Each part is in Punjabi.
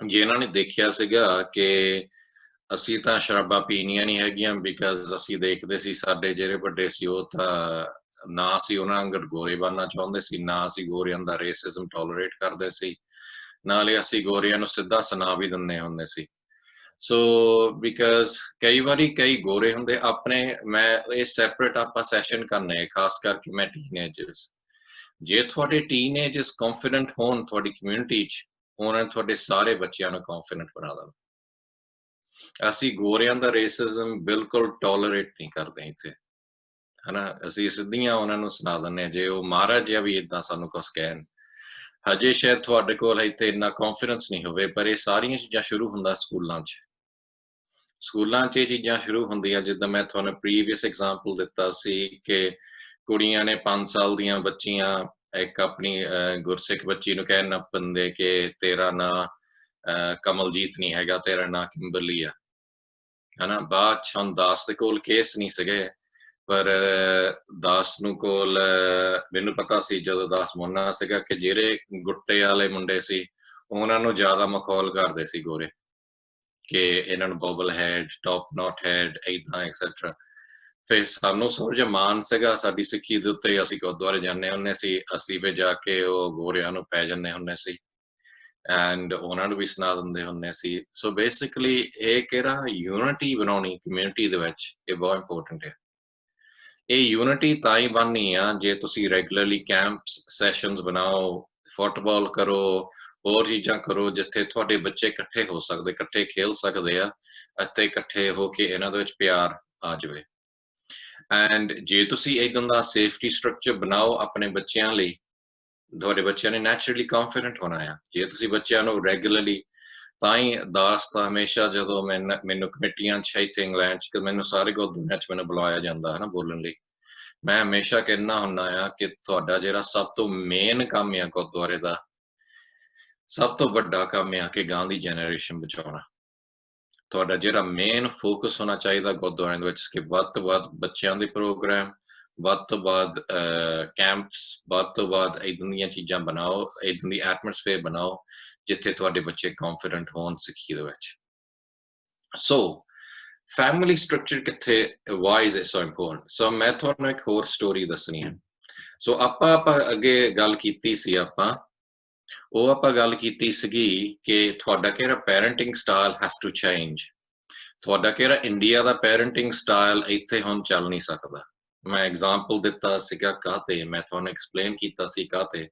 ਜੇ ਇਹਨਾਂ ਨੇ ਦੇਖਿਆ ਸੀਗਾ ਕਿ ਅਸੀਂ ਤਾਂ ਸ਼ਰਾਬਾਂ ਪੀਣੀਆਂ ਨਹੀਂ ਹੈਗੀਆਂ ਬਿਕਾਜ਼ ਅਸੀਂ ਦੇਖਦੇ ਸੀ ਸਾਡੇ ਜਿਹੜੇ ਵੱਡੇ ਸੀ ਉਹ ਤਾਂ ਨਾ ਅਸੀਂ ਉਹਨਾਂ ਅੰਗਰ ਗੋਰੇ ਬਣਨਾ ਚਾਹੁੰਦੇ ਸੀ, ਨਾ ਅਸੀਂ ਗੋਰਿਆਂ ਦਾ ਰੇਸਿਜ਼ਮ ਟੋਲਰੇਟ ਕਰਦੇ ਸੀ, ਨਾਲੇ ਅਸੀਂ ਗੋਰਿਆਂ ਨੂੰ ਸਿੱਧਾ ਸੁਣਾ ਵੀ ਦਿੰਦੇ ਹੁੰਦੇ ਸੀ। ਸੋ ਬਿਕਾਜ਼ ਕਈ ਵਾਰੀ ਕਈ ਗੋਰੇ ਹੁੰਦੇ ਆਪਣੇ, ਮੈਂ ਇਹ ਸੈਪਰੇਟ ਆਪਾਂ ਸੈਸ਼ਨ ਕਰਨੇ ਖਾਸ ਕਰਕੇ ਮੈਂ ਟੀਨੇਜਰਸ, ਜੇ ਤੁਹਾਡੇ ਟੀਨੇਜਰਸ ਕੌਨਫੀਡੈਂਟ ਹੋਣ ਤੁਹਾਡੀ ਕਮਿਊਨਿਟੀ 'ਚ, ਉਹਨਾਂ ਨੇ ਤੁਹਾਡੇ ਸਾਰੇ ਬੱਚਿਆਂ ਨੂੰ ਕੌਨਫੀਡੈਂਟ ਬਣਾ ਦੇਣਾ। ਅਸੀਂ ਗੋਰਿਆਂ ਦਾ ਰੇਸਿਜ਼ਮ ਬਿਲਕੁਲ ਟੋਲਰੇਟ ਨਹੀਂ ਕਰਦੇ ਇੱਥੇ, ਹਨਾ। ਅਸੀਂ ਸਿੱਧੀਆਂ ਉਹਨਾਂ ਨੂੰ ਸੁਣਾ ਦਿੰਦੇ ਹਾਂ ਜੇ ਉਹ ਮਹਾਰਾਜ ਜਿਹਾ ਵੀ ਏਦਾਂ ਸਾਨੂੰ ਕੁਛ ਕਹਿਣ। ਹਜੇ ਸ਼ਾਇਦ ਤੁਹਾਡੇ ਕੋਲ ਇੱਥੇ ਇੰਨਾ ਕੌਨਫੀਡੈਂਸ ਨਹੀਂ ਹੋਵੇ, ਪਰ ਇਹ ਸਾਰੀਆਂ ਚੀਜ਼ਾਂ ਸ਼ੁਰੂ ਹੁੰਦਾ ਸਕੂਲਾਂ 'ਚ। ਸਕੂਲਾਂ 'ਚ ਇਹ ਚੀਜ਼ਾਂ ਸ਼ੁਰੂ ਹੁੰਦੀਆਂ, ਜਿੱਦਾਂ ਮੈਂ ਤੁਹਾਨੂੰ ਪ੍ਰੀਵੀਅਸ ਐਗਜ਼ਾਮਪਲ ਦਿੱਤਾ ਸੀ ਕਿ ਕੁੜੀਆਂ ਨੇ 5 ਸਾਲ ਦੀਆਂ ਬੱਚੀਆਂ ਇੱਕ ਆਪਣੀ ਗੁਰਸਿੱਖ ਬੱਚੀ ਨੂੰ ਕਹਿਣ ਨਾ ਪੈਂਦੇ ਕਿ ਤੇਰਾ ਨਾਂ ਕਮਲਜੀਤ ਨਹੀਂ ਹੈਗਾ, ਤੇਰਾ ਨਾਂ ਕਿੰਬਰਲੀ ਆ, ਹਨਾ। ਬਾਅਦ 'ਚ ਹੁਣ ਦਾਸ ਦੇ ਕੋਲ ਕੇਸ ਨਹੀਂ ਸੀਗੇ, ਪਰ ਦਾਸ ਨੂੰ ਕੋਲ ਮੈਨੂੰ ਪਤਾ ਸੀ ਜਦੋਂ ਦਾਸ ਮੁੰਨਾ ਸੀਗਾ ਕਿ ਜਿਹੜੇ ਗੁੱਟੇ ਵਾਲੇ ਮੁੰਡੇ ਸੀ ਉਹਨਾਂ ਨੂੰ ਜ਼ਿਆਦਾ ਮਖੌਲ ਕਰਦੇ ਸੀ ਗੋਰੇ, ਕਿ ਇਹਨਾਂ ਨੂੰ ਬੋਬਲ ਹੈਡ, ਟੌਪ ਨੋਟ ਹੈਡ, ਏਦਾਂ ਐਕਸੈਟਰਾ। ਫਿਰ ਸਾਨੂੰ ਥੋੜ੍ਹਾ ਜਿਹਾ ਮਾਣ ਸੀਗਾ ਸਾਡੀ ਸਿੱਖੀ ਦੇ ਉੱਤੇ, ਅਸੀਂ ਗੁਰਦੁਆਰੇ ਜਾਂਦੇ ਹੁੰਦੇ ਸੀ, ਅਸੀਂ ਫਿਰ ਜਾ ਕੇ ਉਹ ਗੋਰਿਆਂ ਨੂੰ ਪੈ ਜਾਂਦੇ ਹੁੰਦੇ ਸੀ ਐਂਡ ਉਹਨਾਂ ਨੂੰ ਵੀ ਸੁਣਾ ਦਿੰਦੇ ਹੁੰਦੇ ਸੀ। ਸੋ ਬੇਸਿਕਲੀ ਇਹ ਕਿਹੜਾ ਯੂਨਿਟੀ ਬਣਾਉਣੀ ਕਮਿਊਨਿਟੀ ਦੇ ਵਿੱਚ, ਇਹ ਬਹੁਤ ਇੰਪੋਰਟੈਂਟ ਹੈ। ਇਹ ਯੂਨਿਟੀ ਤਾਂ ਹੀ ਬਣਨੀ ਆ ਜੇ ਤੁਸੀਂ ਰੈਗੂਲਰਲੀ ਕੈਂਪਸ ਸੈਸ਼ਨਸ ਬਣਾਓ, ਫੁੱਟਬਾਲ ਕਰੋ, ਹੋਰ ਚੀਜ਼ਾਂ ਕਰੋ ਜਿੱਥੇ ਤੁਹਾਡੇ ਬੱਚੇ ਇਕੱਠੇ ਹੋ ਸਕਦੇ, ਇਕੱਠੇ ਖੇਲ ਸਕਦੇ ਆ ਅਤੇ ਇਕੱਠੇ ਹੋ ਕੇ ਇਹਨਾਂ ਦੇ ਵਿੱਚ ਪਿਆਰ ਆ ਜਾਵੇ। ਐਂਡ ਜੇ ਤੁਸੀਂ ਇਦਾਂ ਦਾ ਸੇਫਟੀ ਸਟਰਕਚਰ ਬਣਾਓ ਆਪਣੇ ਬੱਚਿਆਂ ਲਈ, ਤੁਹਾਡੇ ਬੱਚਿਆਂ ਨੇ ਨੈਚੁਰਲੀ ਕੌਨਫੀਡੈਂਟ ਹੋਣਾ ਆ। ਜੇ ਤੁਸੀਂ ਬੱਚਿਆਂ ਨੂੰ ਰੈਗੂਲਰਲੀ, ਤਾਂ ਹੀ ਦਾਸ ਤਾਂ ਹਮੇਸ਼ਾ ਜਦੋਂ ਮੈਨੂੰ ਕਮੇਟੀਆਂ 'ਚ ਇੱਥੇ ਇੰਗਲੈਂਡ 'ਚ ਮੈਨੂੰ ਸਾਰੇ ਗੁਰਦੁਆਰਿਆਂ 'ਚ ਮੈਨੂੰ ਬੁਲਾਇਆ ਜਾਂਦਾ ਹੈ ਨਾ ਬੋਲਣ ਲਈ, ਮੈਂ ਹਮੇਸ਼ਾ ਕਹਿੰਦਾ ਹੁੰਦਾ ਆ ਕਿ ਤੁਹਾਡਾ ਜਿਹੜਾ ਸਭ ਤੋਂ ਮੇਨ ਕੰਮ ਆ ਗੁਰਦੁਆਰੇ ਦਾ, ਸਭ ਤੋਂ ਵੱਡਾ ਕੰਮ ਆ ਕਿ ਗਾਂ ਦੀ ਜਨਰੇਸ਼ਨ ਬਚਾਉਣਾ। ਤੁਹਾਡਾ ਜਿਹੜਾ ਮੇਨ ਫੋਕਸ ਹੋਣਾ ਚਾਹੀਦਾ ਗੁਰਦੁਆਰਿਆਂ ਦੇ ਵਿੱਚ ਕਿ ਵੱਧ ਤੋਂ ਵੱਧ ਬੱਚਿਆਂ ਦੇ ਪ੍ਰੋਗਰਾਮ, ਵੱਧ ਤੋਂ ਵੱਧ ਕੈਂਪਸ, ਵੱਧ ਤੋਂ ਵੱਧ ਇੱਦਾਂ ਦੀਆਂ ਚੀਜ਼ਾਂ ਬਣਾਓ, ਇੱਦਾਂ ਦੀ ਐਟਮੋਸਫੇਅਰ ਬਣਾਓ ਜਿੱਥੇ ਤੁਹਾਡੇ ਬੱਚੇ ਕੌਨਫੀਡੈਂਟ ਹੋਣ ਸਿੱਖੀ ਦੇ ਵਿੱਚ। ਸੋ ਫੈਮਿਲੀ ਸਟਰਕਚਰ ਕਿੱਥੇ, why is it so important? ਸੋ ਮੈਂ ਤੁਹਾਨੂੰ ਇੱਕ ਹੋਰ ਸਟੋਰੀ ਦੱਸਣੀ ਹੈ। ਸੋ ਆਪਾਂ ਅੱਗੇ ਗੱਲ ਕੀਤੀ ਸੀ, ਆਪਾਂ ਗੱਲ ਕੀਤੀ ਸੀਗੀ ਕਿ ਤੁਹਾਡਾ ਕਿਹੜਾ parenting style has to change. ਤੁਹਾਡਾ ਕਿਹੜਾ ਇੰਡੀਆ ਦਾ ਪੈਰੈਂਟਿੰਗ ਸਟਾਈਲ ਇੱਥੇ ਹੁਣ ਚੱਲ ਨਹੀਂ ਸਕਦਾ। ਮੈਂ ਐਗਜ਼ਾਮਪਲ ਦਿੱਤਾ ਸੀਗਾ ਕਾਹਤੇ, ਮੈਂ ਤੁਹਾਨੂੰ ਐਕਸਪਲੇਨ ਕੀਤਾ ਸੀ ਕਾਹਤੇ।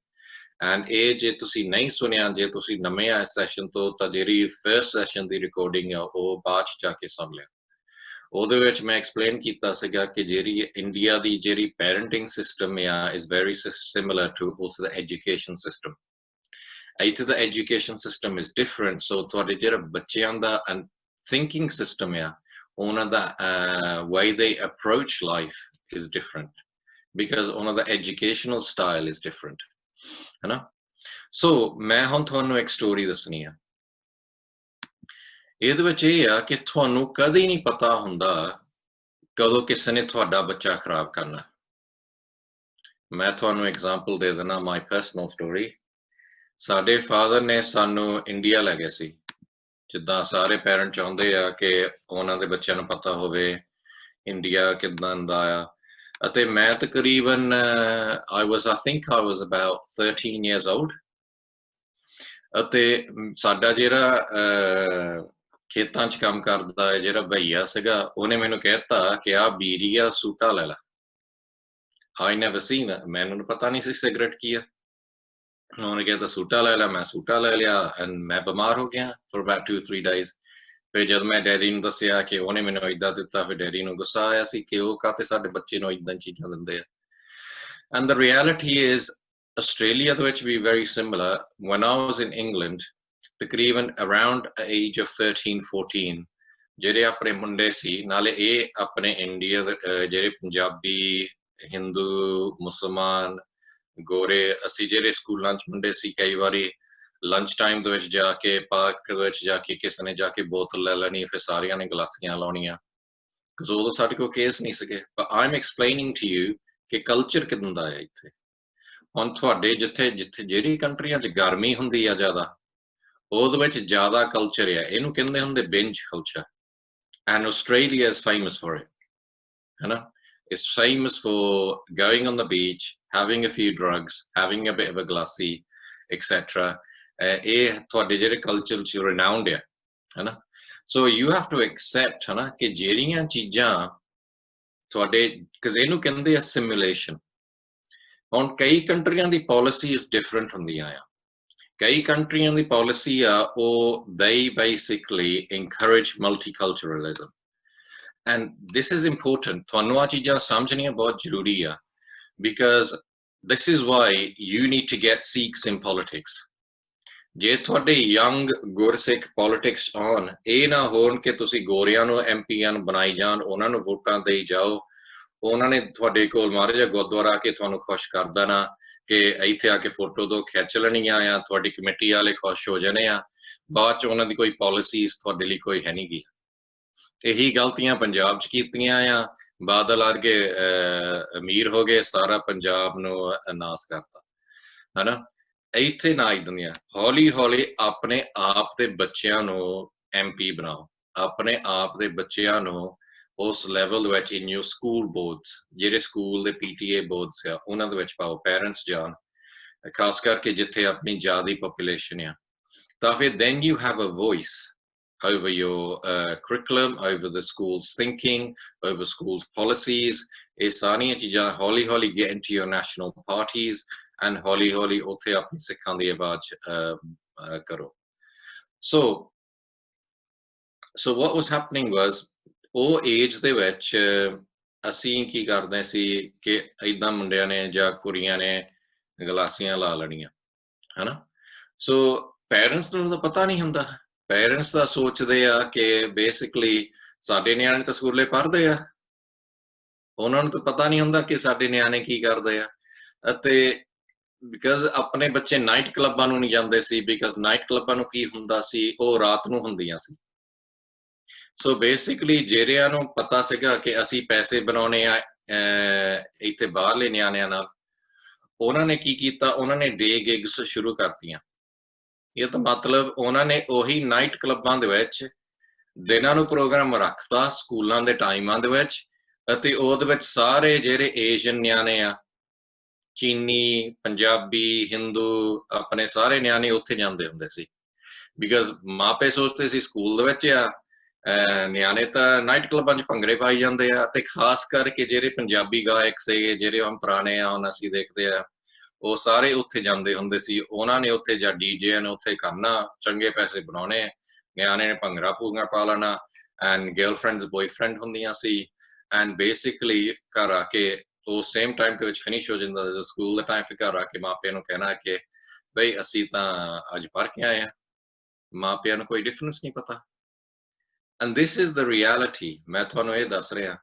ਐਂਡ ਇਹ ਜੇ ਤੁਸੀਂ ਨਹੀਂ ਸੁਣਿਆ, ਜੇ ਤੁਸੀਂ ਨਵੇਂ ਆਏ ਸੈਸ਼ਨ ਤੋਂ, ਤਾਂ ਜਿਹੜੀ ਫਰਸਟ ਸੈਸ਼ਨ ਦੀ ਰਿਕਾਰਡਿੰਗ ਆ ਉਹ ਬਾਅਦ 'ਚ ਜਾ ਕੇ ਸੁਣ ਲਿਆ। ਉਹਦੇ ਵਿੱਚ ਮੈਂ ਐਕਸਪਲੇਨ ਕੀਤਾ ਸੀਗਾ ਕਿ ਜਿਹੜੀ ਇੰਡੀਆ ਦੀ ਜਿਹੜੀ ਪੈਰੈਂਟਿੰਗ ਸਿਸਟਮ ਆ ਇਜ਼ ਵੈਰੀ ਸਿਮਿਲਰ ਟੂ ਉੱਥੇ ਦਾ ਐਜੂਕੇਸ਼ਨ ਸਿਸਟਮ। ਇੱਥੇ ਦਾ ਐਜੂਕੇਸ਼ਨ ਸਿਸਟਮ ਇਜ਼ ਡਿਫਰੈਂਟ। ਸੋ ਤੁਹਾਡੇ ਜਿਹੜਾ ਬੱਚਿਆਂ ਦਾ thinking system ਆ, ਉਹਨਾਂ ਦਾ way they approach life is different because ਉਹਨਾਂ ਦਾ educational style is different, ਹੈ ਨਾ। ਸੋ ਮੈਂ ਹੁਣ ਤੁਹਾਨੂੰ ਇੱਕ ਸਟੋਰੀ ਦੱਸਣੀ ਆ। ਇਹਦੇ ਵਿੱਚ ਇਹ ਆ ਕਿ ਤੁਹਾਨੂੰ ਕਦੇ ਨਹੀਂ ਪਤਾ ਹੁੰਦਾ ਕਦੋਂ ਕਿਸੇ ਨੇ ਤੁਹਾਡਾ ਬੱਚਾ ਖਰਾਬ ਕਰਨਾ। ਮੈਂ ਤੁਹਾਨੂੰ ਐਗਜ਼ਾਮਪਲ ਦੇ ਦੇਣਾ, ਮਾਈ ਪਰਸਨਲ ਸਟੋਰੀ। ਸਾਡੇ ਫਾਦਰ ਨੇ ਸਾਨੂੰ ਇੰਡੀਆ ਲੈ ਗਏ ਸੀ, ਜਿੱਦਾਂ ਸਾਰੇ ਪੈਰੈਂਟ ਚਾਹੁੰਦੇ ਆ ਕਿ ਉਹਨਾਂ ਦੇ ਬੱਚਿਆਂ ਨੂੰ ਪਤਾ ਹੋਵੇ ਇੰਡੀਆ ਕਿੱਦਾਂ ਦਾ ਆ। ਅਤੇ ਮੈਂ ਤਕਰੀਬਨ I think I was about 13 years old। ਅਤੇ ਸਾਡਾ ਜਿਹੜਾ ਖੇਤਾਂ 'ਚ ਕੰਮ ਕਰਦਾ ਹੈ ਜਿਹੜਾ ਭਈਆ ਸੀਗਾ, ਉਹਨੇ ਮੈਨੂੰ ਕਹਿਤਾ ਕਿ ਆਹ ਬੀੜੀ ਆ, ਸੂਟਾ ਲੈ ਲਾ। I never seen it, ਮੈਨੂੰ ਪਤਾ ਨਹੀਂ ਸੀ ਸਿਗਰਟ ਕੀ ਆ। ਉਹਨੇ ਕਿਹਾ ਤਾਂ ਸੂਟਾ ਲੈ ਲਿਆ, ਮੈਂ ਸੂਟਾ ਲੈ ਲਿਆ ਐਂਡ ਮੈਂ ਬਿਮਾਰ ਹੋ ਗਿਆ for about 2-3 days। ਫਿਰ ਜਦ ਮੈਂ ਡੈਡੀ ਨੂੰ ਦੱਸਿਆ ਕਿ ਉਹਨੇ ਮੈਨੂੰ ਏਦਾਂ ਦਿੱਤਾ, ਫਿਰ ਡੈਡੀ ਨੂੰ ਗੁੱਸਾ ਆਇਆ ਸੀ ਕਿ ਉਹ ਕਾਹਤੇ ਸਾਡੇ ਬੱਚੇ ਨੂੰ ਏਦਾਂ ਚੀਜ਼ਾਂ ਦਿੰਦੇ ਆ। And the reality is Australia ਦੇ ਵਿੱਚ ਵੀ very similar। when I was in England, ਤਕਰੀਬਨ around age of 13-14, ਜਿਹੜੇ ਆਪਣੇ ਮੁੰਡੇ ਸੀ, ਨਾਲੇ ਇਹ ਆਪਣੇ ਇੰਡੀਆ ਦੇ ਜਿਹੜੇ ਪੰਜਾਬੀ, ਹਿੰਦੂ, ਮੁਸਲਮਾਨ, ਗੋਰੇ, ਅਸੀਂ ਜਿਹੜੇ ਸਕੂਲਾਂ 'ਚ ਮੁੰਡੇ ਸੀ, ਕਈ ਵਾਰੀ ਲੰਚ ਟਾਈਮ ਦੇ ਵਿੱਚ ਜਾ ਕੇ, ਪਾਰਕ ਦੇ ਵਿੱਚ ਜਾ ਕੇ ਕਿਸੇ ਨੇ ਜਾ ਕੇ ਬੋਤਲ ਲੈ ਲੈਣੀ, ਫਿਰ ਸਾਰਿਆਂ ਨੇ ਗਲਾਸੀਆਂ ਲਾਉਣੀਆਂ, ਕਿਉਂਕਿ ਉਦੋਂ ਸਾਡੇ ਕੋਲ ਕੇਸ ਨਹੀਂ ਸੀਗੇ। But I'm explaining to you ਕਿ ਕਲਚਰ ਕਿੱਦਾਂ ਦਾ ਹੈ ਇੱਥੇ। ਹੁਣ ਤੁਹਾਡੇ ਜਿੱਥੇ ਜਿਹੜੀ ਕੰਟਰੀਆਂ 'ਚ ਗਰਮੀ ਹੁੰਦੀ ਆ ਜ਼ਿਆਦਾ, ਉਹਦੇ ਵਿੱਚ ਜ਼ਿਆਦਾ ਕਲਚਰ ਹੈ, ਇਹਨੂੰ ਕਹਿੰਦੇ ਹੁੰਦੇ ਬਿੰਜ culture, and Australia is famous for it, you know. It's famous for going on the beach, having a few drugs, having a bit of a glassy, etc. ਇਹ ਤੁਹਾਡੇ ਜਿਹੜੇ ਕਲਚਰ 'ਚ renowned ਹੈ, ਹਨਾ। So you have to accept, ਹਨਾ, ਕਿ ਜਿਹੜੀਆਂ ਚੀਜ਼ਾਂ ਤੁਹਾਡੇ, because ਇਹਨੂੰ ਕਹਿੰਦੇ ਆ simulation। ਹੁਣ ਕਈ ਕੰਟਰੀਆਂ ਦੀ policies different ਹੁੰਦੀਆਂ ਆ, ਕਈ ਕੰਟਰੀਆਂ ਦੀ policy ਆ ਉਹ they basically encourage multiculturalism, and this is important। ਤੁਹਾਨੂੰ ਆ ਚੀਜ਼ਾਂ ਸਮਝਣੀਆਂ ਬਹੁਤ ਜ਼ਰੂਰੀ ਆ, because this is why you need to get Sikhs in politics। ਜੇ ਤੁਹਾਡੇ young ਗੁਰਸਿੱਖ politics ਆਉਣ, ਇਹ ਨਾ ਹੋਣ ਕਿ ਤੁਸੀਂ ਗੋਰਿਆਂ ਨੂੰ MPਆਂ ਨੂੰ ਬਣਾਈ ਜਾਣ, ਉਹਨਾਂ ਨੂੰ ਵੋਟਾਂ ਦੇਈ ਜਾਓ, ਉਹਨਾਂ ਨੇ ਤੁਹਾਡੇ ਕੋਲ ਮਾਰੇ ਜਾਂ ਗੁਰਦੁਆਰਾ ਆ ਕੇ ਤੁਹਾਨੂੰ ਖੁਸ਼ ਕਰ ਦੇਣਾ ਕਿ ਇੱਥੇ ਆ ਕੇ ਫੋਟੋ ਦੋ ਖਿੱਚ ਲੈਣੀਆਂ ਆ, ਤੁਹਾਡੀ ਕਮੇਟੀ ਵਾਲੇ ਖੁਸ਼ ਹੋ ਜਾਣੇ ਆ, ਬਾਅਦ ਚ ਉਹਨਾਂ ਦੀ ਕੋਈ ਪਾਲਿਸੀਜ਼ ਤੁਹਾਡੇ ਲਈ ਕੋਈ ਹੈ ਨਹੀਂ ਗੀ। ਇਹੀ ਗਲਤੀਆਂ ਪੰਜਾਬ ਚ ਕੀਤੀਆਂ ਆ, ਬਾਦਲ ਵਰਗੇ ਅਮੀਰ ਹੋ ਗਏ, ਸਾਰਾ ਪੰਜਾਬ ਨੂੰ ਨਾਸ ਕਰਤਾ, ਹਨਾ। ਇੱਥੇ ਨਾ ਦੁਨੀਆ, ਹੌਲੀ ਹੌਲੀ ਆਪਣੇ ਆਪ ਦੇ ਬੱਚਿਆਂ ਨੂੰ MP ਬਣਾਓ, ਆਪਣੇ ਆਪ ਦੇ ਬੱਚਿਆਂ ਨੂੰ ਉਸ ਲੈਵਲ ਵਿੱਚ in your school boards, ਜਿਹੜੇ ਸਕੂਲ ਦੇ PTA boards ਆ ਉਹਨਾਂ ਦੇ ਵਿੱਚ ਪਾਓ, ਪੈਰੈਂਟਸ ਜਾਣ, ਖਾਸ ਕਰਕੇ ਜਿੱਥੇ ਆਪਣੀ ਜ਼ਿਆਦਾ ਪੋਪੂਲੇਸ਼ਨ ਆ, ਤਾਂ ਫਿਰ then you have a voice over your curriculum, over the school's thinking, over school's policies। ਇਹ ਸਾਰੀਆਂ ਚੀਜ਼ਾਂ ਹੌਲੀ ਹੌਲੀ get into your national parties, and ਹੌਲੀ ਹੌਲੀ ਉੱਥੇ ਆਪਣੀ ਸਿੱਖਾਂ ਦੀ ਆਵਾਜ਼ ਕਰੋ। So what was happening was, ਉਹ ਏਜ ਦੇ ਵਿੱਚ ਅਸੀਂ ਕੀ ਕਰਦੇ ਸੀ ਕਿ ਏਦਾਂ ਮੁੰਡਿਆਂ ਨੇ ਜਾਂ ਕੁੜੀਆਂ ਨੇ ਗਲਾਸੀਆਂ ਲਾ ਲੈਣੀਆਂ, ਹਨਾ। ਸੋ ਪੈਰੈਂਟਸ ਨੂੰ ਤਾਂ ਪਤਾ ਨਹੀਂ ਹੁੰਦਾ, ਪੈਰੈਂਟਸ ਤਾਂ ਸੋਚਦੇ ਆ ਕਿ ਬੇਸਿਕਲੀ ਸਾਡੇ ਨਿਆਣੇ ਤਾਂ ਸਕੂਲੇ ਪੜ੍ਹਦੇ ਆ, ਉਹਨਾਂ ਨੂੰ ਤਾਂ ਪਤਾ ਨਹੀਂ ਹੁੰਦਾ ਕਿ ਸਾਡੇ ਨਿਆਣੇ ਕੀ ਕਰਦੇ ਆ। ਅਤੇ ਬਿਕਾਜ਼ ਆਪਣੇ ਬੱਚੇ ਨਾਈਟ ਕਲੱਬਾਂ ਨੂੰ ਨਹੀਂ ਜਾਂਦੇ ਸੀ, ਬਿਕਾਜ਼ ਨਾਈਟ ਕਲੱਬਾਂ ਨੂੰ ਕੀ ਹੁੰਦਾ ਸੀ, ਉਹ ਰਾਤ ਨੂੰ ਹੁੰਦੀਆਂ ਸੀ। ਸੋ ਬੇਸਿਕਲੀ ਜਿਹੜਿਆਂ ਨੂੰ ਪਤਾ ਸੀਗਾ ਕਿ ਅਸੀਂ ਪੈਸੇ ਬਣਾਉਣੇ ਆ ਇੱਥੇ ਬਾਹਰਲੇ ਨਿਆਣਿਆਂ ਨਾਲ, ਉਹਨਾਂ ਨੇ ਕੀ ਕੀਤਾ, ਉਹਨਾਂ ਨੇ ਡੇ ਗਿਗਸ ਸ਼ੁਰੂ ਕਰਤੀਆਂ। ਇਹ ਤਾਂ ਮਤਲਬ ਉਹਨਾਂ ਨੇ ਉਹੀ ਨਾਈਟ ਕਲੱਬਾਂ ਦੇ ਵਿੱਚ ਦਿਨਾਂ ਨੂੰ ਪ੍ਰੋਗਰਾਮ ਰੱਖਤਾ ਸਕੂਲਾਂ ਦੇ ਟਾਈਮਾਂ ਦੇ ਵਿੱਚ, ਅਤੇ ਉਹਦੇ ਵਿੱਚ ਸਾਰੇ ਜਿਹੜੇ ਏਸ਼ੀਅਨ ਨਿਆਣੇ ਆ, ਚੀਨੀ, ਪੰਜਾਬੀ, ਹਿੰਦੂ, ਆਪਣੇ ਸਾਰੇ ਨਿਆਣੇ ਉੱਥੇ ਜਾਂਦੇ ਹੁੰਦੇ ਸੀ। ਬਿਕਾਜ਼ ਮਾਪੇ ਸੋਚਦੇ ਸੀ ਸਕੂਲ ਦੇ ਵਿੱਚ ਆ ਨਿਆਣੇ ਤਾਂ ਨਾਈਟ ਕਲੱਬਾਂ 'ਚ ਭੰਗੜੇ ਪਾਈ ਜਾਂਦੇ ਆ, ਤੇ ਖਾਸ ਕਰਕੇ ਜਿਹੜੇ ਪੰਜਾਬੀ ਗਾਇਕ ਸੀਗੇ, ਜਿਹੜੇ ਹੁਣ ਪੁਰਾਣੇ ਆ, ਹੁਣ ਅਸੀਂ ਦੇਖਦੇ ਆ, ਉਹ ਸਾਰੇ ਉੱਥੇ ਜਾਂਦੇ ਹੁੰਦੇ ਸੀ। ਉਹਨਾਂ ਨੇ ਉੱਥੇ ਜਾਂ DJ ਨੇ ਉੱਥੇ ਕਰਨਾ, ਚੰਗੇ ਪੈਸੇ ਬਣਾਉਣੇ, ਨਿਆਣੇ ਨੇ ਭੰਗੜਾ ਭੂੰਗੜਾ ਪਾ ਲੈਣਾ, ਐਂਡ ਗਰਲਫ੍ਰੈਂਡਸ ਬॉयਫ੍ਰੈਂਡ ਹੁੰਦੀਆਂ ਸੀ, ਐਂਡ ਬੇਸਿਕਲੀ ਘਰ ਆ ਕੇ ਉਹ ਸੇਮ ਟਾਈਮ ਦੇ ਵਿੱਚ ਫਿਨਿਸ਼ ਹੋ ਜਾਂਦਾ ਸੀ ਸਕੂਲ ਦਾ ਟਾਈਮ। ਫਿਰ ਘਰ ਆ ਕੇ ਮਾਪਿਆਂ ਨੂੰ ਕਹਿਣਾ ਕਿ ਬਈ ਅਸੀਂ ਤਾਂ ਅੱਜ ਪੜ੍ਹ ਕੇ ਆਏ ਆ, ਮਾਪਿਆਂ ਨੂੰ ਕੋਈ ਡਿਫਰੈਂਸ ਨਹੀਂ ਪਤਾ। And this is the reality, ਮੈਂ ਤੁਹਾਨੂੰ ਇਹ ਦੱਸ ਰਿਹਾ।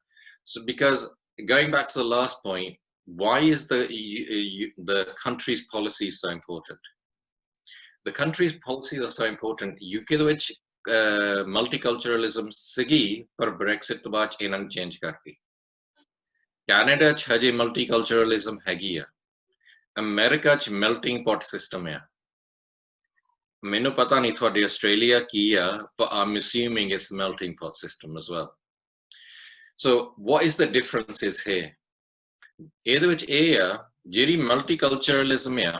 So because going back to the last point, why is the country's policies so important? The country's policies are so important। UK ਦੇ ਵਿੱਚ multiculturalism ਸੀਗੀ, ਪਰ Brexit ਤੋਂ ਬਾਅਦ ਇਹਨਾਂ ਨੇ ਚੇਂਜ ਕਰਤੀ। ਕੈਨੇਡਾ 'ਚ ਹਜੇ multiculturalism ਹੈਗੀ ਆ, ਅਮਰੀਕਾ 'ਚ melting pot system ਆ। ਮੈਨੂੰ ਪਤਾ ਨਹੀਂ ਤੁਹਾਡੇ ਆਸਟ੍ਰੇਲੀਆ ਕੀ ਆ, but I'm assuming it's melting pot system as well। So what is the differences here? ਇਹਦੇ ਵਿੱਚ ਇਹ ਆ, ਜਿਹੜੀ multiculturalism ਆ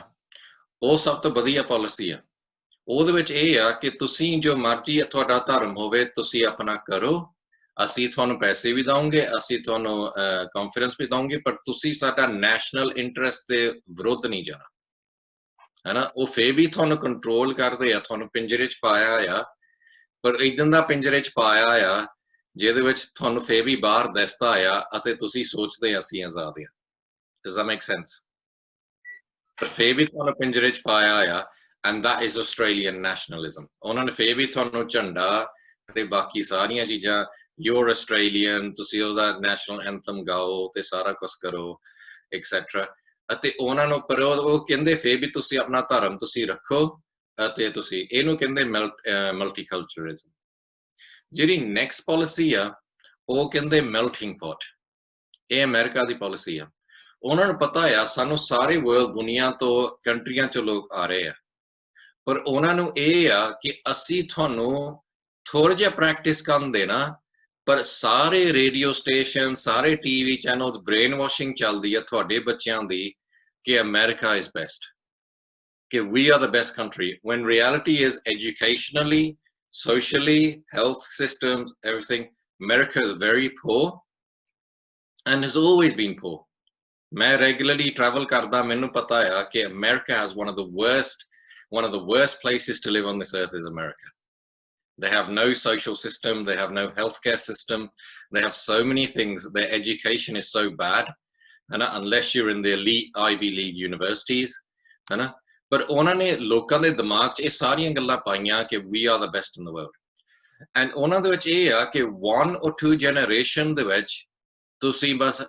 ਉਹ ਸਭ ਤੋਂ ਵਧੀਆ ਪਾਲਿਸੀ ਆ। ਉਹਦੇ ਵਿੱਚ ਇਹ ਆ ਕਿ ਤੁਸੀਂ ਜੋ ਮਰਜ਼ੀ ਤੁਹਾਡਾ ਧਰਮ ਹੋਵੇ, ਤੁਸੀਂ ਆਪਣਾ ਕਰੋ, ਅਸੀਂ ਤੁਹਾਨੂੰ ਪੈਸੇ ਵੀ ਦਵਾਂਗੇ, ਅਸੀਂ ਤੁਹਾਨੂੰ ਕੰਫੀਡੈਂਸ ਵੀ ਦਵਾਂਗੇ, ਪਰ ਤੁਸੀਂ ਸਾਡਾ ਨੈਸ਼ਨਲ ਇੰਟਰਸਟ ਦੇ ਵਿਰੁੱਧ ਨਹੀਂ ਜਾਣਾ, ਹਨਾ। ਉਹ ਫੇਰ ਵੀ ਤੁਹਾਨੂੰ ਕੰਟਰੋਲ ਕਰਦੇ ਆ, ਤੁਹਾਨੂੰ ਪਿੰਜਰੇ 'ਚ ਪਾਇਆ ਆ, ਪਰ ਇਦਾਂ ਦਾ ਪਿੰਜਰੇ 'ਚ ਪਾਇਆ ਆ ਜਿਹਦੇ ਵਿੱਚ ਤੁਹਾਨੂੰ ਫੇਰ ਵੀ ਬਾਹਰ ਦਿਸਦਾ ਆ, ਅਤੇ ਤੁਸੀਂ ਸੋਚਦੇ ਅਸੀਂ ਆਜ਼ਾਦ ਆ। Does that make sense? ਪਰ ਫੇਰ ਵੀ ਤੁਹਾਨੂੰ ਪਿੰਜਰੇ 'ਚ ਪਾਇਆ ਆ, and that is Australian nationalism। ਉਹਨਾਂ ਨੇ ਫੇਰ ਵੀ ਤੁਹਾਨੂੰ ਝੰਡਾ ਤੇ ਬਾਕੀ ਸਾਰੀਆਂ ਚੀਜ਼ਾਂ, you're Australian, ਤੁਸੀਂ ਉਹਦਾ ਨੈਸ਼ਨਲ ਐਂਥਮ ਗਾਓ ਤੇ ਸਾਰਾ ਕੁਛ ਕਰੋ, ਐਕਸੈਟਰਾ। ਅਤੇ ਉਹਨਾਂ ਨੂੰ ਪਰ ਉਹ ਕਹਿੰਦੇ ਫੇਰ ਵੀ ਤੁਸੀਂ ਆਪਣਾ ਧਰਮ ਤੁਸੀਂ ਰੱਖੋ, ਅਤੇ ਤੁਸੀਂ ਇਹਨੂੰ ਕਹਿੰਦੇ ਮਲਟੀਕਲਚਰਲਿਜ਼ਮ। ਜਿਹੜੀ ਨੈਕਸਟ ਪਾਲਿਸੀ ਆ ਉਹ ਕਹਿੰਦੇ ਮੈਲਟਿੰਗ ਪੋਟ। ਇਹ ਅਮਰੀਕਾ ਦੀ ਪਾਲਿਸੀ ਆ। ਉਹਨਾਂ ਨੂੰ ਪਤਾ ਆ ਸਾਨੂੰ ਸਾਰੇ ਵਰਲਡ ਦੁਨੀਆ ਤੋਂ ਕੰਟਰੀਆਂ 'ਚ ਲੋਕ ਆ ਰਹੇ ਆ, ਪਰ ਉਹਨਾਂ ਨੂੰ ਇਹ ਆ ਕਿ ਅਸੀਂ ਤੁਹਾਨੂੰ ਥੋੜਾ ਜਿਹਾ ਪ੍ਰੈਕਟਿਸ ਕਰਨ ਦੇਣਾ, ਪਰ ਸਾਰੇ ਰੇਡੀਓ ਸਟੇਸ਼ਨ, ਸਾਰੇ ਟੀਵੀ ਚੈਨਲਸ ਬ੍ਰੇਨ ਵਾਸ਼ਿੰਗ ਚੱਲਦੀ ਆ ਤੁਹਾਡੇ ਬੱਚਿਆਂ ਦੀ ਕਿ ਅਮਰੀਕਾ ਇਜ਼ ਬੈਸਟ, ਕਿ we are the best country, when reality is educationally, socially, health systems, everything, America is very poor and has always been poor. मैं regularly travel करदा, मैनू पता है कि America has one of the worst places to live on this earth is America. They have no social system, they have no healthcare system, they have so many things, their education is so bad, and unless you're in the elite Ivy League universities, but ਉਹਨਾਂ ਨੇ ਲੋਕਾਂ ਦੇ ਦਿਮਾਗ 'ਚ ਇਹ ਸਾਰੀਆਂ ਗੱਲਾਂ ਪਾਈਆਂ ਕਿ we are the best in the world, and ਉਹਨਾਂ ਦੇ ਵਿੱਚ ਇਹ ਆ ਕਿ 1 or 2 generation ਦੇ ਵਿੱਚ ਤੁਸੀਂ ਬਸ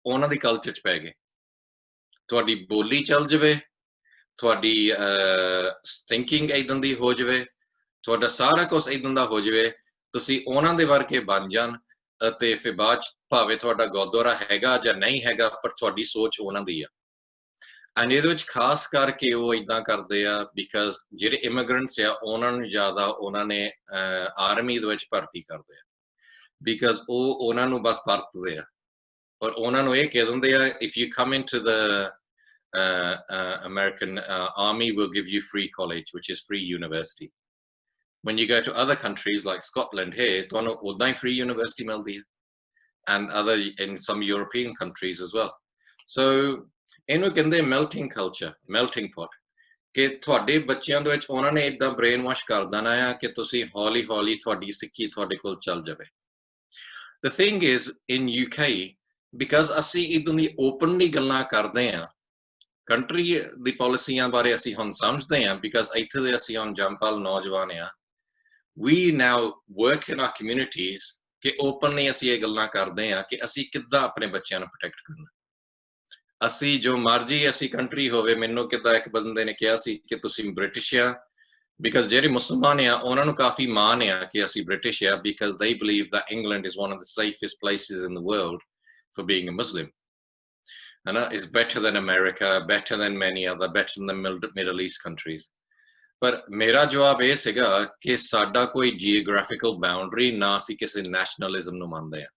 ਉਹਨਾਂ ਦੀ ਕਲਚਰ 'ਚ ਪੈ ਗਏ, ਤੁਹਾਡੀ ਬੋਲੀ ਚੱਲ ਜਾਵੇ, ਤੁਹਾਡੀ ਥਿੰਕਿੰਗ ਇਦਾਂ ਦੀ ਹੋ ਜਾਵੇ, ਤੁਹਾਡਾ ਸਾਰਾ ਕੁਝ ਇਦਾਂ ਦਾ ਹੋ ਜਾਵੇ, ਤੁਸੀਂ ਉਹਨਾਂ ਦੇ ਵਰਗੇ ਬਣ ਜਾਣ, ਅਤੇ ਫਿਰ ਬਾਅਦ 'ਚ ਭਾਵੇਂ ਤੁਹਾਡਾ ਗੁਰਦੁਆਰਾ ਹੈਗਾ ਜਾਂ ਨਹੀਂ ਹੈਗਾ, ਪਰ ਤੁਹਾਡੀ ਸੋਚ ਉਹਨਾਂ ਦੀ ਆ। ਐਂਡ ਇਹਦੇ ਵਿੱਚ ਖਾਸ ਕਰਕੇ ਉਹ ਇਦਾਂ ਕਰਦੇ ਆ ਬਿਕਾਜ਼ ਜਿਹੜੇ ਇਮੀਗ੍ਰੈਂਟਸ ਆ ਉਹਨਾਂ ਨੂੰ ਜ਼ਿਆਦਾ ਉਹਨਾਂ ਨੇ ਆਰਮੀ ਦੇ ਵਿੱਚ ਭਰਤੀ ਕਰਦੇ ਆ, ਬਿਕਾਜ਼ ਉਹ ਉਹਨਾਂ ਨੂੰ ਬਸ ਵਰਤਦੇ ਆ, ਔਰ ਉਹਨਾਂ ਨੂੰ ਇਹ ਕਹਿ ਦਿੰਦੇ ਆ if you come into the American army, we'll give you free college, which is free university. When you go to other countries like Scotland here, ਤੁਹਾਨੂੰ ਉਦਾਂ ਹੀ free university ਮਿਲਦੀ ਹੈ, and in some European countries as well. So ਇਹਨੂੰ ਕਹਿੰਦੇ melting culture, melting pot, ਕਿ ਤੁਹਾਡੇ ਬੱਚਿਆਂ ਦੇ ਵਿੱਚ ਉਹਨਾਂ ਨੇ ਏਦਾਂ ਬ੍ਰੇਨ ਵਾਸ਼ ਕਰ ਦੇਣਾ ਆ ਕਿ ਤੁਸੀਂ ਹੌਲੀ ਹੌਲੀ ਤੁਹਾਡੀ ਸਿੱਖੀ ਤੁਹਾਡੇ ਕੋਲ ਚੱਲ ਜਾਵੇ। The thing is in UK, because ਅਸੀਂ ਇਦਾਂ ਦੀ ਓਪਨਲੀ ਗੱਲਾਂ ਕਰਦੇ ਆ, ਕੰਟਰੀ ਦੀ ਪਾਲਿਸੀਆਂ ਬਾਰੇ ਅਸੀਂ ਹੁਣ ਸਮਝਦੇ ਆ, ਬਿਕਾਜ਼ ਇੱਥੇ ਦੇ ਅਸੀਂ ਹੁਣ ਜੰਪਾਲ ਨੌਜਵਾਨ ਆ, we now work in our communities ਕਿ ਓਪਨਲੀ ਅਸੀਂ ਇਹ ਗੱਲਾਂ ਕਰਦੇ ਆ ਕਿ ਅਸੀਂ ਕਿੱਦਾਂ ਆਪਣੇ ਬੱਚਿਆਂ ਨੂੰ ਪ੍ਰੋਟੈਕਟ ਕਰਨਾ। ਅਸੀਂ ਜੋ ਮਰਜੀ ਅਸੀਂ ਕੰਟਰੀ ਹੋਵੇ, ਮੈਨੂੰ ਕਿੱਦਾਂ ਇੱਕ ਬੰਦੇ ਨੇ ਕਿਹਾ ਸੀ ਕਿ ਤੁਸੀਂ ਬ੍ਰਿਟਿਸ਼ ਆ, ਬਿਕਾਜ਼ ਜਿਹੜੇ ਮੁਸਲਮਾਨ ਆ ਉਹਨਾਂ ਨੂੰ ਕਾਫੀ ਮਾਣ ਆ ਕਿ ਅਸੀਂ ਬ੍ਰਿਟਿਸ਼ ਆ, because they believe that England is one of the safest places in the world for being a Muslim, and is better than America, better than many other, better than the Middle East countries. ਪਰ ਮੇਰਾ ਜਵਾਬ ਇਹ ਸੀਗਾ ਕਿ ਸਾਡਾ ਕੋਈ ਜੀਓਗ੍ਰਾਫਿਕਲ ਬਾਉਂਡਰੀ ਨਾ, ਅਸੀਂ ਕਿਸੇ ਨੈਸ਼ਨਲਿਜ਼ਮ ਨੂੰ ਮੰਨਦੇ ਆ,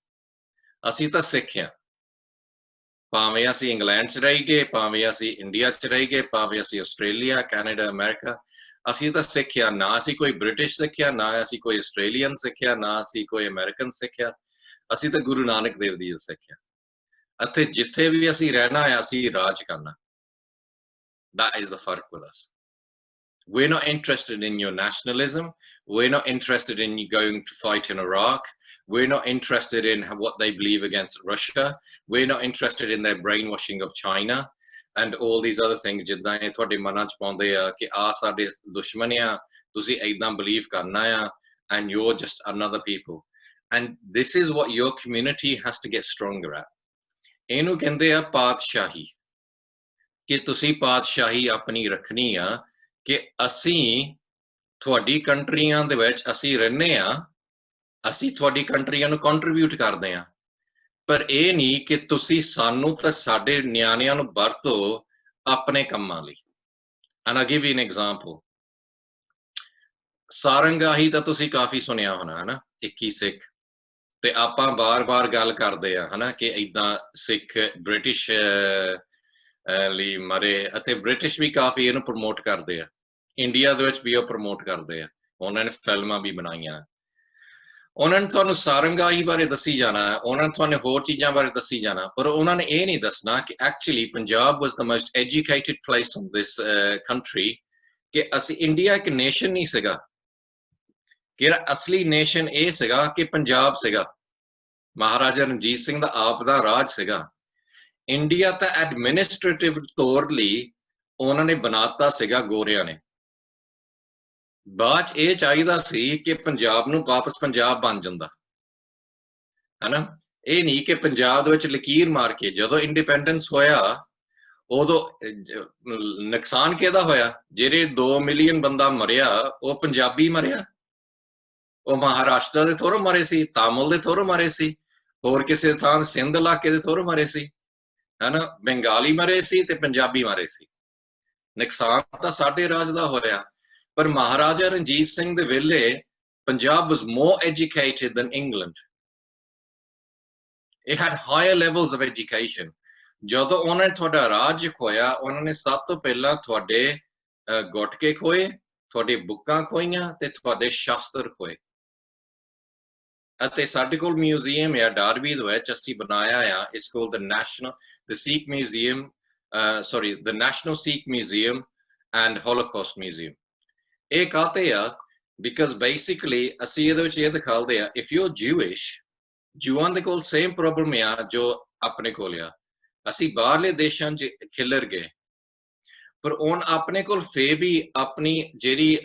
ਅਸੀਂ ਤਾਂ ਸਿੱਖ ਆ, ਭਾਵੇਂ ਅਸੀਂ ਇੰਗਲੈਂਡ 'ਚ ਰਹੀ ਗਏ, ਭਾਵੇਂ ਅਸੀਂ ਇੰਡੀਆ 'ਚ ਰਹੀ ਗਏ, ਭਾਵੇਂ ਅਸੀਂ ਆਸਟ੍ਰੇਲੀਆ, ਕੈਨੇਡਾ, ਅਮਰੀਕਾ, ਅਸੀਂ ਤਾਂ ਸਿੱਖਿਆ, ਨਾ ਅਸੀਂ ਕੋਈ ਬ੍ਰਿਟਿਸ਼ ਸਿੱਖਿਆ, ਨਾ ਅਸੀਂ ਕੋਈ ਆਸਟ੍ਰੇਲੀਅਨ ਸਿੱਖਿਆ, ਨਾ ਅਸੀਂ ਕੋਈ ਅਮਰੀਕਨ ਸਿੱਖਿਆ, ਅਸੀਂ ਤਾਂ ਗੁਰੂ ਨਾਨਕ ਦੇਵ ਜੀ ਸਿੱਖਿਆ, ਅਤੇ ਜਿੱਥੇ ਵੀ ਅਸੀਂ ਰਹਿਣਾ ਹੈ ਅਸੀਂ ਰਾਜ ਕਰਨਾ। That is the fark with us. We're not interested in your nationalism. We're not interested in you going to fight in Iraq. We're not interested in what they believe against Russia. We're not interested in their brainwashing of China and all these other things. ਜਿੱਦਾਂ ਇਹ ਤੁਹਾਡੇ ਮਨਾਂ 'ਚ ਪਾਉਂਦੇ ਆ ਕਿ ਆ ਸਾਡੇ ਦੁਸ਼ਮਣ ਆ, ਤੁਸੀਂ ਏਦਾਂ believe ਕਰਨਾ ਆ, and you're just another people. And this is what your community has to get stronger at. ਇਹਨੂੰ ਕਹਿੰਦੇ ਆ ਪਾਤਸ਼ਾਹੀ, ਕਿ ਤੁਸੀਂ ਪਾਤਸ਼ਾਹੀ ਆਪਣੀ ਰੱਖਣੀ ਆ, ਕਿ ਅਸੀਂ ਤੁਹਾਡੀ ਕੰਟਰੀਆਂ ਦੇ ਵਿੱਚ ਅਸੀਂ ਰਹਿੰਦੇ ਆ, ਅਸੀਂ ਤੁਹਾਡੀ ਕੰਟਰੀਆਂ ਨੂੰ ਕੰਟਰੀਬਿਊਟ ਕਰਦੇ ਆ, ਪਰ ਇਹ ਨਹੀਂ ਕਿ ਤੁਸੀਂ ਸਾਨੂੰ ਤਾਂ ਸਾਡੇ ਨਿਆਣਿਆਂ ਨੂੰ ਵਰਤੋ ਆਪਣੇ ਕੰਮਾਂ ਲਈ। And I'll give you an example. ਸਾਰੰਗਾਹੀ ਤਾਂ ਤੁਸੀਂ ਕਾਫੀ ਸੁਣਿਆ ਹੋਣਾ, ਹਨਾ, 21 ਸਿੱਖ, ਤੇ ਆਪਾਂ ਬਾਰ-ਬਾਰ ਗੱਲ ਕਰਦੇ ਆ, ਹਨਾ, ਕਿ ਏਦਾਂ ਸਿੱਖ ਬ੍ਰਿਟਿਸ਼ ਲਈ ਮਰੇ, ਅਤੇ ਬ੍ਰਿਟਿਸ਼ ਵੀ ਕਾਫੀ ਇਹਨੂੰ ਪ੍ਰਮੋਟ ਕਰਦੇ ਆ, ਇੰਡੀਆ ਦੇ ਵਿੱਚ ਵੀ ਉਹ ਪ੍ਰਮੋਟ ਕਰਦੇ ਆ, ਉਹਨਾਂ ਨੇ ਫਿਲਮਾਂ ਵੀ ਬਣਾਈਆਂ, ਉਹਨਾਂ ਨੇ ਤੁਹਾਨੂੰ ਸਾਰੰਗਾਹੀ ਬਾਰੇ ਦੱਸੀ ਜਾਣਾ, ਉਹਨਾਂ ਨੇ ਤੁਹਾਨੂੰ ਹੋਰ ਚੀਜ਼ਾਂ ਬਾਰੇ ਦੱਸੀ ਜਾਣਾ, ਪਰ ਉਹਨਾਂ ਨੇ ਇਹ ਨਹੀਂ ਦੱਸਣਾ ਕਿ actually Punjab was the most educated place in this country, ਕਿ ਅਸੀਂ ਇੰਡੀਆ ਇੱਕ ਨੇਸ਼ਨ ਨਹੀਂ ਸੀਗਾ, ਕਿ ਜਿਹੜਾ ਅਸਲੀ ਨੇਸ਼ਨ ਇਹ ਸੀਗਾ ਕਿ ਪੰਜਾਬ ਸੀਗਾ, ਮਹਾਰਾਜਾ ਰਣਜੀਤ ਸਿੰਘ ਦਾ ਆਪ ਦਾ ਰਾਜ ਸੀਗਾ। ਇੰਡੀਆ ਤਾਂ ਐਡਮਿਨਿਸਟ੍ਰੇਟਿਵ ਤੌਰ ਲਈ ਉਹਨਾਂ ਨੇ ਬਣਾਤਾ ਸੀਗਾ ਗੋਰਿਆਂ ਨੇ, ਬਾਅਦ 'ਚ ਇਹ ਚਾਹੀਦਾ ਸੀ ਕਿ ਪੰਜਾਬ ਨੂੰ ਵਾਪਸ ਪੰਜਾਬ ਬਣ ਜਾਂਦਾ, ਹਨਾ, ਇਹ ਨਹੀਂ ਕਿ ਪੰਜਾਬ ਦੇ ਵਿੱਚ ਲਕੀਰ ਮਾਰ ਕੇ। ਜਦੋਂ ਇੰਡੀਪੈਂਡੈਂਸ ਹੋਇਆ ਉਦੋਂ ਨੁਕਸਾਨ ਕਿਹਦਾ ਹੋਇਆ? ਜਿਹੜੇ 2 ਮਿਲੀਅਨ ਬੰਦਾ ਮਰਿਆ ਉਹ ਪੰਜਾਬੀ ਮਰਿਆ, ਉਹ ਮਹਾਰਾਸ਼ਟਰ ਦੇ ਥੋੜ੍ਹੋਂ ਮਰੇ ਸੀ, ਤਾਮਿਲ ਦੇ ਥੋੜ੍ਹੋਂ ਮਰੇ ਸੀ, ਹੋਰ ਕਿਸੇ ਥਾਂ ਸਿੰਧ ਇਲਾਕੇ ਦੇ ਥੋੜ੍ਹੋਂ ਮਰੇ ਸੀ, ਹਨਾ, ਬੰਗਾਲੀ ਮਰੇ ਸੀ ਤੇ ਪੰਜਾਬੀ ਮਰੇ ਸੀ। ਨੁਕਸਾਨ ਤਾਂ ਸਾਡੇ ਰਾਜ ਦਾ ਹੋਇਆ। ਪਰ ਮਹਾਰਾਜਾ ਰਣਜੀਤ ਸਿੰਘ ਦੇ ਵੇਲੇ Punjab was more educated than England. It had higher levels of education. ਜਦੋਂ ਉਹਨਾਂ ਨੇ ਤੁਹਾਡਾ ਰਾਜ ਖੋਇਆ, ਉਹਨਾਂ ਨੇ ਸਭ ਤੋਂ ਪਹਿਲਾਂ ਤੁਹਾਡੇ ਗੁਟਕੇ ਖੋਏ, ਤੁਹਾਡੇ ਬੁੱਕਾਂ ਖੋਈਆਂ ਤੇ ਤੁਹਾਡੇ ਸ਼ਾਸਤਰ ਖੋਏ। ਅਤੇ ਸਾਡੇ ਕੋਲ ਮਿਊਜ਼ੀਅਮ ਆ ਡਾਰਬੀ ਦੇ ਵਿੱਚ ਅਸੀਂ ਬਣਾਇਆ ਆ, ਇਸ ਕੋਲ the Sikh Museum, the National Sikh Museum and Holocaust Museum। ਇਹ ਕਾਹਤੇ ਆ? Because basically ਅਸੀਂ ਇਹਦੇ ਵਿੱਚ ਇਹ ਦਿਖਾਉਂਦੇ ਆ, if you're Jewish, ਜੂਆਂ ਦੇ ਕੋਲ same problem ਆ ਜੋ ਆਪਣੇ ਕੋਲ ਆ। ਅਸੀਂ ਬਾਹਰਲੇ ਦੇਸ਼ਾਂ 'ਚ ਖਿਲਰ ਗਏ, ਪਰ ਹੁਣ ਆਪਣੇ ਕੋਲ ਫੇਰ ਵੀ ਆਪਣੀ ਜਿਹੜੀ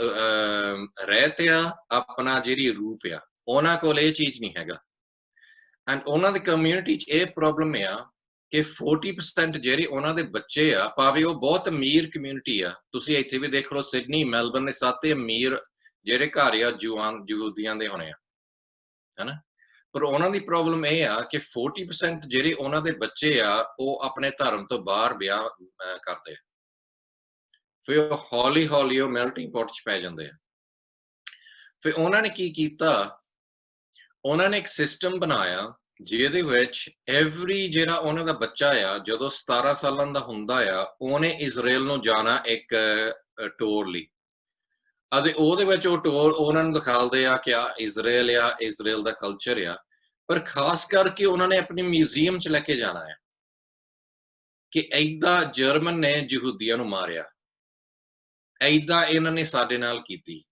ਰਹਿਤ ਆ, ਆਪਣਾ ਜਿਹੜੀ ਰੂਪ ਆ, ਉਹਨਾਂ ਕੋਲ ਇਹ ਚੀਜ਼ ਨਹੀਂ ਹੈਗਾ। ਐਂਡ ਉਹਨਾਂ ਦੀ ਕਮਿਊਨਿਟੀ 'ਚ ਇਹ ਪ੍ਰੋਬਲਮ ਆ ਕਿ 40% ਜਿਹੜੇ ਉਹਨਾਂ ਦੇ ਬੱਚੇ ਆ, ਭਾਵੇਂ ਉਹ ਬਹੁਤ ਅਮੀਰ ਕਮਿਊਨਿਟੀ ਆ, ਤੁਸੀਂ ਇੱਥੇ ਵੀ ਦੇਖ ਲਓ ਸਿਡਨੀ, ਮੈਲਬਰਨ ਦੇ 7 ਅਮੀਰ ਜਿਹੜੇ ਘਰ ਆ ਯਹੂਦੀਆਂ ਦੇ ਹੋਣੇ ਆ, ਹੈਨਾ, ਪਰ ਉਹਨਾਂ ਦੀ ਪ੍ਰੋਬਲਮ ਇਹ ਆ ਕਿ 40% ਜਿਹੜੇ ਉਹਨਾਂ ਦੇ ਬੱਚੇ ਆ ਉਹ ਆਪਣੇ ਧਰਮ ਤੋਂ ਬਾਹਰ ਵਿਆਹ ਕਰਦੇ ਆ, ਫਿਰ ਹੌਲੀ ਹੌਲੀ ਉਹ ਮੈਲਟਿੰਗ ਪੋਟ 'ਚ ਪੈ ਜਾਂਦੇ ਆ। ਫਿਰ ਉਹਨਾਂ ਨੇ ਕੀ ਕੀਤਾ, ਉਹਨਾਂ ਨੇ ਇੱਕ ਸਿਸਟਮ ਬਣਾਇਆ ਜਿਹਦੇ ਵਿੱਚ ਐਵਰੀ ਜਿਹੜਾ ਉਹਨਾਂ ਦਾ ਬੱਚਾ ਆ ਜਦੋਂ 17 ਸਾਲਾਂ ਦਾ ਹੁੰਦਾ ਆ, ਉਹਨੇ ਇਜ਼ਰਾਈਲ ਨੂੰ ਜਾਣਾ ਇੱਕ ਟੂਰ ਲਈ, ਅਤੇ ਉਹਦੇ ਵਿੱਚ ਉਹ ਟੂਰ ਉਹਨਾਂ ਨੂੰ ਦਿਖਾਉਂਦੇ ਆ ਕਿ ਇਜ਼ਰਾਈਲ ਆ, ਇਜ਼ਰਾਈਲ ਦਾ ਕਲਚਰ ਆ, ਪਰ ਖਾਸ ਕਰਕੇ ਉਹਨਾਂ ਨੇ ਆਪਣੇ ਮਿਊਜ਼ੀਅਮ 'ਚ ਲੈ ਕੇ ਜਾਣਾ ਆ ਕਿ ਏਦਾਂ ਜਰਮਨ ਨੇ ਯਹੂਦੀਆਂ ਨੂੰ ਮਾਰਿਆ, ਏਦਾਂ ਇਹਨਾਂ ਨੇ ਸਾਡੇ ਨਾਲ ਕੀਤੀ।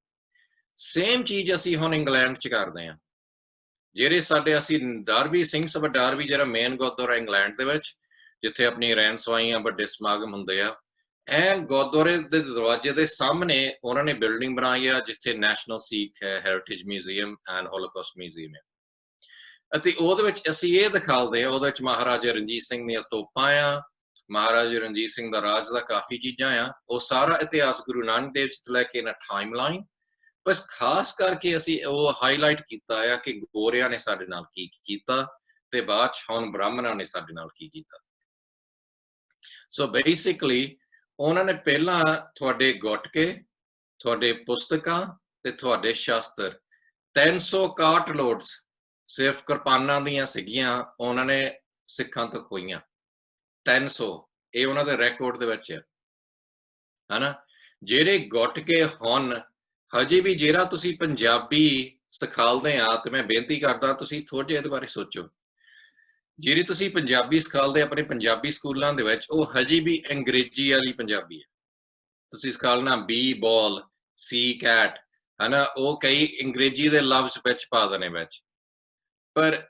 ਸੇਮ ਚੀਜ਼ ਅਸੀਂ ਹੁਣ ਇੰਗਲੈਂਡ 'ਚ ਕਰਦੇ ਹਾਂ। ਜਿਹੜੇ ਸਾਡੇ ਅਸੀਂ ਡਾਰਬੀ, ਸਿੰਘ ਸਭਾ ਡਾਰਬੀ ਜਿਹੜਾ ਮੇਨ ਗੁਰਦੁਆਰਾ ਇੰਗਲੈਂਡ ਦੇ ਵਿੱਚ, ਜਿੱਥੇ ਆਪਣੀ ਰੈਣ ਸਵਾਈਆਂ ਵੱਡੇ ਸਮਾਗਮ ਹੁੰਦੇ ਆ, ਐਨ ਗੁਰਦੁਆਰੇ ਦੇ ਦਰਵਾਜ਼ੇ ਦੇ ਸਾਹਮਣੇ ਉਹਨਾਂ ਨੇ ਬਿਲਡਿੰਗ ਬਣਾਈ ਆ ਜਿੱਥੇ national Sikh heritage museum and Holocaust museum ਹੈ। ਅਤੇ ਉਹਦੇ ਵਿੱਚ ਅਸੀਂ ਇਹ ਦਿਖਾਉਂਦੇ ਆ, ਉਹਦੇ ਵਿੱਚ ਮਹਾਰਾਜਾ ਰਣਜੀਤ ਸਿੰਘ ਦੀਆਂ ਤੋਪਾਂ ਆ, ਮਹਾਰਾਜਾ ਰਣਜੀਤ ਸਿੰਘ ਦਾ ਰਾਜ ਦਾ ਕਾਫੀ ਚੀਜ਼ਾਂ ਆ, ਉਹ ਸਾਰਾ ਇਤਿਹਾਸ ਗੁਰੂ ਨਾਨਕ ਦੇਵ ਜੀ ਤੋਂ ਲੈ ਕੇ ਨਾ ਟਾਈਮ ਲਾਈਨ, ਬਸ ਖਾਸ ਕਰਕੇ ਅਸੀਂ ਉਹ ਹਾਈਲਾਈਟ ਕੀਤਾ ਆ ਕਿ ਗੋਰਿਆਂ ਨੇ ਸਾਡੇ ਨਾਲ ਕੀ ਕੀਤਾ ਤੇ ਬਾਅਦ 'ਚ ਹੁਣ ਬ੍ਰਾਹਮਣਾਂ ਨੇ ਸਾਡੇ ਨਾਲ ਕੀ ਕੀਤਾ। ਸੋ ਬੇਸਿਕਲੀ ਉਹਨਾਂ ਨੇ ਪਹਿਲਾਂ ਤੁਹਾਡੇ ਗੁਟਕੇ, ਤੁਹਾਡੇ ਪੁਸਤਕਾਂ ਤੇ ਤੁਹਾਡੇ ਸ਼ਾਸਤਰ 300 ਕਾਰਟਲੋਡਸ ਸਿਰਫ ਕਿਰਪਾਨਾਂ ਦੀਆਂ ਸੀਗੀਆਂ, ਉਹਨਾਂ ਨੇ ਸਿੱਖਾਂ ਤੋਂ ਖੋਈਆਂ 300, ਇਹ ਉਹਨਾਂ ਦੇ ਰੈਕੋਰਡ ਦੇ ਵਿੱਚ ਹੈ, ਹਨਾ। ਜਿਹੜੇ ਗੁਟਕੇ ਹੁਣ ਹਜੇ ਵੀ ਜਿਹੜਾ ਤੁਸੀਂ ਪੰਜਾਬੀ ਸਿਖਾਲਦੇ ਆ, ਤੇ ਮੈਂ ਬੇਨਤੀ ਕਰਦਾ ਤੁਸੀਂ ਥੋੜੇ ਇਹਦੇ ਬਾਰੇ ਸੋਚੋ, ਜਿਹੜੀ ਤੁਸੀਂ ਪੰਜਾਬੀ ਸਿਖਾਲਦੇ ਆਪਣੇ ਪੰਜਾਬੀ ਸਕੂਲਾਂ ਦੇ ਵਿੱਚ, ਉਹ ਹਜੇ ਵੀ ਅੰਗਰੇਜ਼ੀ ਵਾਲੀ ਪੰਜਾਬੀ ਹੈ। ਤੁਸੀਂ ਸਿਖਾਲਣਾ ਬੀ ਬਾਲ, ਸੀ ਕੈਟ, ਹਨਾ, ਉਹ ਕਈ ਅੰਗਰੇਜ਼ੀ ਦੇ ਲਫ਼ਜ਼ ਵਿੱਚ ਪਾ ਦੇਣੇ ਵਿੱਚ। ਪਰ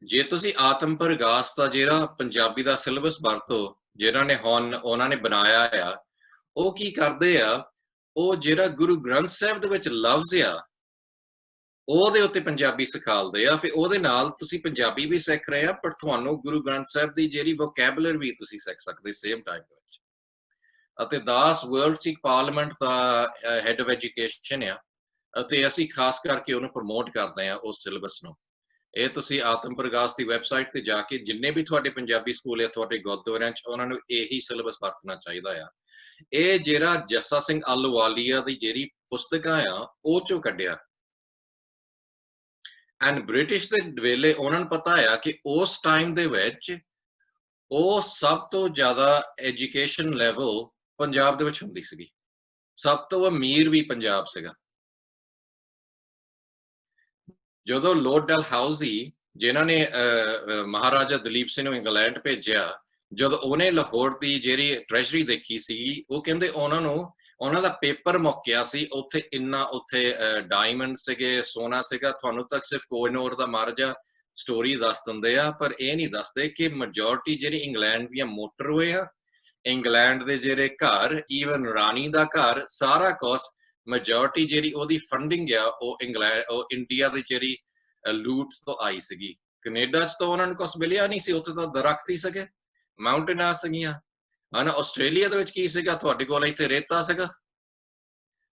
ਜੇ ਤੁਸੀਂ ਆਤਮ ਪ੍ਰਗਾਸ ਦਾ ਜਿਹੜਾ ਪੰਜਾਬੀ ਦਾ ਸਿਲੇਬਸ ਵਰਤੋ, ਜਿਹਨਾਂ ਨੇ ਹੁਣ ਉਹਨਾਂ ਨੇ ਬਣਾਇਆ ਆ, ਉਹ ਕੀ ਕਰਦੇ ਆ, ਉਹ ਜਿਹੜਾ ਗੁਰੂ ਗ੍ਰੰਥ ਸਾਹਿਬ ਦੇ ਵਿੱਚ ਲਫ਼ਜ਼ ਆ ਉਹਦੇ ਉੱਤੇ ਪੰਜਾਬੀ ਸਿਖਾਲਦੇ ਆ, ਫਿਰ ਉਹਦੇ ਨਾਲ ਤੁਸੀਂ ਪੰਜਾਬੀ ਵੀ ਸਿੱਖ ਰਹੇ ਆ, ਪਰ ਤੁਹਾਨੂੰ ਗੁਰੂ ਗ੍ਰੰਥ ਸਾਹਿਬ ਦੀ ਜਿਹੜੀ ਵੋਕੈਬਲਰੀ ਵੀ ਤੁਸੀਂ ਸਿੱਖ ਸਕਦੇ ਸੇਮ ਟਾਈਮ ਦੇ ਵਿੱਚ। ਅਤੇ ਦਾਸ ਵਰਲਡ ਸਿੱਖ ਪਾਰਲੀਮੈਂਟ ਦਾ ਹੈਡ ਆਫ ਐਜੂਕੇਸ਼ਨ ਆ, ਅਤੇ ਅਸੀਂ ਖਾਸ ਕਰਕੇ ਉਹਨੂੰ ਪ੍ਰਮੋਟ ਕਰਦੇ ਆ ਉਸ ਸਿਲੇਬਸ ਨੂੰ। ਇਹ ਤੁਸੀਂ ਆਤਮ ਪ੍ਰਗਾਸ ਦੀ ਵੈਬਸਾਈਟ ਤੇ ਜਾ ਕੇ ਜਿੰਨੇ ਵੀ ਤੁਹਾਡੇ ਪੰਜਾਬੀ ਸਕੂਲ ਆ ਤੁਹਾਡੇ ਗੁਰਦੁਆਰਿਆਂ 'ਚ, ਉਹਨਾਂ ਨੂੰ ਇਹੀ ਸਿਲੇਬਸ ਵਰਤਣਾ ਚਾਹੀਦਾ ਆ। ਇਹ ਜਿਹੜਾ ਜੱਸਾ ਸਿੰਘ ਆਹਲੂਵਾਲੀਆ ਦੀ ਜਿਹੜੀ ਪੁਸਤਕਾਂ ਆ ਉਹ ਚੋਂ ਕੱਢਿਆ, ਐਂਡ ਬ੍ਰਿਟਿਸ਼ ਦੇ ਵੇਲੇ ਉਹਨਾਂ ਨੂੰ ਪਤਾ ਆ ਕਿ ਉਸ ਟਾਈਮ ਦੇ ਵਿੱਚ ਉਹ ਸਭ ਤੋਂ ਜ਼ਿਆਦਾ ਐਜੂਕੇਸ਼ਨ ਲੈਵਲ ਪੰਜਾਬ ਦੇ ਵਿੱਚ ਹੁੰਦੀ ਸੀਗੀ, ਸਭ ਤੋਂ ਅਮੀਰ ਵੀ ਪੰਜਾਬ ਸੀਗਾ। ਜਦੋਂ ਲਾਰਡ ਡਲਹੌਜ਼ੀ, ਜਿਨ੍ਹਾਂ ਨੇ ਮਹਾਰਾਜਾ ਦਲੀਪ ਸਿੰਘ ਨੂੰ ਇੰਗਲੈਂਡ ਭੇਜਿਆ, ਜਦੋਂ ਉਹਨੇ ਲਾਹੌਰ ਦੀ ਜਿਹੜੀ ਟ੍ਰੈਜਰੀ ਦੇਖੀ ਸੀ, ਉਹ ਕਹਿੰਦੇ ਉਹਨਾਂ ਨੂੰ ਉਹਨਾਂ ਦਾ ਪੇਪਰ ਮੁੱਕਿਆ ਸੀ, ਉੱਥੇ ਇੰਨਾ ਉੱਥੇ ਡਾਇਮੰਡ ਸੀਗੇ, ਸੋਨਾ ਸੀਗਾ। ਤੁਹਾਨੂੰ ਤਾਂ ਸਿਰਫ ਕੋਹਿਨੂਰ ਦਾ ਮਹਾਰਾਜਾ ਸਟੋਰੀ ਦੱਸ ਦਿੰਦੇ ਆ, ਪਰ ਇਹ ਨਹੀਂ ਦੱਸਦੇ ਕਿ ਮੈਜੋਰਿਟੀ ਜਿਹੜੀ ਇੰਗਲੈਂਡ ਦੀਆਂ ਮੋਟਰਵੇ ਆ, ਇੰਗਲੈਂਡ ਦੇ ਜਿਹੜੇ ਘਰ, ਈਵਨ ਰਾਣੀ ਦਾ ਘਰ, ਸਾਰਾ ਕੁਛ ਮੈਜੋਰਿਟੀ ਜਿਹੜੀ ਉਹਦੀ ਫੰਡਿੰਗ ਆ ਉਹ ਇੰਡੀਆ ਦੀ ਜਿਹੜੀ ਲੂਟ ਤੋਂ ਆਈ ਸੀਗੀ। ਕੈਨੇਡਾ 'ਚ ਤਾਂ ਉਹਨਾਂ ਨੂੰ ਕੁਛ ਮਿਲਿਆ ਨਹੀਂ ਸੀ, ਉੱਥੇ ਤਾਂ ਦਰਖਤ ਹੀ ਸੀਗੇ, ਮਾਊਂਟੇਨਾਂ ਸੀਗੀਆਂ, ਹਨਾ। ਆਸਟ੍ਰੇਲੀਆ ਦੇ ਵਿੱਚ ਕੀ ਸੀਗਾ, ਤੁਹਾਡੇ ਕੋਲ ਇੱਥੇ ਰੇਤਾ ਸੀਗਾ,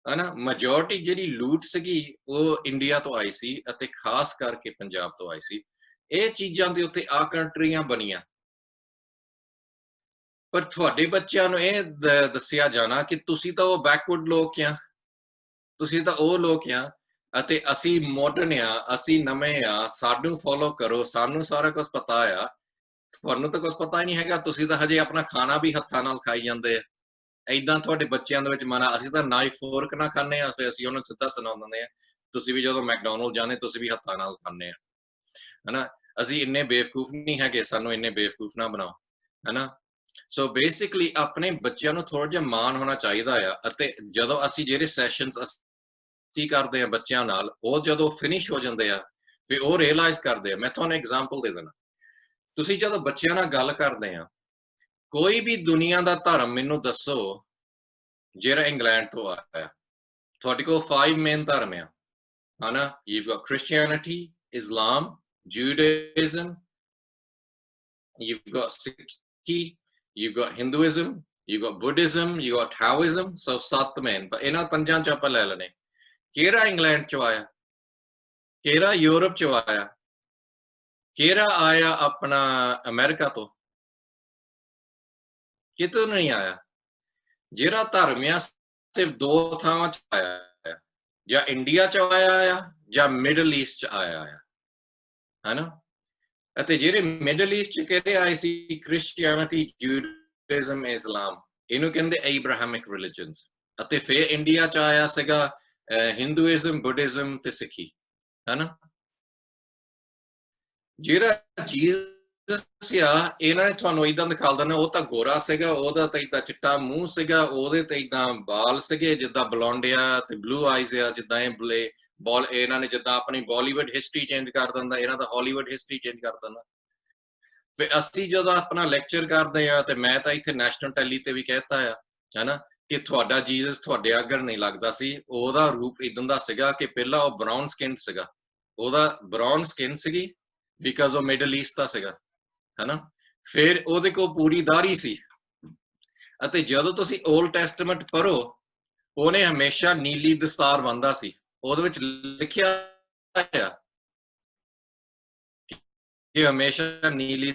ਹਨਾ। ਮੈਜੋਰਿਟੀ ਜਿਹੜੀ ਲੂਟ ਸੀਗੀ ਉਹ ਇੰਡੀਆ ਤੋਂ ਆਈ ਸੀ, ਅਤੇ ਖਾਸ ਕਰਕੇ ਪੰਜਾਬ ਤੋਂ ਆਈ ਸੀ। ਇਹ ਚੀਜ਼ਾਂ ਦੇ ਉੱਤੇ ਆ ਕੰਟਰੀਆਂ ਬਣੀਆਂ, ਪਰ ਤੁਹਾਡੇ ਬੱਚਿਆਂ ਨੂੰ ਇਹ ਦੱਸਿਆ ਜਾਣਾ ਕਿ ਤੁਸੀਂ ਤਾਂ ਉਹ ਬੈਕਵਰਡ ਲੋਕ ਆ, ਤੁਸੀਂ ਤਾਂ ਉਹ ਲੋਕ ਆ ਅਤੇ ਅਸੀਂ ਮਾਡਰਨ ਆ, ਅਸੀਂ ਨਵੇਂ ਆ, ਸਾਨੂੰ ਫੋਲੋ ਕਰੋ, ਸਾਨੂੰ ਸਾਰਾ ਕੁਝ ਪਤਾ ਆ, ਤੁਹਾਨੂੰ ਤਾਂ ਕੁਝ ਪਤਾ ਹੀ ਨਹੀਂ ਹੈਗਾ, ਤੁਸੀਂ ਤਾਂ ਹਜੇ ਆਪਣਾ ਖਾਣਾ ਵੀ ਹੱਥਾਂ ਨਾਲ ਖਾਈ ਜਾਂਦੇ ਆ। ਏਦਾਂ ਤੁਹਾਡੇ ਬੱਚਿਆਂ ਦੇ ਵਿੱਚ ਮਨਾ, ਅਸੀਂ ਤਾਂ ਨਾਈਫ ਫੋਰਕ ਨਾਲ ਖਾਂਦੇ ਆ, ਫਿਰ ਅਸੀਂ ਉਹਨੂੰ ਸਿੱਧਾ ਸੁਣਾ ਦਿੰਦੇ ਆ, ਤੁਸੀਂ ਵੀ ਜਦੋਂ ਮੈਕਡੋਨਲਡ ਜਾਂਦੇ ਤੁਸੀਂ ਵੀ ਹੱਥਾਂ ਨਾਲ ਖਾਂਦੇ ਆ, ਹਨਾ। ਅਸੀਂ ਇੰਨੇ ਬੇਵਕੂਫ ਨਹੀਂ ਹੈਗੇ, ਸਾਨੂੰ ਇੰਨੇ ਬੇਵਕੂਫ ਨਾ ਬਣਾਓ, ਹਨਾ। ਸੋ ਬੇਸਿਕਲੀ ਆਪਣੇ ਬੱਚਿਆਂ ਨੂੰ ਥੋੜਾ ਜਿਹਾ ਮਾਣ ਹੋਣਾ ਚਾਹੀਦਾ ਆ, ਅਤੇ ਜਦੋਂ ਅਸੀਂ ਜਿਹੜੇ ਸੈਸ਼ਨਸ ਅਸੀਂ ਕਰਦੇ ਆ ਬੱਚਿਆਂ ਨਾਲ, ਉਹ ਜਦੋਂ ਫਿਨਿਸ਼ ਹੋ ਜਾਂਦੇ ਆ ਫਿਰ ਉਹ ਰਿਅਲਾਈਜ਼ ਕਰਦੇ ਆ। ਮੈਂ ਤੁਹਾਨੂੰ ਐਗਜ਼ਾਮਪਲ ਦੇ ਦੇਣਾ, ਤੁਸੀਂ ਜਦੋਂ ਬੱਚਿਆਂ ਨਾਲ ਗੱਲ ਕਰਦੇ ਆ, ਕੋਈ ਵੀ ਦੁਨੀਆ ਦਾ ਧਰਮ ਮੈਨੂੰ ਦੱਸੋ ਜਿਹੜਾ ਇੰਗਲੈਂਡ ਤੋਂ ਆਇਆ। ਤੁਹਾਡੇ ਕੋਲ 5 ਮੇਨ ਧਰਮ ਆ, ਹਨਾ। You've got Christianity, Islam, Judaism, you've got Sikhi, you've got Hinduism, you've got Buddhism, you've got Taoism, so 7 main. ਪਰ ਇਹਨਾਂ ਪੰਜਾਂ ਚ ਆਪਾਂ ਲੈ ਲੈਣੇ, ਕਿਹੜਾ ਇੰਗਲੈਂਡ ਚੋਂ ਆਇਆ, ਕਿਹੜਾ ਯੂਰਪ ਚੋਂ ਆਇਆ, ਕਿਹੜਾ ਆਇਆ ਆਪਣਾ ਅਮਰੀਕਾ ਤੋਂ, ਕਿਤੋਂ ਨਹੀਂ ਆਇਆ। ਜਿਹੜਾ ਧਰਮ ਆ ਸਿਰਫ 2 ਥਾਵਾਂ ਚ ਆਇਆ, ਜਾਂ ਇੰਡੀਆ ਚ ਆਇਆ ਆ ਜਾਂ ਮਿਡਲ ਈਸਟ ਚ ਆਇਆ ਆ, ਹਨਾ। ਅਤੇ ਜਿਹੜੇ ਮਿਡਲ ਈਸਟ ਚ ਕਿਹੜੇ ਆਏ ਸੀ, ਕ੍ਰਿਸਚੀਅਨਿਟੀ, ਜੂਡਾਇਜ਼ਮ, ਇਸਲਾਮ, ਇਹਨੂੰ ਕਹਿੰਦੇ ਐਬਰਾਹਮਿਕ ਰਿਲੀਜਨਸ। ਅਤੇ ਫਿਰ ਇੰਡੀਆ ਚ ਆਇਆ ਸੀਗਾ ਹਿੰਦੂਇਜ਼ਮ, ਬੁੱਧਿਜ਼ਮ ਤੇ ਸਿੱਖੀ, ਹਨਾ। ਜਿਹੜਾ ਜੀਸਸ ਆ, ਇਹਨਾਂ ਨੇ ਤੁਹਾਨੂੰ ਏਦਾਂ ਦਿਖਾ ਦੇਣਾ, ਉਹ ਤਾਂ ਗੋਰਾ ਸੀਗਾ, ਉਹਦਾ ਤਾਂ ਏਦਾਂ ਚਿੱਟਾ ਮੂੰਹ ਸੀਗਾ, ਉਹਦੇ ਤੇ ਏਦਾਂ ਬਾਲ ਸੀਗੇ ਜਿੱਦਾਂ ਬਲੌਂਡ ਆ ਤੇ ਬਲੂ ਆਈਜ਼ ਆ, ਜਿੱਦਾਂ ਇਹ ਇਹਨਾਂ ਨੇ ਜਿੱਦਾਂ ਆਪਣੀ ਬਾਲੀਵੁੱਡ ਹਿਸਟਰੀ ਚੇਂਜ ਕਰ ਦਿੰਦਾ, ਇਹਨਾਂ ਦਾ ਹਾਲੀਵੁੱਡ ਹਿਸਟਰੀ ਚੇਂਜ ਕਰ ਦਿੰਦਾ। ਫਿਰ ਅਸੀਂ ਜਦੋਂ ਆਪਣਾ ਲੈਕਚਰ ਕਰਦੇ ਆ, ਤੇ ਮੈਂ ਤਾਂ ਇੱਥੇ ਨੈਸ਼ਨਲ ਟੈਲੀ ਤੇ ਵੀ ਕਹਿਤਾ ਆ, ਹਨਾ, ਕਿ ਤੁਹਾਡਾ ਜੀਸਸ ਤੁਹਾਡੇ ਆਗਰ ਨਹੀਂ ਲੱਗਦਾ ਸੀ। ਉਹਦਾ ਰੂਪ ਇਦਾਂ ਦਾ ਸੀਗਾ ਕਿ ਪਹਿਲਾਂ ਉਹ ਬਰਾਊਨ ਸਕਿਨ ਸੀਗਾ, ਉਹਦਾ ਬਰਾਊਨ ਸਕਿਨ ਸੀਗੀ ਬਿਕਾਜ਼ ਉਹ ਮਿਡਲ ਈਸਟ ਦਾ ਸੀਗਾ, ਹਨਾ। ਫਿਰ ਉਹਦੇ ਕੋਲ ਪੂਰੀ ਦਾੜੀ ਸੀ, ਅਤੇ ਜਦੋਂ ਤੁਸੀਂ ਓਲਡ ਟੈਸਟਮੈਂਟ ਪੜ੍ਹੋ, ਉਹਨੇ ਹਮੇਸ਼ਾ ਨੀਲੀ ਦਸਤਾਰ ਬੰਨ੍ਹਦਾ ਸੀ। ਉਹਦੇ ਵਿੱਚ ਲਿਖਿਆ ਹੈ ਕਿ ਹਮੇਸ਼ਾ ਨੀਲੀ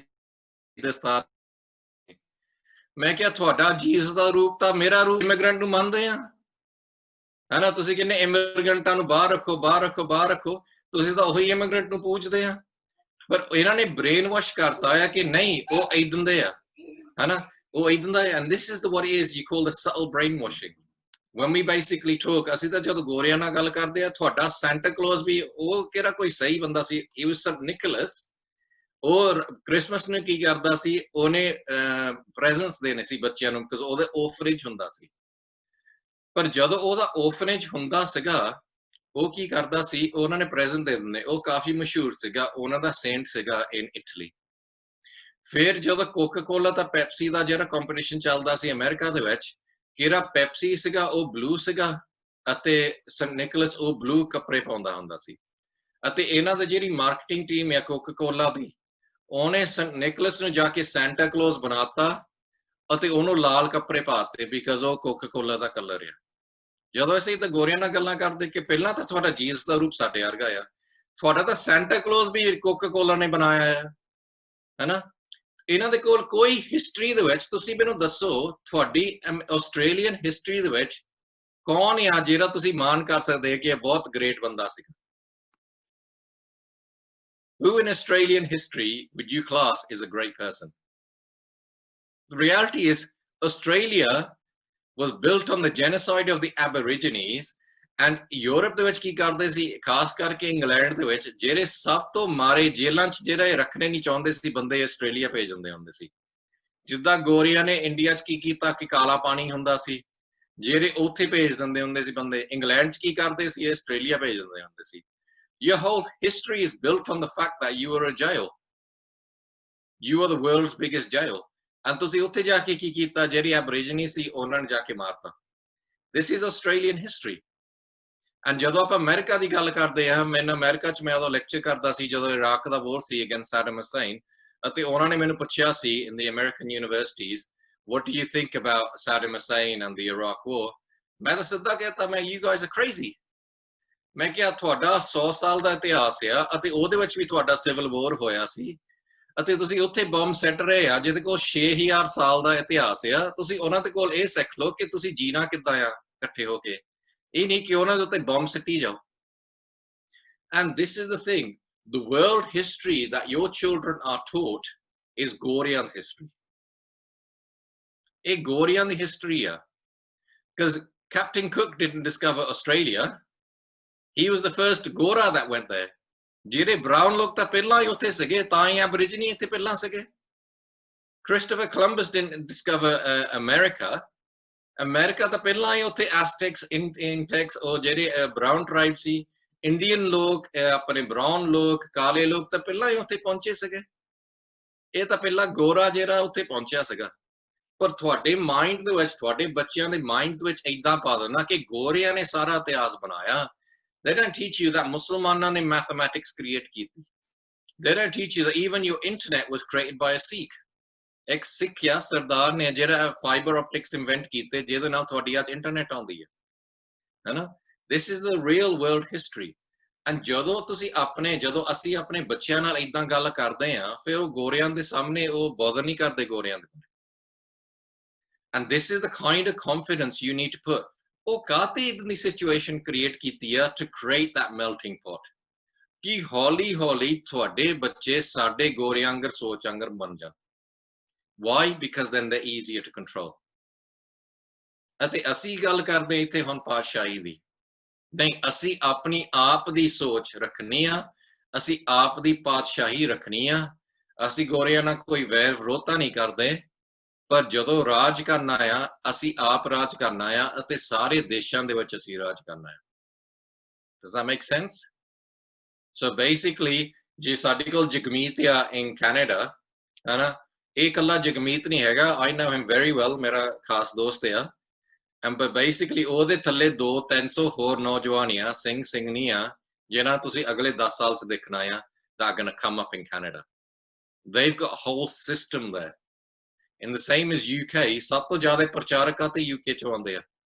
ਦਸਤਾਰ। ਮੈਂ ਕਿਹਾ ਤੁਹਾਡਾ ਜੀਸਸ ਦਾ ਰੂਪ ਤਾਂ ਮੇਰਾ ਰੂਪ, ਇਮੀਗ੍ਰੈਂਟ ਨੂੰ ਮੰਨਦੇ ਆ, ਹਨਾ। ਤੁਸੀਂ ਕਹਿੰਦੇ ਇਮੀਗ੍ਰੈਂਟਾਂ ਨੂੰ ਬਾਹਰ ਰੱਖੋ, ਬਾਹਰ ਰੱਖੋ, ਬਾਹਰ ਰੱਖੋ, ਤੁਸੀਂ ਤਾਂ ਉਹੀ ਇਮੀਗ੍ਰੈਂਟ ਨੂੰ ਪੂਜਦੇ ਆ। ਪਰ ਇਹਨਾਂ ਨੇ ਬ੍ਰੇਨ ਵਾਸ਼ ਕਰਤਾ ਆ ਕਿ ਨਹੀਂ, ਉਹ ਇਦਾਂ ਦੇ ਆ, ਹਨਾ, ਉਹ ਇਦਾਂ ਦਾ। And this is what is you call the subtle brainwashing when we basically talk। ਅਸੀਂ ਤਾਂ ਜਦੋਂ ਗੋਰਿਆਂ ਨਾਲ ਗੱਲ ਕਰਦੇ ਆ, ਤੁਹਾਡਾ ਸੈਂਟਾ ਕਲੌਜ਼ ਵੀ ਉਹ ਕਿਹੜਾ ਕੋਈ ਸਹੀ ਬੰਦਾ ਸੀ, he was St. Nicholas। ਉਹ ਕ੍ਰਿਸਮਸ ਨੂੰ ਕੀ ਕਰਦਾ ਸੀ, ਉਹਨੇ ਪ੍ਰੈਜ਼ੈਂਟਸ ਦੇਣੇ ਸੀ ਬੱਚਿਆਂ ਨੂੰ, ਬਿਕਾਜ਼ ਉਹਦੇ orphanage ਹੁੰਦਾ ਸੀ। ਪਰ ਜਦੋਂ ਉਹਦਾ orphanage ਹੁੰਦਾ ਸੀਗਾ, ਉਹ ਕੀ ਕਰਦਾ ਸੀ, ਉਹਨਾਂ ਨੇ ਪ੍ਰੈਜ਼ੈਂਟ ਦੇ ਦਿੰਦੇ। ਉਹ ਕਾਫੀ ਮਸ਼ਹੂਰ ਸੀਗਾ, ਉਹਨਾਂ ਦਾ ਸੇਂਟ ਸੀਗਾ ਇਨ ਇਟਲੀ। ਫਿਰ ਜਦੋਂ ਕੋਕਾ ਕੋਲਾ ਤਾਂ ਪੈਪਸੀ ਦਾ ਜਿਹੜਾ ਕੰਪੀਟੀਸ਼ਨ ਚੱਲਦਾ ਸੀ ਅਮਰੀਕਾ ਦੇ ਵਿੱਚ, ਕਿਹੜਾ ਪੈਪਸੀ ਸੀਗਾ ਉਹ ਬਲੂ ਸੀਗਾ, ਅਤੇ ਸੈਂਟ ਨਿਕਲਸ ਉਹ ਬਲੂ ਕੱਪੜੇ ਪਾਉਂਦਾ ਹੁੰਦਾ ਸੀ। ਅਤੇ ਇਹਨਾਂ ਦੀ ਜਿਹੜੀ ਮਾਰਕੀਟਿੰਗ ਟੀਮ ਹੈ ਕੋਕਾ ਕੋਲਾ ਦੀ, ਉਹਨੇ ਸੈਂਟ ਨਿਕਲਸ ਨੂੰ ਜਾ ਕੇ ਸੈਂਟਾ ਕਲੌਜ਼ ਬਣਾਤਾ, ਅਤੇ ਉਹਨੂੰ ਲਾਲ ਕੱਪੜੇ ਪਾਤੇ ਬਿਕਾਜ਼ ਉਹ ਕੋਕਾ ਕੋਲਾ ਦਾ ਕਲਰ ਆ। ਜਦੋਂ ਅਸੀਂ ਤਾਂ ਗੋਰਿਆਂ ਨਾਲ ਗੱਲਾਂ ਕਰਦੇ ਕਿ ਪਹਿਲਾਂ ਤਾਂ ਤੁਹਾਡਾ ਜੀਸਸ ਦਾ ਰੂਪ ਸਾਡੇ ਵਰਗਾ ਆ, ਤੁਹਾਡਾ ਤਾਂ ਸੈਂਟਾ ਕਲੌਜ਼ ਵੀ ਕੋਕਾ ਕੋਲਾ ਨੇ ਬਣਾਇਆ ਆ, ਹੈਨਾ। ਇਹਨਾਂ ਦੇ ਕੋਲ ਕੋਈ ਹਿਸਟਰੀ ਦੇ ਵਿੱਚ, ਤੁਸੀਂ ਮੈਨੂੰ ਦੱਸੋ ਤੁਹਾਡੀ ਆਸਟ੍ਰੇਲੀਅਨ ਹਿਸਟਰੀ ਦੇ ਵਿੱਚ ਕੌਣ ਆ ਜਿਹੜਾ ਤੁਸੀਂ ਮਾਣ ਕਰ ਸਕਦੇ ਕਿ ਇਹ ਬਹੁਤ ਗ੍ਰੇਟ ਬੰਦਾ ਸੀ? Who in Australian history would you class is a great person? The reality is Australia was built on the genocide of the Aborigines, and Europe ਦੇ ਵਿੱਚ ਕੀ ਕਰਦੇ ਸੀ, ਖਾਸ ਕਰਕੇ ਇੰਗਲੈਂਡ ਦੇ ਵਿੱਚ, ਜਿਹੜੇ ਸਭ ਤੋਂ ਮਾਰੇ ਜੇਲਾਂ 'ਚ ਜਿਹੜੇ ਰੱਖਣੇ ਨਹੀਂ ਚਾਹੁੰਦੇ ਸੀ ਬੰਦੇ, ਆਸਟ੍ਰੇਲੀਆ ਭੇਜ ਦਿੰਦੇ ਹੁੰਦੇ ਸੀ। ਜਿੱਦਾਂ ਗੋਰੀਆਂ ਨੇ ਇੰਡੀਆ 'ਚ ਕੀ ਕੀਤਾ ਕਿ ਕਾਲਾ ਪਾਣੀ ਹੁੰਦਾ ਸੀ, ਜਿਹੜੇ ਉੱਥੇ ਭੇਜ ਦਿੰਦੇ ਹੁੰਦੇ ਸੀ ਬੰਦੇ। ਇੰਗਲੈਂਡ 'ਚ ਕੀ ਕਰਦੇ ਸੀ, ਆਸਟ੍ਰੇਲੀਆ ਭੇਜ ਦਿੰਦੇ ਹੁੰਦੇ ਸੀ। Your whole history is built on the fact that you were a jail. You are the world's biggest jail. And ਤੁਸੀਂ ਉੱਥੇ ਜਾ ਕੇ ਕੀ ਕੀਤਾ, ਜਿਹੜੀ ਐਬਰੀਜਨੀ ਸੀ ਉਹਨਾਂ ਨੇ ਜਾ ਕੇ ਮਾਰਤਾ। This is Australian history. And ਜਦੋਂ ਆਪਾਂ ਅਮਰੀਕਾ ਦੀ ਗੱਲ ਕਰਦੇ ਹਾਂ, ਮੈਨੂੰ ਅਮਰੀਕਾ 'ਚ ਮੈਂ ਉਦੋਂ ਲੈਕਚਰ ਕਰਦਾ ਸੀ ਜਦੋਂ ਇਰਾਕ ਦਾ ਵਾਰ ਸੀ ਅਗੇਂਸਟ ਸੈਡਮ ਹੁਸੈਨ, ਅਤੇ ਉਹਨਾਂ ਨੇ ਮੈਨੂੰ ਪੁੱਛਿਆ ਸੀ in the American universities, what do you think about Saddam Hussein and the Iraq war? ਮੈਂ ਤਾਂ ਸਿੱਧਾ ਕਹਿਤਾ, ਮੈਂ you guys are crazy। ਮੈਂ ਕਿਹਾ ਤੁਹਾਡਾ 100 ਸਾਲ ਦਾ ਇਤਿਹਾਸ ਆ, ਅਤੇ ਉਹਦੇ ਵਿੱਚ ਵੀ ਤੁਹਾਡਾ ਸਿਵਲ ਵਾਰ ਹੋਇਆ ਸੀ, ਅਤੇ ਤੁਸੀਂ ਉੱਥੇ ਬੰਬ ਸੱਟ ਰਹੇ ਆ ਜਿਹਦੇ ਕੋਲ 6000 ਸਾਲ ਦਾ ਇਤਿਹਾਸ ਆ। ਤੁਸੀਂ ਉਹਨਾਂ ਦੇ ਕੋਲ ਇਹ ਸਿੱਖ ਲਓ ਕਿ ਤੁਸੀਂ ਜੀਣਾ ਕਿੱਦਾਂ ਆ ਇਕੱਠੇ ਹੋ ਕੇ। ਇਹ ਨਹੀਂ ਕਿ ਉਹਨਾਂ ਦੇ ਉੱਤੇ ਬੰਬ ਸਿੱਟੀ ਜਾਓ। And this is the thing, the world history that your children are taught is Gorian's history. A Gorian history, because Captain Cook didn't discover Australia. He was the first Gora that went there. ਜਿਹੜੇ brown ਲੋਕ ਤਾਂ ਪਹਿਲਾਂ ਹੀ ਉੱਥੇ ਸੀਗੇ, ਤਾਂ ਹੀ Aborigine ਇੱਥੇ ਪਹਿਲਾਂ ਸੀਗੇ. Christopher Columbus didn't discover America. America ਤਾਂ ਪਹਿਲਾਂ ਹੀ ਉੱਥੇ Aztecs, Inctecs, ਉਹ ਜਿਹੜੇ brown tribe ਸੀ, Indian ਲੋਕ, ਆਪਣੇ brown ਲੋਕ, ਕਾਲੇ ਲੋਕ ਤਾਂ ਪਹਿਲਾਂ ਹੀ ਉੱਥੇ ਪਹੁੰਚੇ ਸੀਗੇ. ਇਹ ਤਾਂ ਪਹਿਲਾਂ ਗੋਰਾ ਜਿਹੜਾ ਉੱਥੇ ਪਹੁੰਚਿਆ ਸੀਗਾ. ਪਰ ਤੁਹਾਡੇ ਮਾਈਂਡ ਦੇ ਵਿੱਚ, ਤੁਹਾਡੇ ਬੱਚਿਆਂ ਦੇ ਮਾਈਂਡ ਦੇ ਵਿੱਚ ਏਦਾਂ ਪਾ ਦੇਣਾ ਕਿ ਗੋਰਿਆਂ ਨੇ ਸਾਰਾ ਇਤਿਹਾਸ ਬਣਾਇਆ. They don't teach you that ਮੁਸਲਮਾਨਾਂ ਨੇ mathematics create ਕੀਤੀ. They don't teach you that even your internet was created by a Sikh. ਇੱਕ ਸਿੱਖ ਆ ਸਰਦਾਰ ਨੇ ਜਿਹੜਾ fiber optics invent ਕੀਤੇ, ਜਿਹਦੇ ਨਾਲ ਤੁਹਾਡੀ ਅੱਜ ਇੰਟਰਨੈਟ ਆਉਂਦੀ ਹੈ, ਹੈਨਾ? This is the real world history. And ਜਦੋਂ ਅਸੀਂ ਆਪਣੇ ਬੱਚਿਆਂ ਨਾਲ ਏਦਾਂ ਗੱਲ ਕਰਦੇ ਆ, ਫਿਰ ਉਹ ਗੋਰਿਆਂ ਦੇ ਸਾਹਮਣੇ ਉਹ ਬੋਦਰ ਨਹੀਂ ਕਰਦੇ ਗੋਰਿਆਂ ਦੇ. And this is the kind of confidence you need to put. ਉਹ ਕਾਹਤੇ ਇਤਨੀ situation create ਕੀਤੀ ਆ to create that melting pot, ਕਿ ਹੌਲੀ ਹੌਲੀ ਤੁਹਾਡੇ ਬੱਚੇ ਸਾਡੇ ਗੋਰਿਆਂ ਅੰਗਰ ਸੋਚ ਅੰਗਰ ਬਣ ਜਾਣ. Why? Because then they're easier to control. ਅਤੇ ਅਸੀਂ ਗੱਲ ਕਰਦੇ ਇੱਥੇ ਹੁਣ ਪਾਤਸ਼ਾਹੀ ਦੀ. ਨਹੀਂ, ਅਸੀਂ ਆਪਣੀ ਆਪ ਦੀ ਸੋਚ ਰੱਖਣੀ ਆ, ਅਸੀਂ ਆਪ ਦੀ ਪਾਤਸ਼ਾਹੀ ਰੱਖਣੀ ਆ. ਅਸੀਂ ਗੋਰਿਆਂ ਨਾਲ ਕੋਈ ਵੈਰ ਵਿਰੋਧਤਾ ਨਹੀਂ ਕਰਦੇ, ਪਰ ਜਦੋਂ ਰਾਜ ਕਰਨਾ ਆ, ਅਸੀਂ ਆਪ ਰਾਜ ਕਰਨਾ ਆ ਅਤੇ ਸਾਰੇ ਦੇਸ਼ਾਂ ਦੇ ਵਿੱਚ ਅਸੀਂ ਰਾਜ ਕਰਨਾ ਆ. Does that make sense? So basically, ਜੇ ਸਾਡੇ ਕੋਲ ਜਗਮੀਤ ਆ in Canada, ਹੈਨਾ, ਇਹ ਇਕੱਲਾ ਜਗਮੀਤ ਨਹੀਂ ਹੈਗਾ. I know him very well, ਮੇਰਾ ਖਾਸ ਦੋਸਤ ਆ. But basically ਉਹਦੇ ਥੱਲੇ 200-300 ਹੋਰ ਨੌਜਵਾਨ ਆ, ਸਿੰਘਣੀ ਆ, ਜਿਹਨਾਂ ਤੁਸੀਂ ਅਗਲੇ 10 ਸਾਲ 'ਚ ਦੇਖਣਾ ਆ, that are going to come up in Canada. They've got a whole system there. In the same as UK, ਸਭ ਤੋਂ ਜ਼ਿਆਦਾ ਪ੍ਰਚਾਰਕ ਆ ਤੇ UK 'ਚੋਂ ਆਉਂਦੇ ਆ,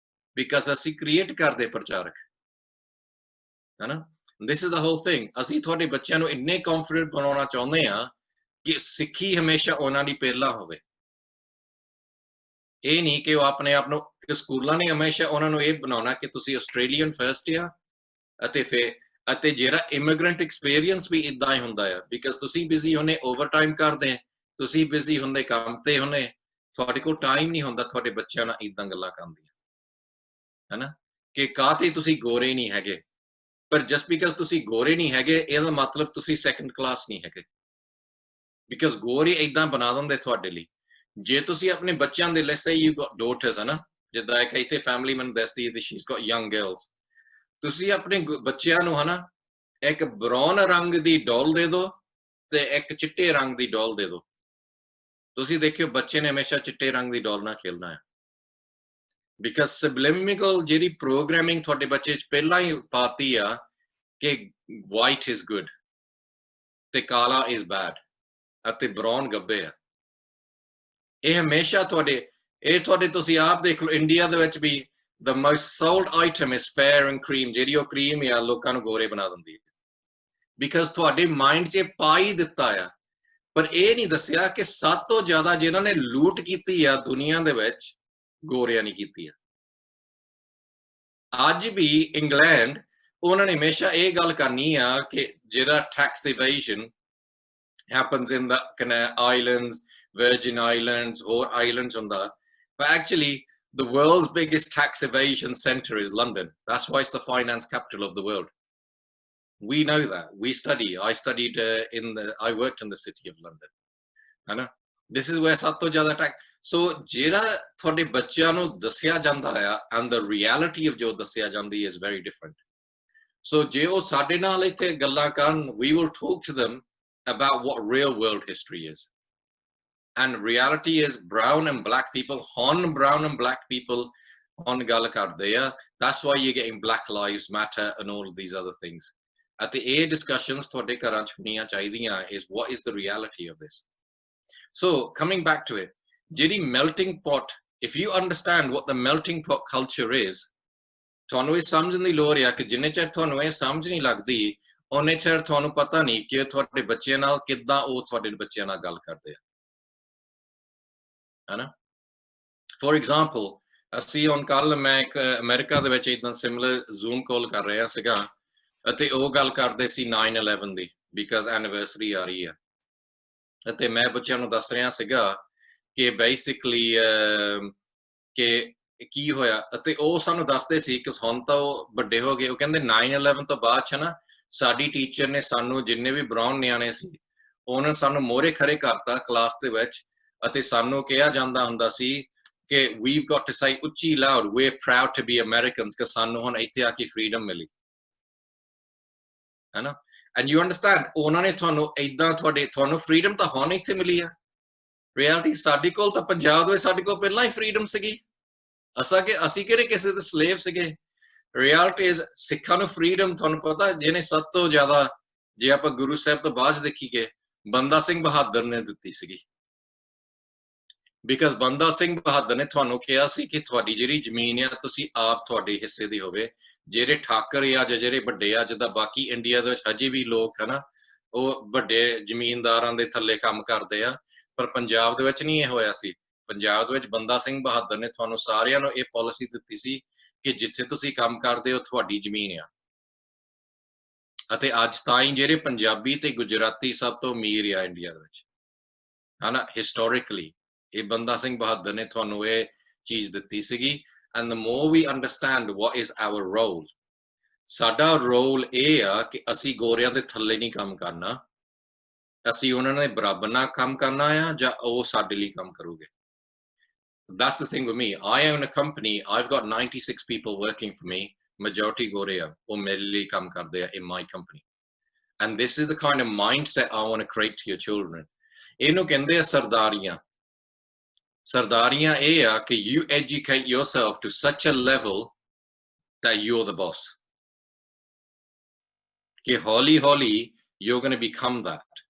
because ਅਸੀਂ create ਕਰਦੇ ਪ੍ਰਚਾਰਕ, ਹੈਨਾ? This is the whole thing. ਅਸੀਂ ਤੁਹਾਡੇ ਬੱਚਿਆਂ ਨੂੰ ਇੰਨੇ confident ਬਣਾਉਣਾ ਚਾਹੁੰਦੇ ਆ ਕਿ ਸਿੱਖੀ ਹਮੇਸ਼ਾ ਉਹਨਾਂ ਦੀ ਪਹਿਲਾਂ ਹੋਵੇ. ਇਹ ਨਹੀਂ ਕਿ ਉਹ ਆਪਣੇ ਆਪ ਨੂੰ, ਸਕੂਲਾਂ ਨੇ ਹਮੇਸ਼ਾ ਉਹਨਾਂ ਨੂੰ ਇਹ ਬਣਾਉਣਾ ਕਿ ਤੁਸੀਂ ਆਸਟ੍ਰੇਲੀਅਨ ਫਰਸਟ ਆ, ਅਤੇ ਜਿਹੜਾ ਇਮੀਗ੍ਰੈਂਟ ਐਕਸਪੀਰੀਅੰਸ ਵੀ ਇਦਾਂ ਹੀ ਹੁੰਦਾ ਆ, ਬਿਕਾਜ਼ ਤੁਸੀਂ ਬਿਜ਼ੀ ਹੁੰਦੇ, ਓਵਰਟਾਈਮ ਕਰਦੇ, ਤੁਸੀਂ ਬਿਜ਼ੀ ਹੁੰਦੇ, ਕੰਮ ਤੇ ਹੁੰਦੇ, ਤੁਹਾਡੇ ਕੋਲ ਟਾਈਮ ਨਹੀਂ ਹੁੰਦਾ ਤੁਹਾਡੇ ਬੱਚਿਆਂ ਨਾਲ ਇਦਾਂ ਗੱਲਾਂ ਕਰਨ ਦੀਆਂ, ਹੈਨਾ? ਕਿ ਕਾਹਤੇ ਤੁਸੀਂ ਗੋਰੇ ਨਹੀਂ ਹੈਗੇ. ਪਰ ਜਸਟ ਬਿਕਾਜ਼ ਤੁਸੀਂ ਗੋਰੇ ਨਹੀਂ ਹੈਗੇ, ਇਹਦਾ ਮਤਲਬ ਤੁਸੀਂ ਸੈਕੰਡ ਕਲਾਸ ਨਹੀਂ ਹੈਗੇ, ਬਿਕਾਜ਼ ਗੋਰੇ ਇਦਾਂ ਬਣਾ ਦਿੰਦੇ ਤੁਹਾਡੇ ਲਈ. ਜੇ ਤੁਸੀਂ ਆਪਣੇ ਬੱਚਿਆਂ ਦੇ, let's say you got daughters, ਹੈਨਾ, ਜਿੱਦਾਂ ਇੱਕ ਇੱਥੇ ਫੈਮਿਲੀ ਮੈਨੂੰ ਦੱਸਦੀ ਹੈ, she's got young girls, ਤੁਸੀਂ ਆਪਣੇ ਬੱਚਿਆਂ ਨੂੰ, ਹਨਾ, ਇੱਕ ਬਰਾਊਨ ਰੰਗ ਦੀ ਡੋਲ ਦੇ ਦਿਓ ਤੇ ਇੱਕ ਚਿੱਟੇ ਰੰਗ ਦੀ ਡੋਲ ਦੇ ਦਿਓ, ਤੁਸੀਂ ਦੇਖਿਓ ਬੱਚੇ ਨੇ ਹਮੇਸ਼ਾ ਚਿੱਟੇ ਰੰਗ ਦੀ ਡੋਲ ਨਾਲ ਖੇਲਣਾ ਹੈ, ਬਿਕਾਜ਼ ਸਬਲਿਮਿਨਲ ਜਿਹੜੀ ਪ੍ਰੋਗਰਾਮਿੰਗ ਤੁਹਾਡੇ ਬੱਚੇ 'ਚ ਪਹਿਲਾਂ ਹੀ ਪਾਤੀ ਆ ਕਿ ਵਾਈਟ ਇਜ਼ ਗੁੱਡ ਤੇ ਕਾਲਾ ਇਜ਼ ਬੈਡ ਅਤੇ ਬਰਾਊਨ ਗੱਬੇ ਆ. ਇਹ ਹਮੇਸ਼ਾ ਤੁਹਾਡੇ ਤੁਸੀਂ ਆਪ ਦੇਖ ਲਓ, ਇੰਡੀਆ ਦੇ ਵਿੱਚ ਵੀ the most sold item is fair and cream. ਜਿਹੜੀ ਉਹ ਕਰੀਮ ਆ ਲੋਕਾਂ ਨੂੰ ਗੋਰੇ ਬਣਾ ਦਿੰਦੀ ਹੈ, ਬਿਕਾਜ਼ ਤੁਹਾਡੇ ਮਾਈਂਡ 'ਚ ਪਾ ਹੀ ਦਿੱਤਾ ਆ. ਪਰ ਇਹ ਨਹੀਂ ਦੱਸਿਆ ਕਿ ਸਭ ਤੋਂ ਜ਼ਿਆਦਾ ਜਿਹਨਾਂ ਨੇ ਲੂਟ ਕੀਤੀ ਆ ਦੁਨੀਆ ਦੇ ਵਿੱਚ, ਗੋਰਿਆਂ ਨੇ ਕੀਤੀ ਆ. ਅੱਜ ਵੀ ਇੰਗਲੈਂਡ, ਉਹਨਾਂ ਨੇ ਹਮੇਸ਼ਾ ਇਹ ਗੱਲ ਕਰਨੀ ਆ ਕਿ ਜਿਹੜਾ tax ਇਵੇਜਨ happens in the kind of islands, Virgin Islands or islands on that, but actually the world's biggest tax evasion center is London. That's why it's the finance capital of the world. We know that. I studied I worked in the city of London, है ना? This is where ਸਭ ਤੋਂ ਜ਼ਿਆਦਾ tax. So ਜਿਹੜਾ ਤੁਹਾਡੇ ਬੱਚਿਆਂ ਨੂੰ ਦੱਸਿਆ ਜਾਂਦਾ ਆ, and the reality of ਜੋ ਦੱਸਿਆ ਜਾਂਦੀ is very different. So ਜੇ ਉਹ ਸਾਡੇ ਨਾਲ ਇੱਥੇ ਗੱਲਾਂ ਕਰਨ, we will talk to them about what real world history is. And reality is brown and black people, brown and black people on ਗੱਲ ਕਰਦੇ ਆ. That's why you're getting Black Lives Matter and all of these other things. ਅਤੇ ਇਹ discussions ਤੁਹਾਡੇ ਘਰਾਂ 'ਚ ਹੋਣੀਆਂ ਚਾਹੀਦੀਆਂ is what is the reality of this. So coming back to it, ਜਿਹੜੀ melting pot, if you understand what the melting pot culture is, ਤੁਹਾਨੂੰ ਇਹ ਸਮਝਣ ਦੀ ਲੋੜ ਆ ਕਿ ਜਿੰਨੇ ਚਿਰ ਤੁਹਾਨੂੰ ਇਹ ਸਮਝ ਨਹੀਂ ਲੱਗਦੀ, ਉਹਨੇ ਚਿਰ ਤੁਹਾਨੂੰ ਪਤਾ ਨਹੀਂ ਕਿ ਤੁਹਾਡੇ ਬੱਚਿਆਂ ਨਾਲ ਕਿੱਦਾਂ ਉਹ ਤੁਹਾਡੇ ਬੱਚਿਆਂ ਨਾਲ ਗੱਲ ਕਰਦੇ ਆ, ਹੈਨਾ? For example, ਅਸੀਂ ਹੁਣ ਕੱਲ ਮੈਂ ਇੱਕ ਅਮਰੀਕਾ ਦੇ ਵਿੱਚ ਇਦਾਂ ਸਿਮਿਲਰ ਜ਼ੂਮ ਕਾਲ ਕਰ ਰਿਹਾ ਸੀਗਾ ਅਤੇ ਉਹ ਗੱਲ ਕਰਦੇ ਸੀ 9/11 ਦੀ ਬਿਕਾਜ਼ ਐਨੀਵਰਸਰੀ ਆ ਰਹੀ ਹੈ ਅਤੇ ਮੈਂ ਬੱਚਿਆਂ ਨੂੰ ਦੱਸ ਰਿਹਾ ਸੀਗਾ ਕਿ ਬੇਸਿਕਲੀ ਕਿ ਕੀ ਹੋਇਆ ਅਤੇ ਉਹ ਸਾਨੂੰ ਦੱਸਦੇ ਸੀ ਕਿ ਹੁਣ ਤਾਂ ਉਹ ਵੱਡੇ ਹੋ ਗਏ ਉਹ ਕਹਿੰਦੇ 9/11 ਤੋਂ ਬਾਅਦ ਚ ਨਾ ਸਾਡੀ ਟੀਚਰ ਨੇ ਸਾਨੂੰ ਜਿੰਨੇ ਵੀ ਬਰਾਊਨ ਨਿਆਣੇ ਸੀ ਉਹਨਾਂ ਸਾਨੂੰ ਮੋਹਰੇ ਖੜੇ ਕਰਤਾ ਕਲਾਸ ਦੇ ਵਿੱਚ ਅਤੇ ਸਾਨੂੰ ਕਿਹਾ ਜਾਂਦਾ ਹੁੰਦਾ ਸੀ ਕਿ we've got to say ਉੱਚੀ loud we're proud to be Americans ਕਿ ਸਾਨੂੰ ਹੁਣ ਇੱਥੇ ਆ ਕੇ freedom ਮਿਲੀ ਹੈ ਨਾ and you understand ਉਹਨਾਂ ਨੇ ਤੁਹਾਨੂੰ ਏਦਾਂ ਤੁਹਾਨੂੰ freedom ਤਾਂ ਹੁਣ ਇੱਥੇ ਮਿਲੀ ਆ reality ਸਾਡੇ ਕੋਲ ਤਾਂ ਪੰਜਾਬ ਦੇ ਵਿੱਚ ਸਾਡੇ ਕੋਲ ਪਹਿਲਾਂ ਹੀ freedom ਸੀਗੀ ਅਸੀਂ ਕਿਹੜੇ ਕਿਸੇ ਦੇ ਸਲੇਵ ਸੀਗੇ ਰਿਐਲਿਟੀ ਇਜ਼ ਸਿੱਖਾਂ ਨੂੰ ਫਰੀडम ਤੁਹਾਨੂੰ ਪਤਾ ਜਿਹਨੇ ਸਭ ਤੋਂ ਜ਼ਿਆਦਾ ਜੇ ਆਪਾਂ ਗੁਰੂ ਸਾਹਿਬ ਤੋਂ ਬਾਅਦ ਦੇਖੀਏ ਬੰਦਾ ਸਿੰਘ ਬਹਾਦਰ ਨੇ ਦਿੱਤੀ ਸੀਗੀ ਬਿਕਾਜ਼ ਬੰਦਾ ਸਿੰਘ ਬਹਾਦਰ ਨੇ ਤੁਹਾਨੂੰ ਕਿਹਾ ਸੀ ਕਿ ਤੁਹਾਡੀ ਜਿਹੜੀ ਜ਼ਮੀਨ ਆ ਤੁਸੀਂ ਆਪ ਤੁਹਾਡੇ ਹਿੱਸੇ ਦੀ ਹੋਵੇ ਜਿਹੜੇ ਠਾਕਰ ਆ ਜਾਂ ਜਿਹੜੇ ਵੱਡੇ ਆ ਜਿੱਦਾਂ ਬਾਕੀ ਇੰਡੀਆ ਦੇ ਵਿੱਚ ਹਜੇ ਵੀ ਲੋਕ ਹਨਾ ਉਹ ਵੱਡੇ ਜ਼ਮੀਨਦਾਰਾਂ ਦੇ ਥੱਲੇ ਕੰਮ ਕਰਦੇ ਆ ਪਰ ਪੰਜਾਬ ਦੇ ਵਿੱਚ ਨਹੀਂ ਇਹ ਹੋਇਆ ਸੀ ਪੰਜਾਬ ਦੇ ਵਿੱਚ ਬੰਦਾ ਸਿੰਘ ਬਹਾਦਰ ਨੇ ਤੁਹਾਨੂੰ ਸਾਰਿਆਂ ਨੂੰ ਇਹ ਪਾਲਿਸੀ ਦਿੱਤੀ ਸੀ ਕਿ ਜਿੱਥੇ ਤੁਸੀਂ ਕੰਮ ਕਰਦੇ ਹੋ ਤੁਹਾਡੀ ਜ਼ਮੀਨ ਆ ਅਤੇ ਅੱਜ ਤਾਈਂ ਜਿਹੜੇ ਪੰਜਾਬੀ ਤੇ ਗੁਜਰਾਤੀ ਸਭ ਤੋਂ ਅਮੀਰ ਆ ਇੰਡੀਆ ਦੇ ਵਿੱਚ ਹਨਾ ਹਿਸਟੋਰਿਕਲੀ ਇਹ ਬੰਦਾ ਸਿੰਘ ਬਹਾਦਰ ਨੇ ਤੁਹਾਨੂੰ ਇਹ ਚੀਜ਼ ਦਿੱਤੀ ਸੀਗੀ and the more we understand what is our role ਸਾਡਾ ਰੋਲ ਇਹ ਆ ਕਿ ਅਸੀਂ ਗੋਰਿਆਂ ਦੇ ਥੱਲੇ ਨਹੀਂ ਕੰਮ ਕਰਨਾ ਅਸੀਂ ਉਹਨਾਂ ਨੇ ਬਰਾਬਰ ਨਾਲ ਕੰਮ ਕਰਨਾ ਆ ਜਾਂ ਉਹ ਸਾਡੇ ਲਈ ਕੰਮ ਕਰੂਗੇ that's the thing with me I own a company I've got 96 people working for me majority gore ਆ ਉਹ ਮੇਰੇ ਲਈ ਕੰਮ ਕਰਦੇ ਆ in my company and this is the kind of mindset I want to create to your children ਇਹਨੂੰ ਕਹਿੰਦੇ ਆ ਸਰਦਾਰੀਆਂ ਇਹ ਆ ਕਿ you educate yourself to such a level that you're the boss ਕਿ ਹੌਲੀ you're going to become that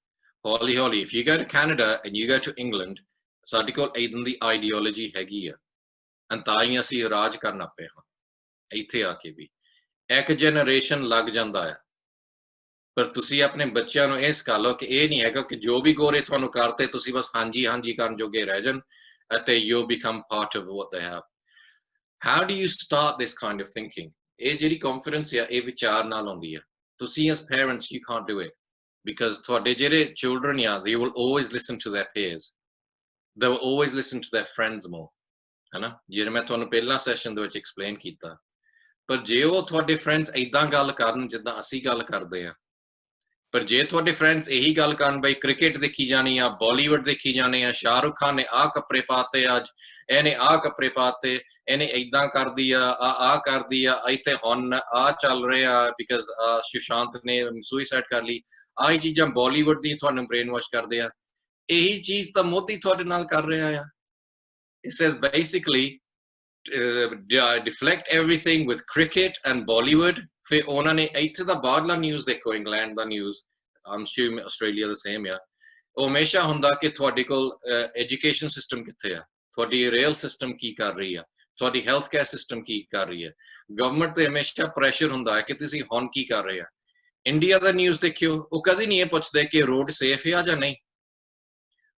ਹੌਲੀ if you go to Canada and you go to England ਸਾਡੇ ਕੋਲ ਇਦਾਂ ਦੀ ਆਈਡੀਓਲੋਜੀ ਹੈਗੀ ਆ ਤਾਂ ਹੀ ਅਸੀਂ ਰਾਜ ਕਰਨਾ ਪਏ ਹਾਂ ਇੱਥੇ ਆ ਕੇ ਵੀ ਇੱਕ ਜਨਰੇਸ਼ਨ ਲੱਗ ਜਾਂਦਾ ਆ ਪਰ ਤੁਸੀਂ ਆਪਣੇ ਬੱਚਿਆਂ ਨੂੰ ਇਹ ਸਿਖਾ ਲਓ ਕਿ ਇਹ ਨਹੀਂ ਹੈਗਾ ਕਿ ਜੋ ਵੀ ਗੋਰੇ ਤੁਹਾਨੂੰ ਕਰਦੇ ਤੁਸੀਂ ਬਸ ਹਾਂਜੀ ਕਰਨ ਜੋਗੇ ਰਹਿ ਜਾਣ ਅਤੇ you become part of what they have how do you start this kind of thinking ਇਹ ਜਿਹੜੀ confidence ਆ ਇਹ ਵਿਚਾਰ ਨਾਲ ਆਉਂਦੀ ਆ ਤੁਸੀਂ as parents you can't do it because ਤੁਹਾਡੇ ਜਿਹੜੇ children ਆ they will always listen to their peers they will always listen to their friends more ਹੈ ਨਾ ਜਿਹੜੇ ਮੈਂ ਤੁਹਾਨੂੰ ਪਹਿਲਾਂ ਸੈਸ਼ਨ ਦੇ ਵਿੱਚ ਐਕਸਪਲੇਨ ਕੀਤਾ ਪਰ ਜੇ ਉਹ ਤੁਹਾਡੇ ਫਰੈਂਡਸ ਇਦਾਂ ਗੱਲ ਕਰਨ ਜਿੱਦਾਂ ਅਸੀਂ ਗੱਲ ਕਰਦੇ ਆ ਪਰ ਜੇ ਤੁਹਾਡੇ ਫਰੈਂਡਸ ਇਹੀ ਗੱਲ ਕਰਨ ਬਈ ਕ੍ਰਿਕਟ ਦੇਖੀ ਜਾਣੀ ਆ ਬਾਲੀਵੁੱਡ ਦੇਖੀ ਜਾਣੇ ਆ ਸ਼ਾਹਰੁਖ ਖਾਨ ਨੇ ਆਹ ਕੱਪੜੇ ਪਾਤੇ ਅੱਜ ਇਹਨੇ ਆਹ ਕੱਪੜੇ ਪਾਤੇ ਇਹਨੇ ਇਦਾਂ ਕਰਦੀ ਆ ਕਰਦੀ ਆ ਇੱਥੇ ਹੁਣ ਆ ਚੱਲ ਰਿਹਾ ਬਿਕਾਜ਼ ਸੁਸ਼ਾਂਤ ਨੇ ਸੁਸਾਈਡ ਕਰ ਲਈ ਆਹ ਚੀਜ਼ਾਂ ਬਾਲੀਵੁੱਡ ਦੀ ਤੁਹਾਨੂੰ ਬ੍ਰੇਨ ਵਾਸ਼ ਕਰਦੇ ਆ ਇਹੀ ਚੀਜ਼ ਤਾਂ ਮੋਦੀ ਤੁਹਾਡੇ ਨਾਲ ਕਰ ਰਿਹਾ ਆ it says basically deflect everything with cricket and Bollywood ਫਿਰ ਉਹਨਾਂ ਨੇ ਇੱਥੇ ਦਾ ਬਾਹਰਲਾ ਨਿਊਜ਼ ਦੇਖੋ England the news I'm sure Australia the same ਆ ਉਹ ਹਮੇਸ਼ਾ ਹੁੰਦਾ ਕਿ ਤੁਹਾਡੇ ਕੋਲ ਐਜੂਕੇਸ਼ਨ ਸਿਸਟਮ ਕਿੱਥੇ ਆ ਤੁਹਾਡੀ ਰੇਲ ਸਿਸਟਮ ਕੀ ਕਰ ਰਹੀ ਆ ਤੁਹਾਡੀ ਹੈਲਥ ਕੇਅਰ ਸਿਸਟਮ ਕੀ ਕਰ ਰਹੀ ਹੈ ਗਵਰਨਮੈਂਟ ਤੇ ਹਮੇਸ਼ਾ ਪ੍ਰੈਸ਼ਰ ਹੁੰਦਾ ਹੈ ਕਿ ਤੁਸੀਂ ਹੁਣ ਕੀ ਕਰ ਰਹੇ ਆ ਇੰਡੀਆ ਦਾ ਨਿਊਜ਼ ਦੇਖਿਓ ਉਹ ਕਦੀ ਨਹੀਂ ਇਹ ਪੁੱਛਦੇ ਕਿ ਰੋਡ ਸੇਫ ਆ ਜਾਂ ਨਹੀਂ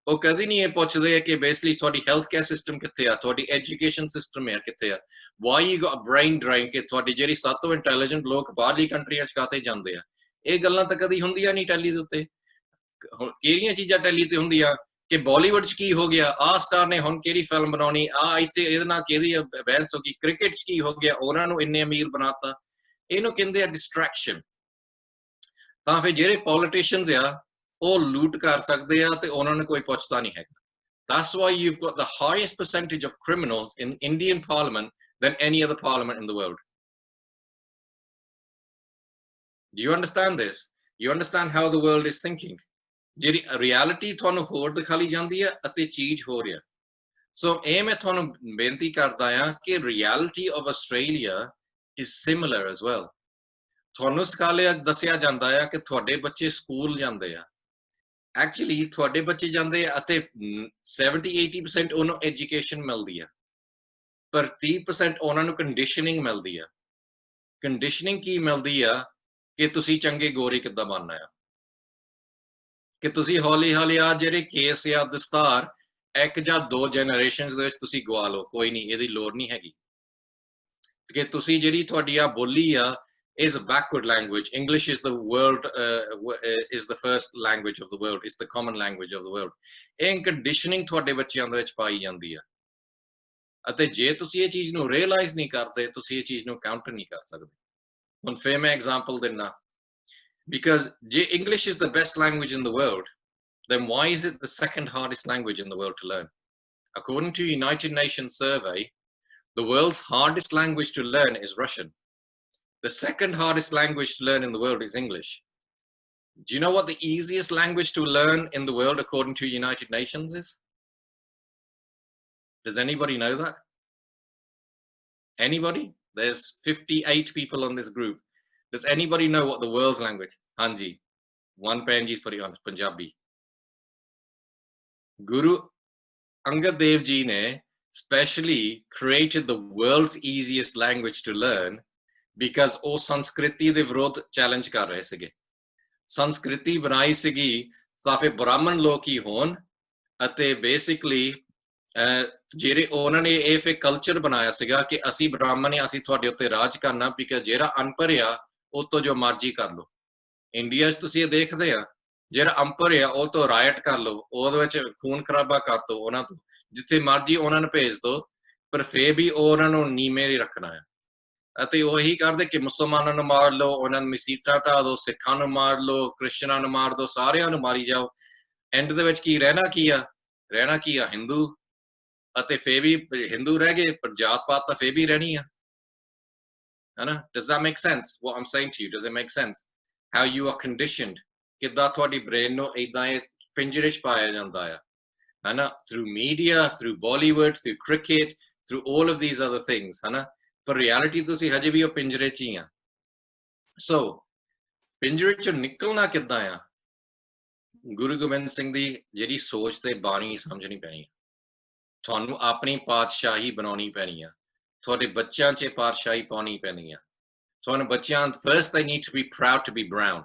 ਉਹ ਕਦੀ ਨਹੀਂ ਇਹ ਪੁੱਛਦੇ ਕਿ ਬੇਸਿਕਲੀ ਤੁਹਾਡੀ ਹੈਲਥ ਕੇਅਰ ਸਿਸਟਮ ਕਿੱਥੇ ਆ ਤੁਹਾਡੀ ਐਜੂਕੇਸ਼ਨ ਸਿਸਟਮ ਹੈ ਕਿੱਥੇ ਆ why you got brain drain ਕਿ ਤੁਹਾਡੀ ਜਿਹੜੀ ਸਭ ਤੋਂ ਇੰਟੈਲੀਜੈਂਟ ਲੋਕ ਬਾਹਰਲੀ ਕੰਟਰੀਆਂ 'ਚ ਕਾਤੇ ਜਾਂਦੇ ਆ ਇਹ ਗੱਲਾਂ ਤਾਂ ਕਦੀ ਹੁੰਦੀਆਂ ਨਹੀਂ ਟੈਲੀ ਦੇ ਉੱਤੇ ਕਿਹੜੀਆਂ ਚੀਜ਼ਾਂ ਟੈਲੀ ਤੇ ਹੁੰਦੀਆਂ ਕਿ ਬਾਲੀਵੁੱਡ 'ਚ ਕੀ ਹੋ ਗਿਆ ਆਹ ਸਟਾਰ ਨੇ ਹੁਣ ਕਿਹੜੀ ਫਿਲਮ ਬਣਾਉਣੀ ਇੱਥੇ ਇਹਦੇ ਨਾਲ ਕਿਹਦੀ ਬਹਿਸ ਹੋ ਗਈ ਕ੍ਰਿਕਟ 'ਚ ਕੀ ਹੋ ਗਿਆ ਉਹਨਾਂ ਨੂੰ ਇੰਨੇ ਅਮੀਰ ਬਣਾਤਾ ਇਹਨੂੰ ਕਹਿੰਦੇ ਆ ਡਿਸਟਰੈਕਸ਼ਨ ਤਾਂ ਫਿਰ ਜਿਹੜੇ ਪੋਲੀਟੀਸ਼ੀਅਨਸ ਆ ਉਹ ਲੂਟ ਕਰ ਸਕਦੇ ਆ ਤੇ ਉਹਨਾਂ ਨੂੰ ਕੋਈ ਪੁੱਛਦਾ ਨਹੀਂ ਹੈਗਾ that's why you've got the highest percentage of criminals in Indian parliament than any other parliament in the world do you understand this you understand how the world is thinking ਜਿਹੜੀ ਰਿਐਲਿਟੀ ਤੁਹਾਨੂੰ ਹੋਰ ਦਿਖਾਈ ਜਾਂਦੀ ਹੈ ਅਤੇ ਚੀਜ਼ ਹੋ ਰਿਹਾ ਸੋ ਇਹ ਮੈਂ ਤੁਹਾਨੂੰ ਬੇਨਤੀ ਕਰਦਾ ਆ ਕਿ reality of Australia is similar as well ਤੁਹਾਨੂੰ ਸਿਖਾਇਆ ਦੱਸਿਆ ਜਾਂਦਾ ਆ ਕਿ ਤੁਹਾਡੇ ਬੱਚੇ ਸਕੂਲ ਜਾਂਦੇ ਆ ਐਕਚੁਅਲੀ ਤੁਹਾਡੇ ਬੱਚੇ ਜਾਂਦੇ ਆ ਅਤੇ 70-80% ਉਹਨੂੰ ਐਜੂਕੇਸ਼ਨ ਮਿਲਦੀ ਆ ਪਰ 30% ਉਹਨਾਂ ਨੂੰ ਕੰਡੀਸ਼ਨਿੰਗ ਮਿਲਦੀ ਆ ਕੰਡੀਸ਼ਨਿੰਗ ਕੀ ਮਿਲਦੀ ਆ ਕਿ ਤੁਸੀਂ ਚੰਗੇ ਗੋਰੇ ਕਿੱਦਾਂ ਬਣਨਾ ਆ ਕਿ ਤੁਸੀਂ ਹੌਲੀ ਹੌਲੀ ਆ ਜਿਹੜੇ ਕੇਸ ਆ ਦਸਤਾਰ ਇੱਕ ਜਾਂ ਦੋ ਜਨਰੇਸ਼ਨਸ ਦੇ ਵਿੱਚ ਤੁਸੀਂ ਗਵਾ ਲਓ, ਕੋਈ ਨਹੀਂ, ਇਹਦੀ ਲੋੜ ਨਹੀਂ ਹੈਗੀ ਕਿ ਤੁਸੀਂ ਜਿਹੜੀ ਤੁਹਾਡੀ ਆ ਬੋਲੀ ਆ is a backward language. English is the world, is the first language of the world. It's the common language of the world. ਇਹ conditioning ਤੁਹਾਡੇ ਬੱਚਿਆਂ ਦੇ ਵਿੱਚ ਪਾਈ ਜਾਂਦੀ ਆ ਅਤੇ ਜੇ ਤੁਸੀਂ ਇਹ ਚੀਜ਼ ਨੂੰ ਰਿਅਲਾਈਜ਼ ਨਹੀਂ ਕਰਦੇ ਤੁਸੀਂ ਇਹ ਚੀਜ਼ ਨੂੰ ਕਾਊਂਟਰ ਨਹੀਂ ਕਰ ਸਕਦੇ। ਹੁਣ ਫਿਰ ਮੈਂ ਐਗਜ਼ਾਮਪਲ ਦਿੰਨਾ, because ਜੇ English is the best language in the world, then why is it the second hardest language in the world to learn? According to United Nations survey, the world's hardest language to learn is Russian. The second hardest language to learn in the world is English. Do you know what the easiest language to learn in the world according to United Nations is? Does anybody know that? Anybody? There's 58 people on this group. Does anybody know what the world's language? Hanji. One Panji's put it on Punjabi. Guru Angad Dev Ji ne specially created the world's easiest language to learn because ਉਹ ਸੰਸਕ੍ਰਿਤੀ ਦੇ ਵਿਰੋਧ ਚੈਲੰਜ ਕਰ ਰਹੇ ਸੀਗੇ। ਸੰਸਕ੍ਰਿਤੀ ਬਣਾਈ ਸੀਗੀ ਤਾਂ ਫਿਰ ਬ੍ਰਾਹਮਣ ਲੋਕ ਹੀ ਹੋਣ ਅਤੇ ਬੇਸਿਕਲੀ ਜਿਹੜੇ ਉਹਨਾਂ ਨੇ ਇਹ ਫਿਰ ਕਲਚਰ ਬਣਾਇਆ ਸੀਗਾ ਕਿ ਅਸੀਂ ਬ੍ਰਾਹਮਣ ਆ, ਅਸੀਂ ਤੁਹਾਡੇ ਉੱਤੇ ਰਾਜ ਕਰਨਾ, ਬਿਕਾਜ਼ ਜਿਹੜਾ ਅਨਪੜ੍ਹ ਆ ਉਹ ਤੋਂ ਜੋ ਮਰਜ਼ੀ ਕਰ ਲਓ। ਇੰਡੀਆ 'ਚ ਤੁਸੀਂ ਇਹ ਦੇਖਦੇ ਆ, ਜਿਹੜਾ ਅਨਪੜ੍ਹ ਆ ਉਹ ਤੋਂ ਰਾਇਟ ਕਰ ਲਓ, ਉਹਦੇ ਵਿੱਚ ਖੂਨ ਖਰਾਬਾ ਕਰ ਦੋ ਉਹਨਾਂ ਤੋਂ, ਜਿੱਥੇ ਮਰਜ਼ੀ ਉਹਨਾਂ ਨੂੰ ਭੇਜ ਦੋ, ਪਰ ਫਿਰ ਵੀ ਉਹਨਾਂ ਨੂੰ ਨੀਵੇਂ ਹੀ ਰੱਖਣਾ ਆ। ਅਤੇ ਉਹ ਇਹੀ ਕਰਦੇ ਕਿ ਮੁਸਲਮਾਨਾਂ ਨੂੰ ਮਾਰ ਲਓ, ਉਹਨਾਂ ਨੂੰ ਮਸੀਤਾਂ ਢਾਹ ਦਿਓ, ਸਿੱਖਾਂ ਨੂੰ ਮਾਰ ਲਓ, ਕ੍ਰਿਸਚਨਾਂ ਨੂੰ ਮਾਰ ਦਿਓ, ਸਾਰਿਆਂ ਨੂੰ ਮਾਰੀ ਜਾਓ। ਐਂਡ ਦੇ ਵਿੱਚ ਕੀ ਰਹਿਣਾ ਕੀ ਆ? ਰਹਿਣਾ ਕੀ ਆ? ਹਿੰਦੂ। ਅਤੇ ਫਿਰ ਵੀ ਹਿੰਦੂ ਰਹਿ ਗਏ, ਪਰ ਜਾਤ ਪਾਤ ਤਾਂ ਫਿਰ ਵੀ ਰਹਿਣੀ ਆ, ਹੈਨਾ? Does that make sense? What I'm saying to you, does it make sense? How you are conditioned, ਕਿੱਦਾਂ ਤੁਹਾਡੀ ਬ੍ਰੇਨ ਨੂੰ ਏਦਾਂ ਇਹ ਪਿੰਜਰੇ 'ਚ ਪਾਇਆ ਜਾਂਦਾ ਆ, ਹੈਨਾ? Through media, through Bollywood, through cricket, through all of these other things, ਹੈਨਾ? ਪਰ ਰਿਐਲਿਟੀ ਤੁਸੀਂ ਹਜੇ ਵੀ ਉਹ ਪਿੰਜਰੇ 'ਚ ਹੀ ਆ। ਸੋ ਪਿੰਜਰੇ 'ਚੋਂ ਨਿਕਲਣਾ ਕਿੱਦਾਂ ਆ? ਗੁਰੂ ਗੋਬਿੰਦ ਸਿੰਘ ਦੀ ਜਿਹੜੀ ਸੋਚ ਤੇ ਬਾਣੀ ਸਮਝਣੀ ਪੈਣੀ ਆ। ਤੁਹਾਨੂੰ ਆਪਣੀ ਪਾਤਸ਼ਾਹੀ ਬਣਾਉਣੀ ਪੈਣੀ ਆ, ਤੁਹਾਡੇ ਬੱਚਿਆਂ 'ਚ ਪਾਤਸ਼ਾਹੀ ਪਾਉਣੀ ਪੈਣੀ ਆ। ਤੁਹਾਨੂੰ ਬੱਚਿਆਂ first they need to be proud to be brown,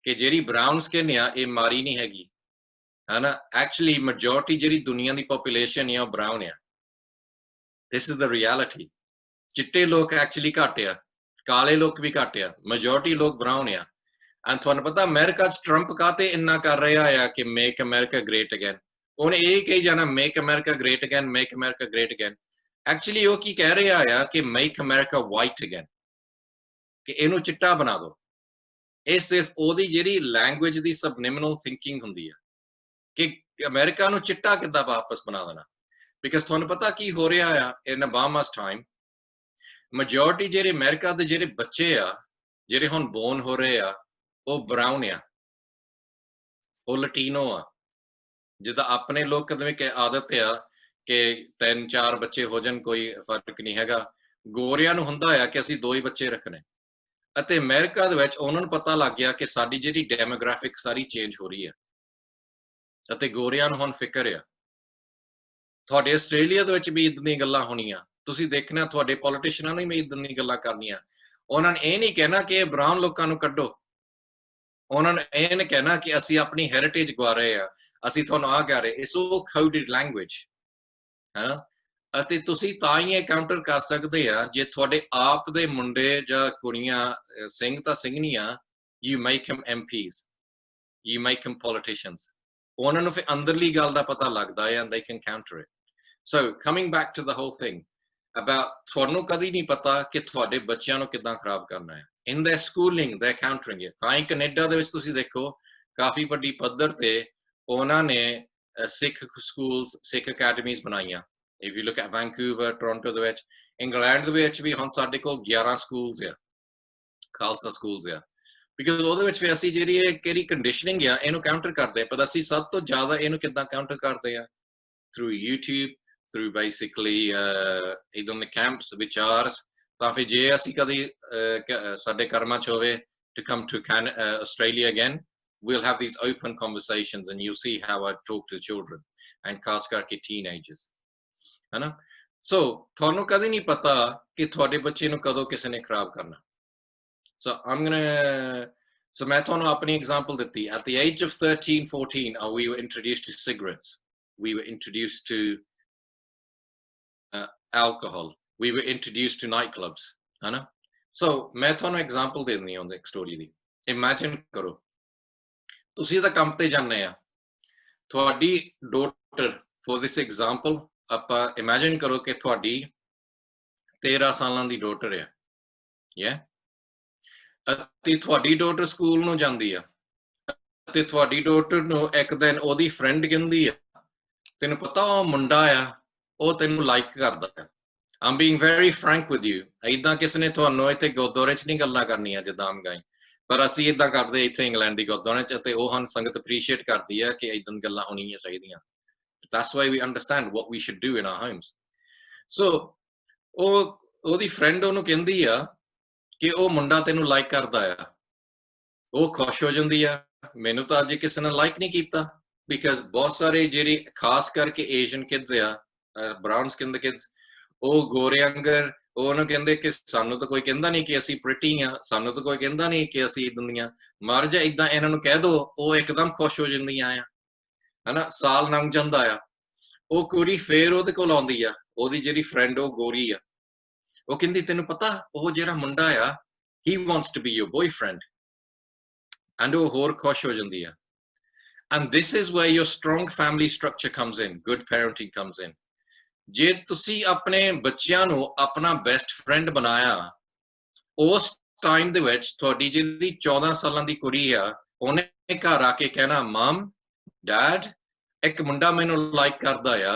ਕਿ ਜਿਹੜੀ ਬਰਾਊਨ ਸਕਿਨ ਆ ਇਹ ਮਾਰੀ ਨਹੀਂ ਹੈਗੀ, ਹੈਨਾ? ਐਕਚੁਅਲੀ ਮੈਜੋਰਟੀ ਜਿਹੜੀ ਦੁਨੀਆ ਦੀ ਪੋਪੂਲੇਸ਼ਨ ਆ ਉਹ ਬਰਾਊਨ ਆ। This is the reality. ਚਿੱਟੇ ਲੋਕ ਐਕਚੁਅਲੀ ਘੱਟ ਆ, ਕਾਲੇ ਲੋਕ ਵੀ ਘੱਟ ਆ, ਮੈਜੋਰਟੀ ਲੋਕ ਬਰਾਊਨ ਆ। ਐਂਡ ਤੁਹਾਨੂੰ ਪਤਾ ਅਮਰੀਕਾ 'ਚ ਟਰੰਪ ਕਾਹਤੇ ਇੰਨਾ ਕਰ ਰਿਹਾ ਆ ਕਿ ਮੇਕ ਅਮਰੀਕਾ ਗ੍ਰੇਟ ਅਗੇਨ? ਉਹਨੇ ਇਹ ਕਹੀ ਜਾਣਾ make America great again, make America great again. Actually ਉਹ ਕੀ ਕਹਿ ਰਿਹਾ ਆ ਕਿ ਮੇਕ ਅਮਰੀਕਾ ਵਾਈਟ ਅਗੇਨ, ਕਿ ਇਹਨੂੰ ਚਿੱਟਾ ਬਣਾ ਦਿਓ। ਇਹ ਸਿਰਫ ਉਹਦੀ ਜਿਹੜੀ ਲੈਂਗੁਏਜ ਦੀ ਸਬਲਿਮਿਨਲ ਥਿੰਕਿੰਗ ਹੁੰਦੀ ਆ ਕਿ ਅਮਰੀਕਾ ਨੂੰ ਚਿੱਟਾ ਕਿੱਦਾਂ ਵਾਪਸ ਬਣਾ ਦੇਣਾ। ਬਿਕਾਜ਼ ਤੁਹਾਨੂੰ ਪਤਾ ਕੀ ਹੋ ਰਿਹਾ ਆ ਇਨ ਓਬਾਮਾ's ਟਾਈਮ, ਮੈਜੋਰਟੀ ਜਿਹੜੇ ਅਮਰੀਕਾ ਦੇ ਜਿਹੜੇ ਬੱਚੇ ਆ ਜਿਹੜੇ ਹੁਣ ਬੋਰਨ ਹੋ ਰਹੇ ਆ ਉਹ ਬਰਾਊਨ ਆ, ਉਹ ਲਟੀਨੋ ਆ। ਜਿੱਦਾਂ ਆਪਣੇ ਲੋਕ ਕਦੇ ਕਿ ਆਦਤ ਆ ਕਿ 3-4 ਬੱਚੇ ਹੋ ਜਾਣ ਕੋਈ ਫਰਕ ਨਹੀਂ ਹੈਗਾ, ਗੋਰਿਆਂ ਨੂੰ ਹੁੰਦਾ ਆ ਕਿ ਅਸੀਂ 2 ਹੀ ਬੱਚੇ ਰੱਖਣੇ। ਅਤੇ ਅਮਰੀਕਾ ਦੇ ਵਿੱਚ ਉਹਨਾਂ ਨੂੰ ਪਤਾ ਲੱਗ ਗਿਆ ਕਿ ਸਾਡੀ ਜਿਹੜੀ ਡੈਮੋਗ੍ਰਾਫਿਕ ਸਾਰੀ ਚੇਂਜ ਹੋ ਰਹੀ ਆ ਅਤੇ ਗੋਰਿਆਂ ਨੂੰ ਹੁਣ ਫਿਕਰ ਆ। ਤੁਹਾਡੇ ਆਸਟ੍ਰੇਲੀਆ ਦੇ ਵਿੱਚ ਵੀ ਇਦਾਂ ਦੀਆਂ ਗੱਲਾਂ ਹੋਣੀਆਂ, ਤੁਸੀਂ ਦੇਖਣਾ ਤੁਹਾਡੇ ਪੋਲੀਟੀਸ਼ੀਅਨਾਂ ਨੇ ਵੀ ਇਦਾਂ ਦੀਆਂ ਗੱਲਾਂ ਕਰਨੀਆਂ। ਉਹਨਾਂ ਨੇ ਇਹ ਨਹੀਂ ਕਹਿਣਾ ਕਿ ਬਰਾਊਨ ਲੋਕਾਂ ਨੂੰ ਕੱਢੋ, ਉਹਨਾਂ ਨੇ ਇਹ ਨਹੀਂ ਕਹਿਣਾ ਕਿ ਅਸੀਂ ਆਪਣੀ ਹੈਰੀਟੇਜ ਗਵਾ ਰਹੇ ਆ, ਅਸੀਂ ਤੁਹਾਨੂੰ ਆ ਕਹਿ ਰਹੇ। ਇਟਸ ਉਹ ਕੋਡਡ ਲੈਂਗੁਏਜ, ਹੈਨਾ? ਅਤੇ ਤੁਸੀਂ ਤਾਂ ਹੀ ਇਹ ਕਾਊਂਟਰ ਕਰ ਸਕਦੇ ਆ ਜੇ ਤੁਹਾਡੇ ਆਪ ਦੇ ਮੁੰਡੇ ਜਾਂ ਕੁੜੀਆਂ ਸਿੰਘ ਤਾਂ ਸਿੰਘਣੀਆਂ, you make him MPs, you make him politicians. ਉਹਨਾਂ ਨੂੰ ਫਿਰ ਅੰਦਰਲੀ ਗੱਲ ਦਾ ਪਤਾ ਲੱਗਦਾ ਹੈ and they can counter it. So coming back to the whole thing about ਤੁਹਾਨੂੰ ਕਦੀ ਨਹੀਂ ਪਤਾ ਕਿ ਤੁਹਾਡੇ ਬੱਚਿਆਂ ਨੂੰ ਕਿੱਦਾਂ ਖਰਾਬ ਕਰਨਾ ਹੈ। In their schooling they're countering it. ਤਾਂ ਹੀ ਕੈਨੇਡਾ ਦੇ ਵਿੱਚ ਤੁਸੀਂ ਦੇਖੋ ਕਾਫੀ ਵੱਡੀ ਪੱਧਰ ਤੇ ਉਹਨਾਂ ਨੇ ਸਿੱਖ ਸਕੂਲਸ, ਸਿੱਖ ਅਕੈਡਮੀਜ਼ ਬਣਾਈਆਂ। If you look at Vancouver, Toronto ਦੇ ਵਿੱਚ, ਇੰਗਲੈਂਡ ਦੇ ਵਿੱਚ ਵੀ ਹੁਣ ਸਾਡੇ ਕੋਲ 11 ਸਕੂਲਸ ਆ, ਖਾਲਸਾ ਸਕੂਲਸ ਆ। ਬਿਕਾਜ਼ ਉਹਦੇ ਵਿੱਚ ਫਿਰ ਅਸੀਂ ਜਿਹੜੀ ਇਹ ਕਿਹੜੀ ਕੰਡੀਸ਼ਨਿੰਗ ਆ ਇਹਨੂੰ ਕਾਊਂਟਰ ਕਰਦੇ ਆ। ਪਰ ਅਸੀਂ ਸਭ ਤੋਂ ਜ਼ਿਆਦਾ ਇਹਨੂੰ ਕਿੱਦਾਂ ਕਾਊਂਟਰ ਕਰਦੇ ਆ? ਥਰੂ YouTube, ਥਰੂ ਬੇਸਿਕਲੀ ਇਦਾਂ ਦੇ ਕੈਂਪਸ, ਵਿਚਾਰਸ। ਤਾਂ ਫਿਰ ਜੇ ਅਸੀਂ ਕਦੀ ਸਾਡੇ ਕਰਮਾਂ 'ਚ ਹੋਵੇ to come to Australia again, we'll have these open conversations and you'll see how I talk to children and ਖਾਸ ਕਰਕੇ teenagers, ਹੈਨਾ? ਸੋ ਤੁਹਾਨੂੰ ਕਦੀ ਨਹੀਂ ਪਤਾ ਕਿ ਤੁਹਾਡੇ ਬੱਚੇ ਨੂੰ ਕਦੋਂ ਕਿਸੇ ਨੇ ਖਰਾਬ ਕਰਨਾ। So ਮੈਂ ਤੁਹਾਨੂੰ ਆਪਣੀ example ਦਿੱਤੀ। At the age of 13-14 we were introduced to cigarettes, we were introduced to alcohol, we were introduced to nightclubs, है ना? So मैं ਤੁਹਾਨੂੰ एग्जांपल ਦੇ ਦਿੰਦੀ ਹਾਂ ਇੱਕ ਸਟੋਰੀ ਦੀ। ਇਮੇਜਿਨ ਕਰੋ ਤੁਸੀਂ ਤਾਂ ਕੰਮ ਤੇ ਜਾਂਦੇ ਆ, ਤੁਹਾਡੀ ਡਾਟਰ, ਫॉर ਦਿਸ एग्जांपल ਆਪਾਂ ਇਮੇਜਿਨ ਕਰੋ ਕਿ ਤੁਹਾਡੀ 13 ਸਾਲਾਂ ਦੀ ਡਾਟਰ ਆ, ਯਾ, ਅਤੇ ਤੁਹਾਡੀ ਡਾਟਰ ਸਕੂਲ ਨੂੰ ਜਾਂਦੀ ਆ, ਤੇ ਤੁਹਾਡੀ ਡਾਟਰ ਨੂੰ ਇੱਕ ਦਿਨ ਉਹਦੀ ਫਰੈਂਡ ਕਹਿੰਦੀ ਆ, ਤੈਨੂੰ ਪਤਾ ਉਹ ਮੁੰਡਾ ਆ, ਉਹ ਤੈਨੂੰ ਲਾਈਕ ਕਰਦਾ ਆ। I'm being very frank with you। ਇਦਾਂ ਕਿਸੇ ਨੇ ਤੁਹਾਨੂੰ ਇੱਥੇ ਗੁਰਦੁਆਰੇ 'ਚ ਨਹੀਂ ਗੱਲਾਂ ਕਰਨੀਆਂ ਜਿੱਦਾਂ ਆਮ ਗਾਈ, ਪਰ ਅਸੀਂ ਇਦਾਂ ਕਰਦੇ ਇੱਥੇ ਇੰਗਲੈਂਡ ਦੀ ਗੁਰਦੁਆਰੇ 'ਚ, ਤੇ ਉਹ ਹਨ ਸੰਗਤ ਅਪਰੀਸ਼ੀਏਟ ਕਰਦੀ ਆ ਕਿ ਇਦਾਂ ਗੱਲਾਂ ਹੋਣੀਆਂ ਚਾਹੀਦੀਆਂ। That's why we understand what we should do in our homes। So ਉਹਦੀ ਫਰੈਂਡ ਉਹਨੂੰ ਕਹਿੰਦੀ ਆ ਕਿ ਉਹ ਮੁੰਡਾ ਤੈਨੂੰ ਲਾਈਕ ਕਰਦਾ ਆ, ਉਹ ਖੁਸ਼ ਹੋ ਜਾਂਦੀ ਆ, ਮੈਨੂੰ ਤਾਂ ਅੱਜ ਕਿਸੇ ਨੇ ਲਾਈਕ ਨਹੀਂ ਕੀਤਾ, ਬਿਕਾਜ਼ ਬਹੁਤ ਸਾਰੇ ਜਿਹੜੇ ਖਾਸ ਕਰਕੇ ਏਸ਼ੀਅਨ ਕਿਡਸ ਆ, ਬਰਾਊਨ ਸਕਿਨ ਦੇ ਕਿਡਸ, ਉਹ ਗੋਰੇ ਅੰਗਰ, ਉਹ ਉਹਨੂੰ ਕਹਿੰਦੇ ਕਿ ਸਾਨੂੰ ਤਾਂ ਕੋਈ ਕਹਿੰਦਾ ਨਹੀਂ ਕਿ ਅਸੀਂ ਪ੍ਰਿਟੀ ਆ, ਸਾਨੂੰ ਤਾਂ ਕੋਈ ਕਹਿੰਦਾ ਨਹੀਂ ਕਿ ਅਸੀਂ ਇਦਾਂ ਦੀਆਂ, ਮਰ ਜਾ ਇਦਾਂ ਇਹਨਾਂ ਨੂੰ ਕਹਿ ਦੋ, ਉਹ ਇੱਕਦਮ ਖੁਸ਼ ਹੋ ਜਾਂਦੀਆਂ ਆ, ਹਨਾ। ਸਾਲ ਲੰਘ ਜਾਂਦਾ ਆ, ਉਹ ਕੁੜੀ ਫੇਰ ਉਹਦੇ ਕੋਲ ਆਉਂਦੀ ਆ, ਉਹਦੀ ਜਿਹੜੀ ਫਰੈਂਡ ਉਹ ਗੋਰੀ ਆ, ਉਹ ਕਹਿੰਦੀ ਤੈਨੂੰ ਪਤਾ ਉਹ ਜਿਹੜਾ ਮੁੰਡਾ ਆ, he wants to be your boyfriend, and ਉਹ ਹੋਰ ਖੁਸ਼ ਹੋ ਜਾਂਦੀ ਆ। And this is where your strong family structure comes in, good parenting comes in। ਜੇ ਤੁਸੀਂ ਆਪਣੇ ਬੱਚਿਆਂ ਨੂੰ ਆਪਣਾ ਬੈਸਟ ਫਰੈਂਡ ਬਣਾਇਆ, ਉਸ ਟਾਈਮ ਦੇ ਵਿੱਚ ਤੁਹਾਡੀ ਜਿਹੜੀ 14 ਸਾਲਾਂ ਦੀ ਕੁੜੀ ਆ, ਉਹਨੇ ਘਰ ਆ ਕੇ ਕਹਿਣਾ, ਮਮ ਡੈਡ ਇੱਕ ਮੁੰਡਾ ਮੈਨੂੰ ਲਾਈਕ ਕਰਦਾ ਆ,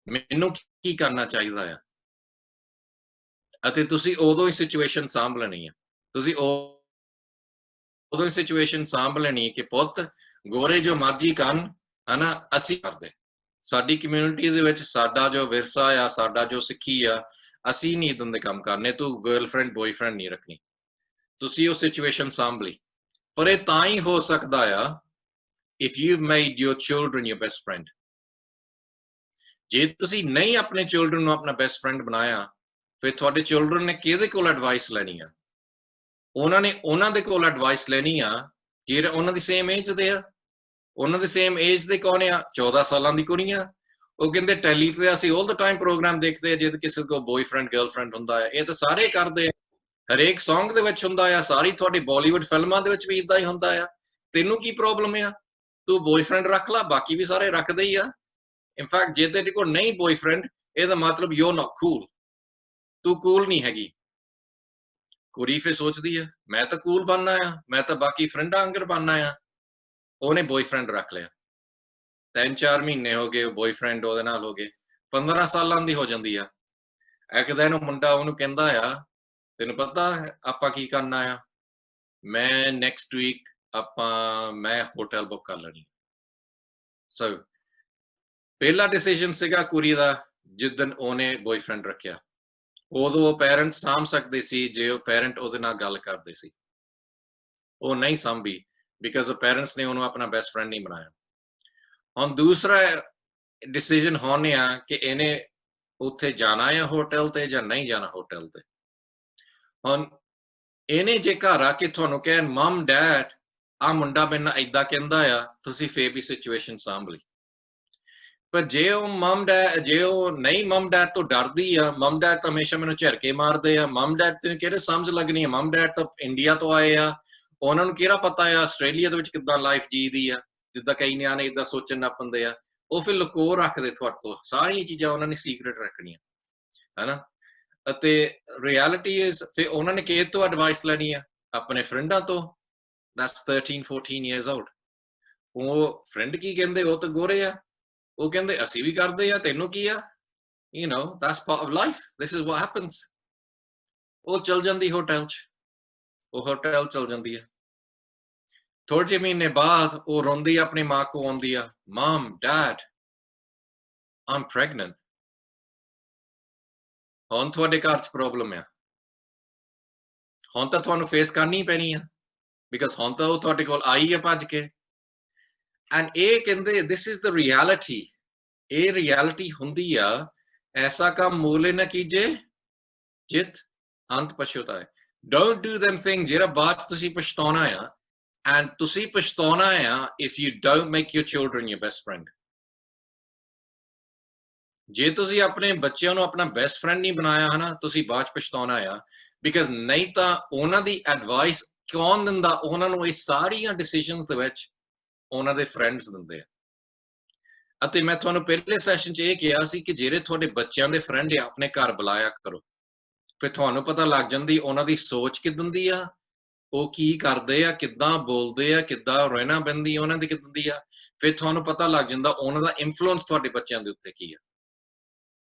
ਮੈਨੂੰ ਕੀ ਕਰਨਾ ਚਾਹੀਦਾ ਆ? ਅਤੇ ਤੁਸੀਂ ਉਦੋਂ ਹੀ ਸਿਚੁਏਸ਼ਨ ਸਾਂਭ ਲੈਣੀ ਆ, ਤੁਸੀਂ ਉਦੋਂ ਹੀ ਸਿਚੁਏਸ਼ਨ ਸਾਂਭ ਲੈਣੀ ਕਿ ਪੁੱਤ ਗੋਰੇ ਜੋ ਮਰਜ਼ੀ ਕਰਨ, ਹਨਾ, ਅਸੀਂ ਕਰਦੇ, ਸਾਡੀ ਕਮਿਊਨਿਟੀ ਦੇ ਵਿੱਚ ਸਾਡਾ ਜੋ ਵਿਰਸਾ ਆ, ਸਾਡਾ ਜੋ ਸਿੱਖੀ ਆ, ਅਸੀਂ ਨਹੀਂ ਇਦਾਂ ਦੇ ਕੰਮ ਕਰਨੇ, ਤੂੰ ਗਰਲਫ੍ਰੈਂਡ ਬॉयਫ੍ਰੈਂਡ ਨਹੀਂ ਰੱਖਣੀ। ਤੁਸੀਂ ਉਹ ਸਿਚੁਏਸ਼ਨ ਸਾਂਭ ਲਈ, ਪਰ ਇਹ ਤਾਂ ਹੀ ਹੋ ਸਕਦਾ ਆ if you've made your children your best friend। ਜੇ ਤੁਸੀਂ ਨਹੀਂ ਆਪਣੇ ਚਿਲਡਰਨ ਨੂੰ ਆਪਣਾ ਬੈਸਟ ਫਰੈਂਡ ਬਣਾਇਆ, ਫਿਰ ਤੁਹਾਡੇ ਚਿਲਡਰਨ ਨੇ ਕਿਹਦੇ ਕੋਲ ਐਡਵਾਈਸ ਲੈਣੀ ਆ? ਉਹਨਾਂ ਨੇ ਉਹਨਾਂ ਦੇ ਕੋਲ ਐਡਵਾਈਸ ਲੈਣੀ ਆ ਜਿਹੜੇ ਉਹਨਾਂ ਦੀ ਸੇਮ ਏਜ ਦੇ ਆ। ਉਹਨਾਂ ਦੇ ਸੇਮ ਏਜ ਦੇ ਕੌਣ ਆ? 14 ਸਾਲਾਂ ਦੀ ਕੁੜੀਆਂ। ਉਹ ਕਹਿੰਦੇ ਟੈਲੀ ਤੇ ਅਸੀਂ ਆਲ ਦ ਟਾਈਮ ਪ੍ਰੋਗਰਾਮ ਦੇਖਦੇ ਆ ਜਿਹਦੇ ਕਿਸੇ ਕੋਲ ਬॉयਫ੍ਰੈਂਡ ਗਰਲਫ੍ਰੈਂਡ ਹੁੰਦਾ ਹੈ, ਇਹ ਤਾਂ ਸਾਰੇ ਕਰਦੇ ਆ, ਹਰੇਕ ਸੌਂਗ ਦੇ ਵਿੱਚ ਹੁੰਦਾ ਆ, ਸਾਰੀ ਤੁਹਾਡੀ ਬਾਲੀਵੁੱਡ ਫਿਲਮਾਂ ਦੇ ਵਿੱਚ ਵੀ ਇਦਾਂ ਹੀ ਹੁੰਦਾ ਆ। ਤੈਨੂੰ ਕੀ ਪ੍ਰੋਬਲਮ ਆ? ਤੂੰ ਬॉयਫ੍ਰੈਂਡ ਰੱਖ ਲਾ, ਬਾਕੀ ਵੀ ਸਾਰੇ ਰੱਖਦੇ ਹੀ ਆ। ਇਨਫੈਕਟ ਜੇ ਤੇਰੇ ਕੋਲ ਨਹੀਂ ਬॉयਫ੍ਰੈਂਡ, ਇਹਦਾ ਮਤਲਬ ਯੂ ਆਰ ਨਾਟ ਕੂਲ, ਤੂੰ ਕੂਲ ਨਹੀਂ ਹੈਗੀ। ਕੁੜੀ ਫਿਰ ਸੋਚਦੀ ਆ ਮੈਂ ਤਾਂ ਕੂਲ ਬਣਨਾ ਆ, ਮੈਂ ਤਾਂ ਬਾਕੀ ਫਰੈਂਡਾਂ ਅੰਗਰ ਬਣਨਾ ਆ। ਉਹਨੇ ਬॉयਫ੍ਰੈਂਡ ਰੱਖ ਲਿਆ, 3-4 ਮਹੀਨੇ ਹੋ ਗਏ, ਬॉयਫ੍ਰੈਂਡ ਉਹਦੇ ਨਾਲ ਹੋ ਗਏ, 15 ਸਾਲਾਂ ਦੀ ਹੋ ਜਾਂਦੀ ਆ। ਇੱਕ ਦਿਨ ਉਹ ਮੁੰਡਾ ਉਹਨੂੰ ਕਹਿੰਦਾ ਆ, ਤੈਨੂੰ ਪਤਾ ਆਪਾਂ ਕੀ ਕਰਨਾ ਆ? ਮੈਂ ਨੈਕਸਟ ਵੀਕ ਮੈਂ ਹੋਟਲ ਬੁੱਕ ਕਰ ਲੈਣੀ। ਸੋ ਪਹਿਲਾ ਡਿਸੀਜਨ ਸੀਗਾ ਕੁੜੀ ਦਾ, ਜਿੱਦਣ ਉਹਨੇ ਬॉयਫ੍ਰੈਂਡ ਰੱਖਿਆ। ਉਦੋਂ ਉਹ ਪੈਰੈਂਟਸ ਸਾਂਭ ਸਕਦੇ ਸੀ ਜੇ ਉਹ ਪੈਰੈਂਟ ਉਹਦੇ ਨਾਲ ਗੱਲ ਕਰਦੇ ਸੀ, ਉਹ ਨਹੀਂ ਸਾਂਭੀ ਬਿਕਾਜ਼ ਉਹ ਪੈਰੈਂਟਸ ਨੇ ਉਹਨੂੰ ਆਪਣਾ ਬੈਸਟ ਫਰੈਂਡ ਨਹੀਂ ਬਣਾਇਆ। ਹੁਣ ਦੂਸਰਾ ਡਿਸੀਜਨ ਹੋਣੇ ਆ ਕਿ ਇਹਨੇ ਉੱਥੇ ਜਾਣਾ ਆ ਹੋਟਲ ਤੇ ਜਾਂ ਨਹੀਂ ਜਾਣਾ ਹੋਟਲ ਤੇ। ਹੁਣ ਇਹਨੇ ਜੇ ਘਰ ਆ ਕੇ ਤੁਹਾਨੂੰ ਕਹਿਣ ਮਮ ਡੈਡ ਆ ਮੁੰਡਾ ਮੈਨੂੰ ਏਦਾਂ ਕਹਿੰਦਾ ਆ, ਤੁਸੀਂ ਫੇਰ ਵੀ ਸਿਚੁਏਸ਼ਨ ਸਾਂਭ ਲਈ। ਪਰ ਜੇ ਉਹ ਜੇ ਉਹ ਨਹੀਂ ਮਮ ਡੈਡ ਤੋਂ ਡਰਦੀ ਆ, ਮਮ ਡੈਡ ਤਾਂ ਹਮੇਸ਼ਾ ਮੈਨੂੰ ਝਿੜਕੇ ਮਾਰਦੇ ਆ, ਮਮ ਡੈਡ ਤੈਨੂੰ ਕਿਹੜੇ ਸਮਝ ਲੱਗਣੀ ਆ? ਮਮ ਡੈਡ ਤਾਂ ਇੰਡੀਆ ਤੋਂ ਆਏ ਆ, ਉਹਨਾਂ ਨੂੰ ਕਿਹੜਾ ਪਤਾ ਆ ਆਸਟ੍ਰੇਲੀਆ ਦੇ ਵਿੱਚ ਕਿੱਦਾਂ ਲਾਈਫ ਜੀਦੀ ਆ, ਜਿੱਦਾਂ ਕਈ ਨਿਆਣੇ ਏਦਾਂ ਸੋਚਣ ਲੱਗ ਪੈਂਦੇ ਆ। ਉਹ ਫਿਰ ਲੁਕੋ ਰੱਖਦੇ ਤੁਹਾਡੇ ਤੋਂ, ਸਾਰੀਆਂ ਚੀਜ਼ਾਂ ਉਹਨਾਂ ਨੇ ਸੀਕ੍ਰੇਟ ਰੱਖਣੀਆਂ, ਹਨਾ। ਅਤੇ ਰਿਐਲਿਟੀ ਇਜ਼ ਫਿਰ ਉਹਨਾਂ ਨੇ ਕਿਹਦੇ ਤੋਂ ਐਡਵਾਈਸ ਲੈਣੀ ਆ? ਆਪਣੇ ਫਰੈਂਡਾਂ ਤੋਂ। That's 13-14 years old। ਉਹ ਫਰੈਂਡ ਕੀ ਕਹਿੰਦੇ? ਉਹ ਤਾਂ ਗੋਰੇ ਆ, ਉਹ ਕਹਿੰਦੇ ਅਸੀਂ ਵੀ ਕਰਦੇ ਆ, ਤੈਨੂੰ ਕੀ ਆ? You know, that's part of life, this is what happens। ਉਹ ਚਲ ਜਾਂਦੀ ਹੋਟਲ 'ਚ, ਉਹ ਹੋਟਲ ਚਲ ਜਾਂਦੀ ਆ। ਥੋੜੇ ਜਿਹੇ ਮਹੀਨੇ ਬਾਅਦ ਉਹ ਰੋਂਦੀ ਆਪਣੀ ਮਾਂ ਕੋਲ ਆਉਂਦੀ ਆ, ਮਮ ਡੈਡ I'm pregnant। ਹੁਣ ਤੁਹਾਡੇ ਘਰ 'ਚ ਪ੍ਰੋਬਲਮ ਆ, ਹੁਣ ਤਾਂ ਤੁਹਾਨੂੰ ਫੇਸ ਕਰਨੀ ਪੈਣੀ ਆ, ਬਿਕਾਜ਼ ਹੁਣ ਤਾਂ ਉਹ ਤੁਹਾਡੇ ਕੋਲ ਆਈ ਆ ਭੱਜ ਕੇ। ਐਂਡ ਇਹ ਕਹਿੰਦੇ ਦਿਸ ਇਜ਼ ਦ ਰਿਐਲਿਟੀ। ਇਹ ਰਿਐਲਿਟੀ ਹੁੰਦੀ ਆ, ਐਸਾ ਕੰਮ ਮੂਲੇ ਨਾ ਕੀਜੇ ਜਿਤ ਅੰਤ ਪਛਤਾਏ। ਡੋਂਟ ਡੂ them things ਜਿਹੜਾ ਬਾਅਦ 'ਚ ਤੁਸੀਂ ਪਛਤਾਉਣਾ ਆ। ਐਂਡ ਤੁਸੀਂ ਪਛਤਾਉਣਾ ਆ if you don't make your children your best friend। ਜੇ ਤੁਸੀਂ ਆਪਣੇ ਬੱਚਿਆਂ ਨੂੰ ਆਪਣਾ ਬੈਸਟ ਫਰੈਂਡ ਨਹੀਂ ਬਣਾਇਆ ਹੈ ਨਾ, ਤੁਸੀਂ ਬਾਅਦ 'ਚ ਪਛਤਾਉਣਾ ਆ, ਬਿਕਾਜ਼ ਨਹੀਂ ਤਾਂ ਉਹਨਾਂ ਦੀ ਐਡਵਾਈਸ ਕੌਣ ਦਿੰਦਾ? ਉਹਨਾਂ ਨੂੰ ਇਹ ਸਾਰੀਆਂ ਡਿਸੀਜਨਸ ਦੇ ਵਿੱਚ ਉਹਨਾਂ ਦੇ ਫਰੈਂਡਸ ਦਿੰਦੇ ਆ। ਅਤੇ ਮੈਂ ਤੁਹਾਨੂੰ ਪਹਿਲੇ ਸੈਸ਼ਨ 'ਚ ਇਹ ਕਿਹਾ ਸੀ ਕਿ ਜਿਹੜੇ ਤੁਹਾਡੇ ਬੱਚਿਆਂ ਦੇ ਫਰੈਂਡ ਆ ਆਪਣੇ ਘਰ ਬੁਲਾਇਆ ਕਰੋ, ਫਿਰ ਤੁਹਾਨੂੰ ਪਤਾ ਲੱਗ ਜਾਂਦੀ ਉਹਨਾਂ ਦੀ ਸੋਚ ਕਿੱਦਾਂ ਦੀ ਆ, ਉਹ ਕੀ ਕਰਦੇ ਆ, ਕਿੱਦਾਂ ਬੋਲਦੇ ਆ, ਕਿੱਦਾਂ ਰਹਿਣਾ ਬਹਿੰਦੀ ਉਹਨਾਂ ਦੀ ਕਿੱਦਾਂ ਦੀ ਆ, ਫਿਰ ਤੁਹਾਨੂੰ ਪਤਾ ਲੱਗ ਜਾਂਦਾ ਉਹਨਾਂ ਦਾ ਇਨਫਲੂਐਂਸ ਤੁਹਾਡੇ ਬੱਚਿਆਂ ਦੇ ਉੱਤੇ ਕੀ ਆ।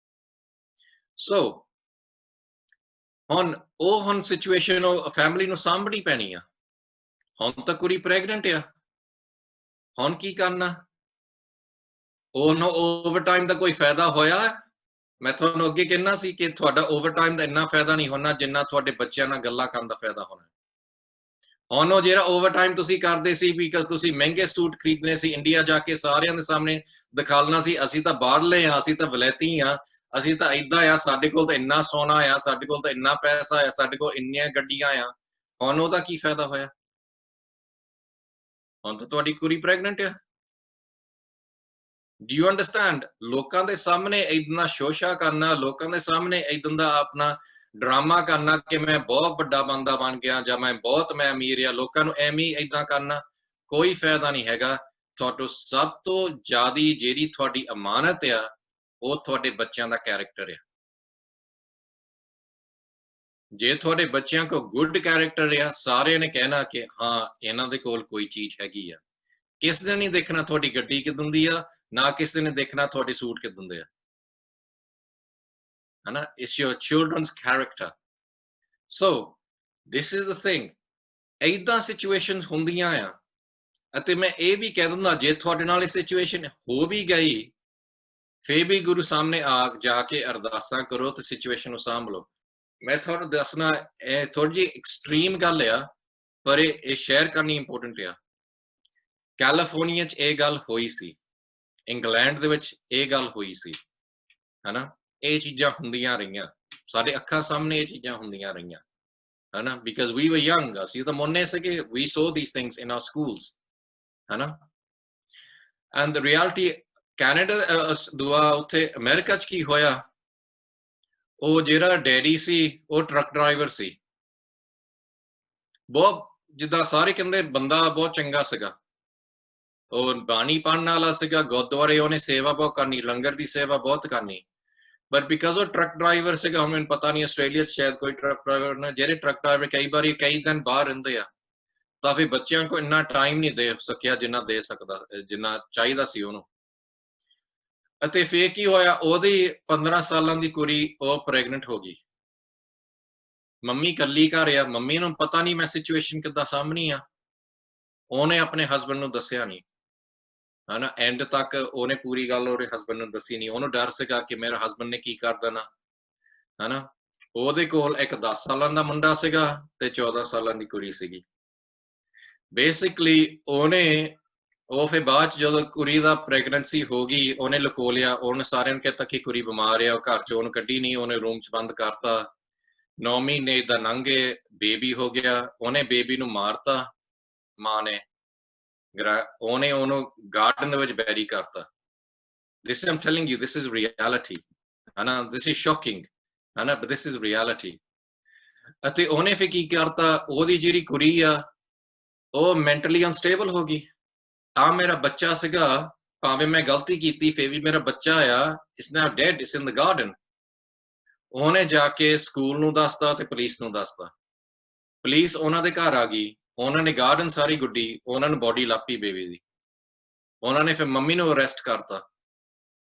ਸੋ ਹੁਣ ਸਿਚੁਏਸ਼ਨ ਉਹ ਫੈਮਿਲੀ ਨੂੰ ਸਾਂਭਣੀ ਪੈਣੀ ਆ। ਹੁਣ ਤਾਂ ਕੁੜੀ ਪ੍ਰੈਗਨੈਂਟ ਆ, ਹੁਣ ਕੀ ਕਰਨਾ? ਉਹਨੂੰ ਓਵਰਟਾਈਮ ਦਾ ਕੋਈ ਫਾਇਦਾ ਹੋਇਆ? ਮੈਂ ਤੁਹਾਨੂੰ ਅੱਗੇ ਕਹਿਣਾ ਸੀ ਕਿ ਤੁਹਾਡਾ ਓਵਰਟਾਈਮ ਦਾ ਇੰਨਾ ਫਾਇਦਾ ਨਹੀਂ ਹੋਣਾ ਜਿੰਨਾ ਤੁਹਾਡੇ ਬੱਚਿਆਂ ਨਾਲ ਗੱਲਾਂ ਕਰਨ ਦਾ ਫਾਇਦਾ ਹੋਣਾ। ਹੁਣ ਉਹ ਜਿਹੜਾ ਓਵਰਟਾਈਮ ਤੁਸੀਂ ਕਰਦੇ ਸੀ ਬਿਕਾਜ਼ ਤੁਸੀਂ ਮਹਿੰਗੇ ਸੂਟ ਖਰੀਦਣੇ ਸੀ, ਇੰਡੀਆ ਜਾ ਕੇ ਸਾਰਿਆਂ ਦੇ ਸਾਹਮਣੇ ਦਿਖਾਲਣਾ ਸੀ ਅਸੀਂ ਤਾਂ ਬਾਹਰਲੇ ਆ, ਅਸੀਂ ਤਾਂ ਵਲੈਤੀ ਆ, ਅਸੀਂ ਤਾਂ ਏਦਾਂ ਆ, ਸਾਡੇ ਕੋਲ ਤਾਂ ਇੰਨਾ ਸੋਨਾ ਆ, ਸਾਡੇ ਕੋਲ ਤਾਂ ਇੰਨਾ ਪੈਸਾ ਆ, ਸਾਡੇ ਕੋਲ ਇੰਨੀਆਂ ਗੱਡੀਆਂ ਆ। ਹੁਣ ਉਹਦਾ ਕੀ ਫਾਇਦਾ ਹੋਇਆ? ਹੁਣ ਤਾਂ ਤੁਹਾਡੀ ਕੁੜੀ ਪ੍ਰੈਗਨੈਂਟ ਆ। Do you understand? ਲੋਕਾਂ ਦੇ ਸਾਹਮਣੇ ਇਦਾਂ ਸ਼ੋਸ਼ਾ ਕਰਨਾ, ਲੋਕਾਂ ਦੇ ਸਾਹਮਣੇ ਇਦਾਂ ਦਾ ਆਪਣਾ ਡਰਾਮਾ ਕਰਨਾ ਕਿ ਮੈਂ ਬਹੁਤ ਵੱਡਾ ਬੰਦਾ ਬਣ ਗਿਆ ਜਾਂ ਮੈਂ ਅਮੀਰ ਆ, ਲੋਕਾਂ ਨੂੰ ਐਵੇਂ ਇਦਾਂ ਕਰਨਾ ਕੋਈ ਫਾਇਦਾ ਨਹੀਂ ਹੈਗਾ। ਤੁਹਾਡੇ ਸਭ ਤੋਂ ਜ਼ਿਆਦੀ ਜਿਹੜੀ ਤੁਹਾਡੀ ਅਮਾਨਤ ਆ ਉਹ ਤੁਹਾਡੇ ਬੱਚਿਆਂ ਦਾ ਕੈਰੈਕਟਰ ਆ। ਜੇ ਤੁਹਾਡੇ ਬੱਚਿਆਂ ਕੋਲ ਗੁੱਡ ਕੈਰੈਕਟਰ ਆ, ਸਾਰਿਆਂ ਨੇ ਕਹਿਣਾ ਕਿ ਹਾਂ ਇਹਨਾਂ ਦੇ ਕੋਲ ਕੋਈ ਚੀਜ਼ ਹੈਗੀ ਆ। ਕਿਸ ਨੇ ਨਹੀਂ ਦੇਖਣਾ ਤੁਹਾਡੀ ਗੱਡੀ ਕਿਦਾਂ ਦੀ ਆ, ਨਾ ਕਿਸੇ ਨੇ ਦੇਖਣਾ ਤੁਹਾਡੇ ਸੂਟ ਕਿਦਾਂ ਦੇ ਆ, ਹਨਾ? It's your children's character. So this is the thing, ਏਦਾਂ ਸਿਚੁਏਸ਼ਨਸ ਹੁੰਦੀਆਂ ਆ। ਅਤੇ ਮੈਂ ਇਹ ਵੀ ਕਹਿ ਦਿੰਦਾ ਜੇ ਤੁਹਾਡੇ ਨਾਲ ਇਹ ਸਿਚੁਏਸ਼ਨ ਹੋ ਵੀ ਗਈ, ਫੇਰ ਵੀ ਗੁਰੂ ਸਾਹਮਣੇ ਜਾ ਕੇ ਅਰਦਾਸਾਂ ਕਰੋ ਤੇ ਸਿਚੁਏਸ਼ਨ ਨੂੰ ਸਾਂਭ ਲਓ। ਮੈਂ ਤੁਹਾਨੂੰ ਦੱਸਣਾ ਇਹ ਥੋੜੀ ਜਿਹੀ ਐਕਸਟ੍ਰੀਮ ਗੱਲ ਆ, ਪਰ ਇਹ ਸ਼ੇਅਰ ਕਰਨੀ ਇੰਪੋਰਟੈਂਟ ਆ। ਕੈਲੀਫੋਰਨੀਆ 'ਚ ਇਹ ਗੱਲ ਹੋਈ ਸੀ, ਇੰਗਲੈਂਡ ਦੇ ਵਿੱਚ ਇਹ ਗੱਲ ਹੋਈ ਸੀ, ਹਨਾ? ਇਹ ਚੀਜ਼ਾਂ ਹੁੰਦੀਆਂ ਰਹੀਆਂ, ਸਾਡੇ ਅੱਖਾਂ ਸਾਹਮਣੇ ਇਹ ਚੀਜ਼ਾਂ ਹੁੰਦੀਆਂ ਰਹੀਆਂ, ਹਨਾ? ਬਿਕਾਜ਼ ਵੀ ਵਰ ਯੰਗ, ਅਸੀਂ ਤਾਂ ਮੁੰਨੇ ਸੀਗੇ, we so these things in our schools, ਹਨਾ? ਐਂਡ ਦ ਰਿਐਲਿਟੀ ਕੈਨੇਡਾ ਦੁਆ ਉੱਥੇ ਅਮਰੀਕਾ 'ਚ ਕੀ ਹੋਇਆ, ਉਹ ਜਿਹੜਾ ਡੈਡੀ ਸੀ ਉਹ ਟਰੱਕ ਡਰਾਈਵਰ ਸੀ, ਬਹੁਤ ਜਿੱਦਾਂ ਸਾਰੇ ਕਹਿੰਦੇ ਬੰਦਾ ਬਹੁਤ ਚੰਗਾ ਸੀਗਾ, ਉਹ ਬਾਣੀ ਪੜ੍ਹਨ ਵਾਲਾ ਸੀਗਾ, ਗੁਰਦੁਆਰੇ ਉਹਨੇ ਸੇਵਾ ਬਹੁਤ ਕਰਨੀ, ਲੰਗਰ ਦੀ ਸੇਵਾ ਬਹੁਤ ਕਰਨੀ। ਬਟ ਬਿਕਾਜ਼ ਉਹ ਟਰੱਕ ਡਰਾਈਵਰ ਸੀਗਾ, ਹੁਣ ਮੈਨੂੰ ਪਤਾ ਨਹੀਂ ਆਸਟ੍ਰੇਲੀਆ 'ਚ ਸ਼ਾਇਦ ਕੋਈ ਟਰੱਕ ਡਰਾਈਵਰ ਨਾ, ਜਿਹੜੇ ਟਰੱਕ ਡਰਾਈਵਰ ਕਈ ਵਾਰੀ ਕਈ ਦਿਨ ਬਾਹਰ ਰਹਿੰਦੇ ਆ, ਤਾਂ ਫਿਰ ਬੱਚਿਆਂ ਕੋਲ ਇੰਨਾ ਟਾਈਮ ਨਹੀਂ ਦੇ ਸਕਿਆ ਜਿੰਨਾ ਦੇ ਸਕਦਾ, ਜਿੰਨਾ ਚਾਹੀਦਾ ਸੀ ਉਹਨੂੰ। ਅਤੇ ਫੇਰ ਕੀ ਹੋਇਆ, ਉਹਦੀ 15 ਸਾਲਾਂ ਦੀ ਕੁੜੀ ਉਹ ਪ੍ਰੈਗਨੈਂਟ ਹੋ ਗਈ। ਮੰਮੀ ਕੱਲੀ ਘਰ ਆ, ਮੰਮੀ ਨੂੰ ਪਤਾ ਨਹੀਂ ਮੈਂ ਸਿਚੁਏਸ਼ਨ ਕਿੱਦਾਂ ਸਾਹਮਣੀ ਆ, ਉਹਨੇ ਆਪਣੇ ਹਸਬੈਂਡ ਨੂੰ ਦੱਸਿਆ ਨਹੀਂ, ਹਨਾ? ਐਂਡ ਤੱਕ ਉਹਨੇ ਪੂਰੀ ਗੱਲ ਉਹਦੇ ਹਸਬੈਂਡ ਨੂੰ ਦੱਸੀ ਨਹੀਂ, ਉਹਨੂੰ ਡਰ ਸੀਗਾ ਕਿ ਮੇਰੇ ਹਸਬੈਂਡ ਨੇ ਕੀ ਕਰ ਦੇਣਾ, ਹਨਾ? ਉਹਦੇ ਕੋਲ ਇੱਕ 10 ਸਾਲਾਂ ਦਾ ਮੁੰਡਾ ਸੀਗਾ ਤੇ 14 ਸਾਲਾਂ ਦੀ ਕੁੜੀ ਸੀਗੀ। ਬੇਸਿਕਲੀ ਉਹ ਫਿਰ ਬਾਅਦ 'ਚ ਜਦੋਂ ਕੁੜੀ ਦਾ ਪ੍ਰੈਗਨੈਂਸੀ ਹੋ ਗਈ, ਉਹਨੇ ਲੁਕੋ ਲਿਆ, ਉਹਨੇ ਸਾਰਿਆਂ ਨੂੰ ਕਹਿਤਾ ਕਿ ਕੁੜੀ ਬਿਮਾਰ ਆ, ਉਹ ਘਰ 'ਚ ਉਹਨੂੰ ਕੱਢੀ ਨਹੀਂ, ਉਹਨੇ ਰੂਮ 'ਚ ਬੰਦ ਕਰਤਾ। 9 ਮਹੀਨੇ ਏਦਾਂ ਲੰਘ ਗਏ, ਬੇਬੀ ਹੋ ਗਿਆ, ਉਹਨੇ ਬੇਬੀ ਨੂੰ ਮਾਰਤਾ, ਮਾਂ ਨੇ ਉਹਨੇ ਉਹਨੂੰ ਗਾਰਡਨ ਦੇ ਵਿੱਚ ਬੈਰੀ ਕਰਤਾ। This I'm telling you, this is reality, ਹਨਾ? This is shocking, ਹਨਾ? But this is reality. ਅਤੇ ਉਹਨੇ ਫਿਰ ਕੀ ਕਰਤਾ, ਉਹਦੀ ਜਿਹੜੀ ਕੁੜੀ ਆ ਉਹ ਮੈਂਟਲੀ ਅਨਸਟੇਬਲ ਹੋ ਗਈ। ਆ ਮੇਰਾ ਬੱਚਾ ਸੀਗਾ, ਭਾਵੇਂ ਮੈਂ ਗਲਤੀ ਕੀਤੀ, ਫੇਰ ਵੀ ਮੇਰਾ ਬੱਚਾ ਆ, it's now dead, it's in the garden. ਉਹਨੇ ਜਾ ਕੇ ਸਕੂਲ ਨੂੰ ਦੱਸਤਾ ਤੇ ਪੁਲਿਸ ਨੂੰ ਦੱਸਤਾ। ਪੁਲਿਸ ਉਹਨਾਂ ਦੇ ਘਰ ਆ ਗਈ, ਉਹਨਾਂ ਨੇ ਗਾਰਡਨ ਸਾਰੀ ਗੁੱਡੀ, ਉਹਨਾਂ ਨੂੰ ਬੋਡੀ ਲੱਭੀ ਬੇਬੀ ਦੀ। ਉਹਨਾਂ ਨੇ ਫਿਰ ਮੰਮੀ ਨੂੰ ਅਰੈਸਟ ਕਰਤਾ।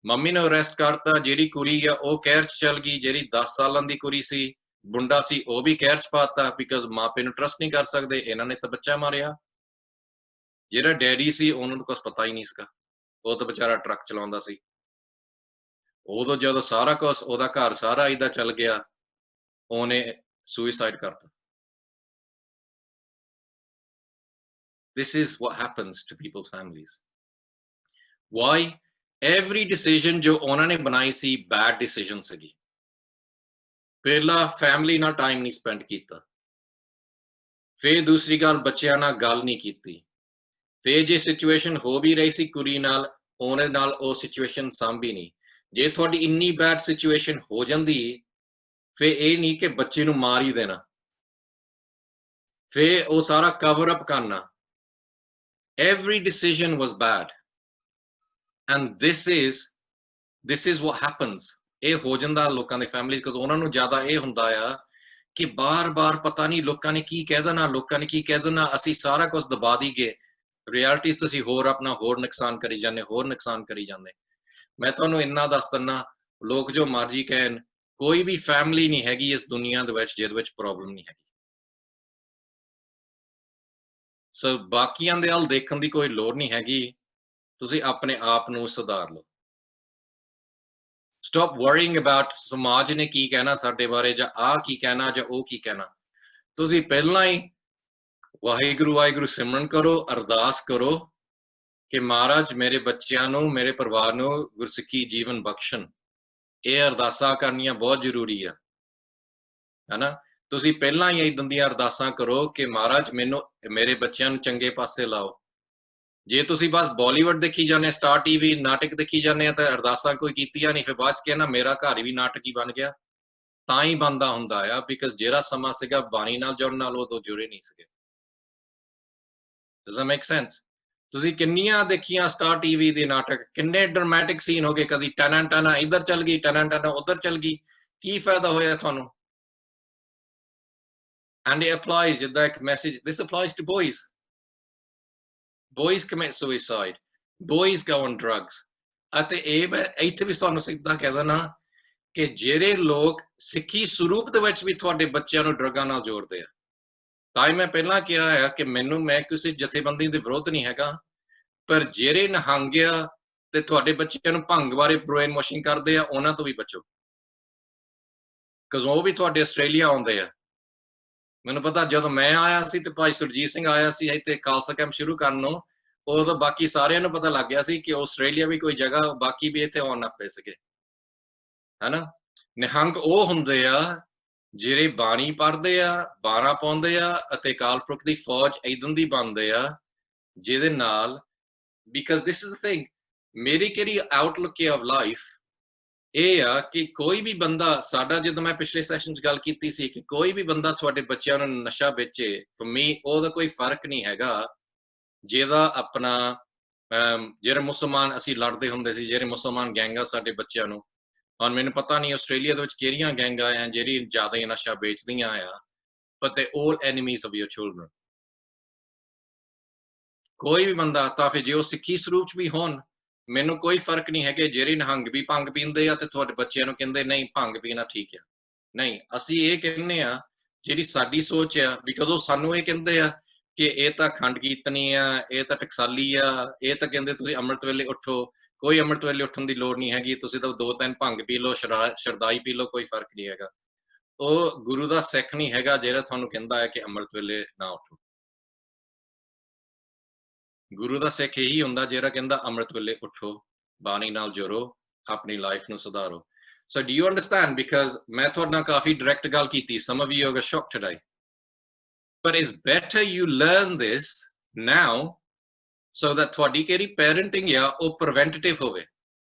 ਮੰਮੀ ਨੂੰ ਅਰੈਸਟ ਕਰਤਾ, ਜਿਹੜੀ ਕੁੜੀ ਆ ਉਹ ਕੈਦ 'ਚ ਚਲ ਗਈ, ਜਿਹੜੀ 10 ਸਾਲਾਂ ਦੀ ਕੁੜੀ ਸੀ, ਮੁੰਡਾ ਸੀ, ਉਹ ਵੀ ਕੈਦ 'ਚ ਪਾਤਾ, ਬਿਕਾਜ਼ ਮਾਪੇ ਨੂੰ ਟਰਸਟ ਨਹੀਂ ਕਰ ਸਕਦੇ, ਇਹਨਾਂ ਨੇ ਤਾਂ ਬੱਚਾ ਮਾਰਿਆ। ਜਿਹੜਾ ਡੈਡੀ ਸੀ ਉਹਨੂੰ ਤਾਂ ਕੁਛ ਪਤਾ ਹੀ ਨਹੀਂ ਸੀਗਾ, ਉਹ ਤਾਂ ਵਿਚਾਰਾ ਟਰੱਕ ਚਲਾਉਂਦਾ ਸੀ। ਉਦੋਂ ਜਦੋਂ ਸਾਰਾ ਕੁਛ ਉਹਦਾ ਘਰ ਸਾਰਾ ਏਦਾਂ ਚੱਲ ਗਿਆ, ਉਹਨੇ ਸੁਸਾਈਡ ਕਰਤਾ। This is what happens to people's families. Why? Every decision ਜੋ ਉਹਨਾਂ ਨੇ ਬਣਾਈ ਸੀ bad decision ਸੀਗੀ। ਪਹਿਲਾ ਫੈਮਿਲੀ ਨਾਲ ਟਾਈਮ ਨਹੀਂ ਸਪੈਂਡ ਕੀਤਾ, ਫਿਰ ਦੂਸਰੀ ਗੱਲ ਬੱਚਿਆਂ ਨਾਲ ਗੱਲ ਨਹੀਂ ਕੀਤੀ, ਫਿਰ ਜੇ ਸਿਚੁਏਸ਼ਨ ਹੋ ਵੀ ਰਹੀ ਸੀ ਕੁੜੀ ਨਾਲ, ਉਹਨੇ ਨਾਲ ਉਹ ਸਿਚੁਏਸ਼ਨ ਸਾਂਭੀ ਨਹੀਂ। ਜੇ ਤੁਹਾਡੀ ਇੰਨੀ ਬੈਡ ਸਿਚੁਏਸ਼ਨ ਹੋ ਜਾਂਦੀ ਫਿਰ ਇਹ ਨਹੀਂ ਕਿ ਬੱਚੇ ਨੂੰ ਮਾਰ ਹੀ ਦੇਣਾ, ਫਿਰ ਉਹ ਸਾਰਾ ਕਵਰ ਅਪ ਕਰਨਾ। Every decision was bad, and this is what happens. ਇਹ ਹੋ ਜਾਂਦਾ ਲੋਕਾਂ ਦੀ ਫੈਮਿਲੀਜ਼, ਕਿਉਂਕਿ ਉਹਨਾਂ ਨੂੰ ਜ਼ਿਆਦਾ ਇਹ ਹੁੰਦਾ ਆ ਕਿ ਬਾਰ-ਬਾਰ ਪਤਾ ਨਹੀਂ ਲੋਕਾਂ ਨੇ ਕੀ ਕਹਿ ਦੇਣਾ, ਲੋਕਾਂ ਨੇ ਕੀ ਕਹਿ ਦੇਣਾ, ਅਸੀਂ ਸਾਰਾ ਕੁਝ ਦਬਾ ਦਈਏ। ਰਿਐਲਿਟੀ ਤੁਸੀਂ ਹੋਰ ਆਪਣਾ ਹੋਰ ਨੁਕਸਾਨ ਕਰੀ ਜਾਂਦੇ, ਹੋਰ ਨੁਕਸਾਨ ਕਰੀ ਜਾਂਦੇ। ਮੈਂ ਤੁਹਾਨੂੰ ਇੰਨਾ ਦੱਸ ਦਿੰਦਾ, ਲੋਕ ਜੋ ਮਰਜ਼ੀ ਕਹਿਣ, ਕੋਈ ਵੀ ਫੈਮਿਲੀ ਨਹੀਂ ਹੈਗੀ ਇਸ ਦੁਨੀਆ ਦੇ ਵਿੱਚ ਜਿਹਦੇ ਵਿੱਚ ਪ੍ਰੋਬਲਮ ਨਹੀਂ ਹੈਗੀ। ਸੋ ਬਾਕੀਆਂ ਦੇ ਵੱਲ ਦੇਖਣ ਦੀ ਕੋਈ ਲੋੜ ਨਹੀਂ ਹੈਗੀ, ਤੁਸੀਂ ਆਪਣੇ ਆਪ ਨੂੰ ਸੁਧਾਰ ਲਓ। ਸਟਾਪ ਵਰਿੰਗ ਅਬਾਊਟ ਸਮਾਜ ਨੇ ਕੀ ਕਹਿਣਾ ਸਾਡੇ ਬਾਰੇ, ਜਾਂ ਆਹ ਕੀ ਕਹਿਣਾ, ਜਾਂ ਉਹ ਕੀ ਕਹਿਣਾ। ਤੁਸੀਂ ਪਹਿਲਾਂ ਹੀ ਵਾਹਿਗੁਰੂ ਵਾਹਿਗੁਰੂ ਸਿਮਰਨ ਕਰੋ, ਅਰਦਾਸ ਕਰੋ ਕਿ ਮਹਾਰਾਜ ਮੇਰੇ ਬੱਚਿਆਂ ਨੂੰ, ਮੇਰੇ ਪਰਿਵਾਰ ਨੂੰ ਗੁਰਸਿੱਖੀ ਜੀਵਨ ਬਖਸ਼ਣ। ਇਹ ਅਰਦਾਸਾਂ ਕਰਨੀਆਂ ਬਹੁਤ ਜ਼ਰੂਰੀ ਆ, ਹੈਨਾ। ਤੁਸੀਂ ਪਹਿਲਾਂ ਹੀ ਇਦਾਂ ਦੀਆਂ ਅਰਦਾਸਾਂ ਕਰੋ ਕਿ ਮਹਾਰਾਜ ਮੈਨੂੰ, ਮੇਰੇ ਬੱਚਿਆਂ ਨੂੰ ਚੰਗੇ ਪਾਸੇ ਲਾਓ। ਜੇ ਤੁਸੀਂ ਬਸ ਬਾਲੀਵੁੱਡ ਦੇਖੀ ਜਾਂਦੇ, ਸਟਾਰ ਟੀਵੀ ਨਾਟਕ ਦੇਖੀ ਜਾਂਦੇ ਆ, ਤਾਂ ਅਰਦਾਸਾਂ ਕੋਈ ਕੀਤੀਆਂ ਨਹੀਂ, ਫਿਰ ਬਾਅਦ ਚ ਕਹਿਣਾ ਮੇਰਾ ਘਰ ਵੀ ਨਾਟਕ ਹੀ ਬਣ ਗਿਆ। ਤਾਂ ਹੀ ਬਣਦਾ ਹੁੰਦਾ ਆ, ਬਿਕਾਜ਼ ਜਿਹੜਾ ਸਮਾਂ ਸੀਗਾ ਬਾਣੀ ਨਾਲ ਜੁੜਨ ਨਾਲ, ਉਹ ਤੋਂ ਜੁੜੇ ਨਹੀਂ ਸੀਗੇ। Does that make sense? ਤੁਸੀਂ ਕਿੰਨੀਆਂ ਦੇਖੀਆਂ ਸਟਾਰ ਟੀਵੀ ਦੇ ਨਾਟਕ, ਕਿੰਨੇ ਡਰਾਮੈਟਿਕ ਸੀਨ ਹੋ ਗਏ, ਕਦੀ ਟਨਾ ਟਨਾ ਇੱਧਰ ਚੱਲ ਗਈ, ਟਨਾ ਟਨਾ ਉੱਧਰ ਚੱਲ ਗਈ, ਕੀ ਫਾਇਦਾ ਹੋਇਆ ਤੁਹਾਨੂੰ? And it applies, ਜਿੱਦਾਂ ਇੱਕ message, this applies to boys. Boys commit suicide, boys go on drugs. ਅਤੇ ਇਹ ਮੈਂ ਇੱਥੇ ਵੀ ਤੁਹਾਨੂੰ ਸਿੱਧਾ ਕਹਿ ਦੇਣਾ ਕਿ ਜਿਹੜੇ ਲੋਕ ਸਿੱਖੀ ਸਰੂਪ ਦੇ ਵਿੱਚ ਵੀ ਤੁਹਾਡੇ ਬੱਚਿਆਂ ਨੂੰ ਡਰੱਗਾਂ ਨਾਲ ਜੋੜਦੇ ਆ, ਤਾਂ ਹੀ ਮੈਂ ਪਹਿਲਾਂ ਕਿਹਾ ਹੈ ਕਿ ਮੈਂ ਕਿਸੇ ਜਥੇਬੰਦੀ ਦੇ ਵਿਰੁੱਧ ਨਹੀਂ ਹੈਗਾ, ਪਰ ਜਿਹੜੇ ਨਿਹੰਗ ਆ ਤੇ ਤੁਹਾਡੇ ਬੱਚਿਆਂ ਨੂੰ ਭੰਗ ਬਾਰੇ ਬ੍ਰੇਨ ਵਾਸ਼ਿੰਗ ਕਰਦੇ ਆ, ਉਹਨਾਂ ਤੋਂ ਵੀ ਬਚੋ, ਕਿਉਂਕਿ ਉਹ ਵੀ ਤੁਹਾਡੇ ਆਸਟ੍ਰੇਲੀਆ ਆਉਂਦੇ ਆ। ਮੈਨੂੰ ਪਤਾ ਜਦੋਂ ਮੈਂ ਆਇਆ ਸੀ ਤੇ ਭਾਈ ਸੁਰਜੀਤ ਸਿੰਘ ਆਇਆ ਸੀ ਇੱਥੇ ਖਾਲਸਾ ਕੈਂਪ ਸ਼ੁਰੂ ਕਰਨ ਨੂੰ, ਉਦੋਂ ਬਾਕੀ ਸਾਰਿਆਂ ਨੂੰ ਪਤਾ ਲੱਗ ਗਿਆ ਸੀ ਕਿ ਆਸਟ੍ਰੇਲੀਆ ਵੀ ਕੋਈ ਜਗ੍ਹਾ, ਬਾਕੀ ਵੀ ਇੱਥੇ ਆਉਣ ਲੱਗ ਪਏ ਸੀਗੇ, ਹੈਨਾ। ਨਿਹੰਗ ਉਹ ਹੁੰਦੇ ਆ ਜਿਹੜੇ ਬਾਣੀ ਪੜ੍ਹਦੇ ਆ, ਬਾਰਾਂ ਪਾਉਂਦੇ ਆ ਅਤੇ ਅਕਾਲ ਪੁਰਖ ਦੀ ਫੌਜ ਇਦਾਂ ਦੀ ਬਣਦੇ ਆ ਜਿਹਦੇ ਨਾਲ, because this is the thing, ਮੇਰੀ ਕਿਹੜੀ ਆਊਟਲੁੱਕ ਹੈ ਆਫ ਲਾਈਫ ਇਹ ਆ ਕਿ ਕੋਈ ਵੀ ਬੰਦਾ ਸਾਡਾ, ਜਦੋਂ ਮੈਂ ਪਿਛਲੇ ਸੈਸ਼ਨ 'ਚ ਗੱਲ ਕੀਤੀ ਸੀ ਕਿ ਕੋਈ ਵੀ ਬੰਦਾ ਤੁਹਾਡੇ ਬੱਚਿਆਂ ਨੂੰ ਨਸ਼ਾ ਵੇਚੇ, ਫॉर ਮੀ ਉਹਦਾ ਕੋਈ ਫਰਕ ਨਹੀਂ ਹੈਗਾ। ਜਿਹਦਾ ਆਪਣਾ ਜਿਹੜੇ ਮੁਸਲਮਾਨ ਅਸੀਂ ਲੜਦੇ ਹੁੰਦੇ ਸੀ, ਜਿਹੜੇ ਮੁਸਲਮਾਨ ਗੈਂਗਾਂ ਸਾਡੇ ਬੱਚਿਆਂ ਨੂੰ, ਹੁਣ ਮੈਨੂੰ ਪਤਾ ਨਹੀਂ ਆਸਟ੍ਰੇਲੀਆ ਦੇ ਵਿੱਚ ਕਿਹੜੀਆਂ ਗੈਂਗਾਂ ਆ ਜਿਹੜੀ ਜ਼ਿਆਦਾ ਨਸ਼ਾ ਵੇਚਦੀਆਂ ਆ, but they all enemies of your children. ਕੋਈ ਵੀ ਬੰਦਾ, ਤਾਂ ਫਿਰ ਜੇ ਉਹ ਸਿੱਖੀ ਸਰੂਪ 'ਚ ਵੀ ਹੋਣ, ਮੈਨੂੰ ਕੋਈ ਫਰਕ ਨਹੀਂ ਹੈਗੇ। ਜਿਹੜੇ ਨਿਹੰਗ ਵੀ ਭੰਗ ਪੀਂਦੇ ਆ ਤੇ ਤੁਹਾਡੇ ਬੱਚਿਆਂ ਨੂੰ ਕਹਿੰਦੇ ਨਹੀਂ ਭੰਗ ਪੀਣਾ ਠੀਕ ਆ, ਨਹੀਂ, ਅਸੀਂ ਇਹ ਕਹਿੰਦੇ ਆ ਜਿਹੜੀ ਸਾਡੀ ਸੋਚ ਆ, ਬਿਕਾਜ਼ ਉਹ ਸਾਨੂੰ ਇਹ ਕਹਿੰਦੇ ਆ ਕਿ ਇਹ ਤਾਂ ਖੰਡ ਕੀਰਤਨੀ ਆ, ਇਹ ਤਾਂ ਟਕਸਾਲੀ ਆ, ਇਹ ਤਾਂ ਕਹਿੰਦੇ ਤੁਸੀਂ ਅੰਮ੍ਰਿਤ ਵੇਲੇ ਉੱਠੋ। ਕੋਈ ਅੰਮ੍ਰਿਤ ਵੇਲੇ ਉੱਠਣ ਦੀ ਲੋੜ ਨਹੀਂ ਹੈਗੀ, ਤੁਸੀਂ ਤਾਂ 2-3 ਭੰਗ ਪੀ ਲਓ, ਸ਼ਰਦਾਈ ਪੀ ਲਓ, ਕੋਈ ਫਰਕ ਨਹੀਂ ਹੈਗਾ। ਉਹ ਗੁਰੂ ਦਾ ਸਿੱਖ ਨਹੀਂ ਹੈਗਾ ਜਿਹੜਾ ਤੁਹਾਨੂੰ ਕਹਿੰਦਾ ਹੈ ਕਿ ਅੰਮ੍ਰਿਤ ਵੇਲੇ ਨਾ ਉੱਠੋ। ਗੁਰੂ ਦਾ ਸਿੱਖ ਇਹੀ ਹੁੰਦਾ ਜਿਹੜਾ ਕਹਿੰਦਾ ਅੰਮ੍ਰਿਤ ਵੇਲੇ ਉੱਠੋ, ਬਾਣੀ ਨਾਲ ਜੁੜੋ, ਆਪਣੀ ਲਾਈਫ ਨੂੰ ਸੁਧਾਰੋ। So do you understand? Because ਮੈਂ ਤੁਹਾਡੇ ਨਾਲ ਕਾਫੀ ਡਾਇਰੈਕਟ ਗੱਲ ਕੀਤੀ, some of you are shocked today, but it's better you learn this now so that ਤੁਹਾਡੀ ਕਿਹੜੀ ਪੈਰੈਂਟਿੰਗ ਆ ਉਹ ਪ੍ਰੀਵੈਂਟਿਵ ਹੋਵੇ।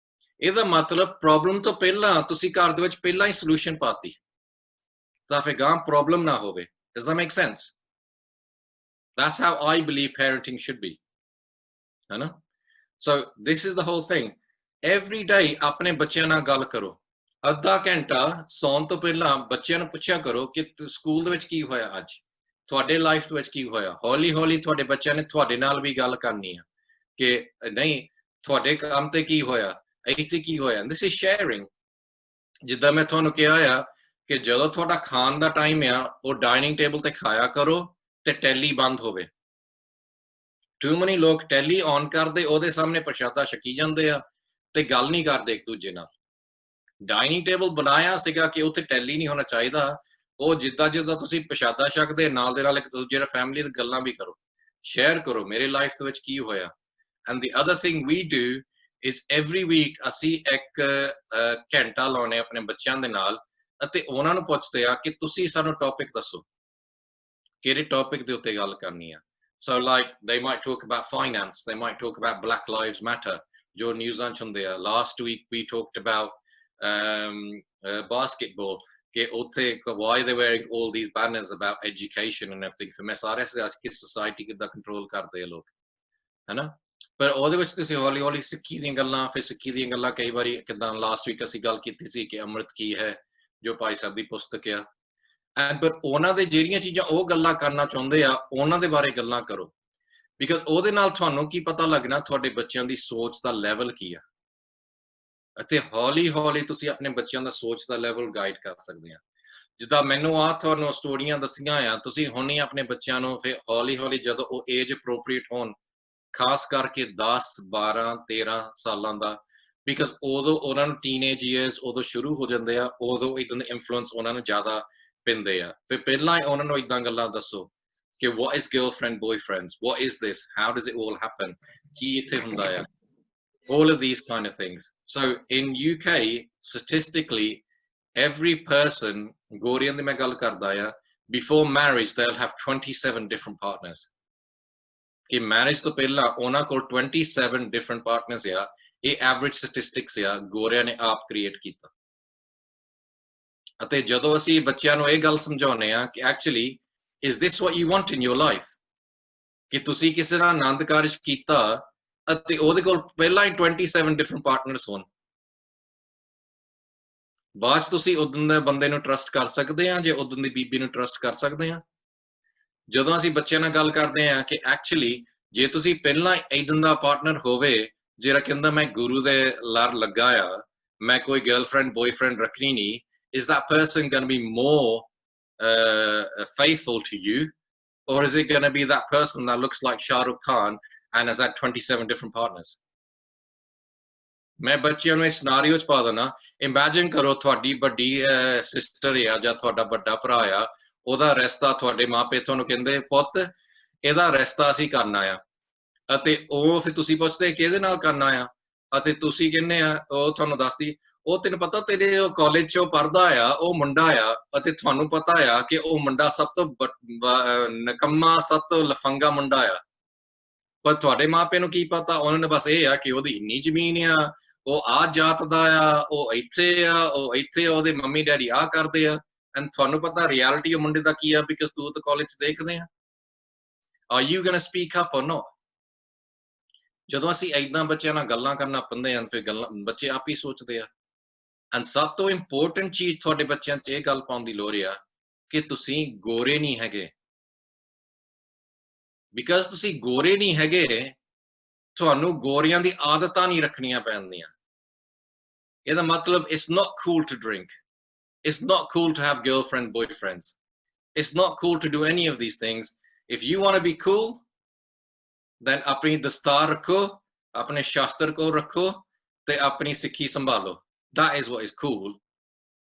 ਇਹਦਾ ਮਤਲਬ ਪ੍ਰੋਬਲਮ ਤੋਂ ਪਹਿਲਾਂ ਤੁਸੀਂ ਘਰ ਦੇ ਵਿੱਚ ਪਹਿਲਾਂ ਹੀ ਸੋਲੂਸ਼ਨ ਪਾਤੀ, ਤਾਂ ਫਿਰ ਗਾਂ ਪ੍ਰੋਬਲਮ ਨਾ ਹੋਵੇ। Does that make sense? That's how I believe parenting should be, ਹੈ ਨਾ। So this is the whole thing. Every day ਆਪਣੇ ਬੱਚਿਆਂ ਨਾਲ ਗੱਲ ਕਰੋ, ਅੱਧਾ ਘੰਟਾ ਸੌਣ ਤੋਂ ਪਹਿਲਾਂ ਬੱਚਿਆਂ ਨੂੰ ਪੁੱਛਿਆ ਕਰੋ ਕਿ ਸਕੂਲ ਦੇ ਵਿੱਚ ਕੀ ਹੋਇਆ ਅੱਜ, ਤੁਹਾਡੇ ਲਾਈਫ ਦੇ ਵਿੱਚ ਕੀ ਹੋਇਆ। ਹੌਲੀ ਹੌਲੀ ਤੁਹਾਡੇ ਬੱਚਿਆਂ ਨੇ ਤੁਹਾਡੇ ਨਾਲ ਵੀ ਗੱਲ ਕਰਨੀ ਆ ਕਿ ਨਹੀਂ ਤੁਹਾਡੇ ਕੰਮ ਤੇ ਕੀ ਹੋਇਆ, ਇੱਥੇ ਕੀ ਹੋਇਆ। This is sharing. ਜਿੱਦਾਂ ਮੈਂ ਤੁਹਾਨੂੰ ਕਿਹਾ ਆ ਕਿ ਜਦੋਂ ਤੁਹਾਡਾ ਖਾਣ ਦਾ ਟਾਈਮ ਆ, ਉਹ ਡਾਈਨਿੰਗ ਟੇਬਲ ਤੇ ਖਾਇਆ ਕਰੋ ਤੇ ਟੈਲੀ ਬੰਦ ਹੋਵੇ। ਟੂ ਮਨੀ ਲੋਕ ਟੈਲੀ ਔਨ ਕਰਦੇ, ਉਹਦੇ ਸਾਹਮਣੇ ਪ੍ਰਸ਼ਾਦਾ ਛਕੀ ਜਾਂਦੇ ਆ ਤੇ ਗੱਲ ਨਹੀਂ ਕਰਦੇ ਇੱਕ ਦੂਜੇ ਨਾਲ। ਡਾਈਨਿੰਗ ਟੇਬਲ ਬਣਾਇਆ ਸੀਗਾ ਕਿ ਉੱਥੇ ਟੈਲੀ ਨਹੀਂ ਹੋਣਾ ਚਾਹੀਦਾ। ਉਹ ਜਿੱਦਾਂ ਤੁਸੀਂ ਪ੍ਰਸ਼ਾਦਾ ਛਕਦੇ, ਨਾਲ ਦੇ ਨਾਲ ਇੱਕ ਦੂਜੇ ਨਾਲ ਫੈਮਿਲੀ ਦੀ ਗੱਲਾਂ ਵੀ ਕਰੋ, ਸ਼ੇਅਰ ਕਰੋ ਮੇਰੇ ਲਾਈਫ ਦੇ ਵਿੱਚ ਕੀ ਹੋਇਆ। And the other thing we do is every week ਅਸੀਂ ਇੱਕ ਘੰਟਾ ਲਾਉਣੇ ਆਪਣੇ ਬੱਚਿਆਂ ਦੇ ਨਾਲ ਅਤੇ ਉਹਨਾਂ ਨੂੰ ਪੁੱਛਦੇ ਆ ਕਿ ਤੁਸੀਂ ਸਾਨੂੰ ਟੌਪਿਕ ਦੱਸੋ, ਕਿਹੜੇ ਟੌਪਿਕ ਦੇ ਉੱਤੇ ਗੱਲ ਕਰਨੀ ਆ। So like they might talk about finance, they might talk about Black Lives Matter, ਜੋ ਨਿਊਜ਼ਾਂ 'ਚ ਹੁੰਦੇ ਆ। Last week we talked about basketball, why they're wearing all these banners about education and everything. ਫਿਰ ਮੈਂ ਸਾਰੇ ਕਿ society ਕਿੱਦਾਂ control ਕਰਦੇ ਆ ਲੋਕ, ਹੈਨਾ? ਪਰ ਉਹਦੇ ਵਿੱਚ ਤੁਸੀਂ ਹੌਲੀ ਹੌਲੀ ਸਿੱਖੀ ਦੀਆਂ ਗੱਲਾਂ, ਫਿਰ ਸਿੱਖੀ ਦੀਆਂ ਗੱਲਾਂ ਕਈ ਵਾਰੀ ਕਿੱਦਾਂ ਲਾਸਟ ਵੀਕ ਅਸੀਂ ਗੱਲ ਕੀਤੀ ਸੀ ਕਿ ਅੰਮ੍ਰਿਤ ਕੀ ਹੈ, ਜੋ ਭਾਈ ਸਾਹਿਬ ਦੀ ਪੁਸਤਕ ਆ, ਐਂਡ ਪਰ ਉਹਨਾਂ ਦੇ ਜਿਹੜੀਆਂ ਚੀਜ਼ਾਂ ਉਹ ਗੱਲਾਂ ਕਰਨਾ ਚਾਹੁੰਦੇ ਆ ਉਹਨਾਂ ਦੇ ਬਾਰੇ ਗੱਲਾਂ ਕਰੋ, ਬਿਕਾਜ਼ ਉਹਦੇ ਨਾਲ ਤੁਹਾਨੂੰ ਕੀ ਪਤਾ ਲੱਗਣਾ ਤੁਹਾਡੇ ਬੱਚਿਆਂ ਦੀ ਸੋਚ ਦਾ ਲੈਵਲ ਕੀ ਆ, ਅਤੇ ਹੌਲੀ ਹੌਲੀ ਤੁਸੀਂ ਆਪਣੇ ਬੱਚਿਆਂ ਦਾ ਸੋਚ ਦਾ ਲੈਵਲ ਗਾਈਡ ਕਰ ਸਕਦੇ ਆ। ਜਿੱਦਾਂ ਮੈਨੂੰ ਤੁਹਾਨੂੰ ਸਟੋਰੀਆਂ ਦੱਸੀਆਂ ਆ, ਤੁਸੀਂ ਹੁਣ ਹੀ ਆਪਣੇ ਬੱਚਿਆਂ ਨੂੰ ਫਿਰ ਹੌਲੀ ਹੌਲੀ ਜਦੋਂ ਉਹ ਏਜ ਅਪਰੋਪਰੀਏਟ ਹੋਣ, ਖਾਸ ਕਰਕੇ 10 12 13 ਸਾਲਾਂ ਦਾ, ਬਿਕਾਜ਼ ਉਦੋਂ ਉਹਨਾਂ ਨੂੰ ਟੀਨੇਜ ਈਅਰਸ ਉਦੋਂ ਸ਼ੁਰੂ ਹੋ ਜਾਂਦੇ ਆ, ਉਦੋਂ ਇਦਾਂ ਦੇ ਇਨਫਲੂਐਂਸ ਉਹਨਾਂ ਨੂੰ ਜ਼ਿਆਦਾ ਪੈਂਦੇ ਆ। ਫਿਰ ਪਹਿਲਾਂ ਉਹਨਾਂ ਨੂੰ ਇਦਾਂ ਗੱਲਾਂ ਦੱਸੋ ਕਿ what is girlfriend boyfriends, what is this, how does it all happen, ਕੀ ਇੱਥੇ ਹੁੰਦਾ ਆ, all of these kind of things. So in UK statistically every person, ਗੋਰੀਆਂ ਦੀ ਮੈਂ ਗੱਲ ਕਰਦਾ ਆ, before marriage they'll have 27 different partners, ਕਿ ਮੈਰਿਜ ਤੋਂ ਪਹਿਲਾਂ ਉਹਨਾਂ ਕੋਲ 27 different partners ਆ। ਇਹ ਐਵਰੇਜ ਸਟੈਟਿਸਟਿਕਸ ਆ, ਗੋਰਿਆਂ ਨੇ ਆਪ ਕ੍ਰੀਏਟ ਕੀਤਾ। ਅਤੇ ਜਦੋਂ ਅਸੀਂ ਬੱਚਿਆਂ ਨੂੰ ਇਹ ਗੱਲ ਸਮਝਾਉਂਦੇ ਆ ਕਿ actually is this what you want in your life, ਕਿ ਤੁਸੀਂ ਕਿਸੇ ਨਾਲ ਆਨੰਦ ਕਾਰਜ ਕੀਤਾ ਅਤੇ ਉਹਦੇ ਕੋਲ ਪਹਿਲਾਂ ਹੀ 27 different partners ਹੋਣ, ਬਾਅਦ 'ਚ ਤੁਸੀਂ ਉਦੋਂ ਦੇ ਬੰਦੇ ਨੂੰ ਟਰਸਟ ਕਰ ਸਕਦੇ ਆ, ਜੇ ਉਦੋਂ ਦੀ ਬੀਬੀ ਨੂੰ ਟਰਸਟ ਕਰ ਸਕਦੇ ਆ। ਜਦੋਂ ਅਸੀਂ ਬੱਚਿਆਂ ਨਾਲ ਗੱਲ ਕਰਦੇ ਆ ਕਿ ਐਕਚੁਅਲੀ ਜੇ ਤੁਸੀਂ ਪਹਿਲਾਂ ਇਦਾਂ ਦਾ ਪਾਰਟਨਰ ਹੋਵੇ ਜਿਹੜਾ ਕਹਿੰਦਾ ਮੈਂ ਗੁਰੂ ਦੇ ਲੜ ਲੱਗਾ ਆ, ਮੈਂ ਕੋਈ ਗਰਲਫ੍ਰੈਂਡ ਬॉयਫ੍ਰੈਂਡ ਰੱਖਣੀ ਨਹੀਂ, is that person going to be more faithful to you, or is it going to be that person that looks like Shah Rukh Khan and has had 27 different partners? ਮੈਂ ਬੱਚਿਆਂ ਨੂੰ ਇਸ ਸਿਨਾਰੀਓ 'ਚ ਪਾ ਦਿੰਦਾ, ਇਮੈਜਿਨ ਕਰੋ ਤੁਹਾਡੀ ਵੱਡੀ ਸਿਸਟਰ ਆ ਜਾਂ ਤੁਹਾਡਾ ਵੱਡਾ ਭਰਾ ਆ, ਉਹਦਾ ਰਿਸ਼ਤਾ ਤੁਹਾਡੇ ਮਾਪੇ ਤੁਹਾਨੂੰ ਕਹਿੰਦੇ ਪੁੱਤ ਇਹਦਾ ਰਿਸ਼ਤਾ ਅਸੀਂ ਕਰਨਾ ਆ, ਅਤੇ ਉਹ ਫਿਰ ਤੁਸੀਂ ਪੁੱਛਦੇ ਕਿਹਦੇ ਨਾਲ ਕਰਨਾ ਆ, ਅਤੇ ਤੁਸੀਂ ਕਹਿੰਦੇ ਆ, ਉਹ ਤੁਹਾਨੂੰ ਦੱਸਦੀ ਉਹ ਤੈਨੂੰ ਪਤਾ ਤੇਰੇ ਕਾਲਜ 'ਚ ਉਹ ਪੜ੍ਹਦਾ ਆ, ਉਹ ਮੁੰਡਾ ਆ, ਅਤੇ ਤੁਹਾਨੂੰ ਪਤਾ ਆ ਕਿ ਉਹ ਮੁੰਡਾ ਸਭ ਤੋਂ ਨਕੰਮਾ, ਸਭ ਤੋਂ ਲਫੰਗਾ ਮੁੰਡਾ ਆ, ਪਰ ਤੁਹਾਡੇ ਮਾਪੇ ਨੂੰ ਕੀ ਪਤਾ, ਉਹਨਾਂ ਨੇ ਬਸ ਇਹ ਆ ਕਿ ਉਹਦੀ ਇੰਨੀ ਜ਼ਮੀਨ ਆ, ਉਹ ਆ ਜਾਤ ਦਾ ਆ, ਉਹ ਇੱਥੇ ਆ, ਉਹ ਇੱਥੇ, ਉਹਦੇ ਮੰਮੀ ਡੈਡੀ ਆ ਕਰਦੇ ਆ, ਐਂਡ ਤੁਹਾਨੂੰ ਪਤਾ ਰਿਐਲਿਟੀ ਉਹ ਮੁੰਡੇ ਦਾ ਕੀ ਆ, ਬਿਕਾਜ਼ ਤੂੰ ਤਾਂ ਕਾਲਜ 'ਚ ਦੇਖਦੇ ਆ। Are you going to speak up or not? ਜਦੋਂ ਅਸੀਂ ਏਦਾਂ ਬੱਚਿਆਂ ਨਾਲ ਗੱਲਾਂ ਕਰਨਾ ਪੈਂਦੇ ਹਨ, ਫਿਰ ਗੱਲਾਂ ਬੱਚੇ ਆਪ ਹੀ ਸੋਚਦੇ ਆ। ਐਂਡ ਸਭ ਤੋਂ ਇੰਪੋਰਟੈਂਟ ਚੀਜ਼ ਤੁਹਾਡੇ ਬੱਚਿਆਂ 'ਚ ਇਹ ਗੱਲ ਪਾਉਣ ਦੀ ਲੋੜ ਆ ਕਿ ਤੁਸੀਂ ਗੋਰੇ ਨਹੀਂ ਹੈਗੇ, ਬਿਕਾਜ਼ ਤੁਸੀਂ ਗੋਰੇ ਨਹੀਂ ਹੈਗੇ, ਤੁਹਾਨੂੰ ਗੋਰਿਆਂ ਦੀ ਆਦਤਾਂ ਨਹੀਂ ਰੱਖਣੀਆਂ ਪੈਂਦੀਆਂ। ਇਹਦਾ ਮਤਲਬ it's not cool to drink, it's not cool to have girlfriend boyfriends, it's not cool to do any of these things. If you want to be cool, then ਆਪਣੀ ਦਸਤਾਰ ਰੱਖੋ, ਆਪਣੇ ਸ਼ਾਸਤਰ ਕੋ ਰੱਖੋ, ਤੇ ਆਪਣੀ ਸਿੱਖੀ ਸੰਭਾਲੋ। That is what is cool.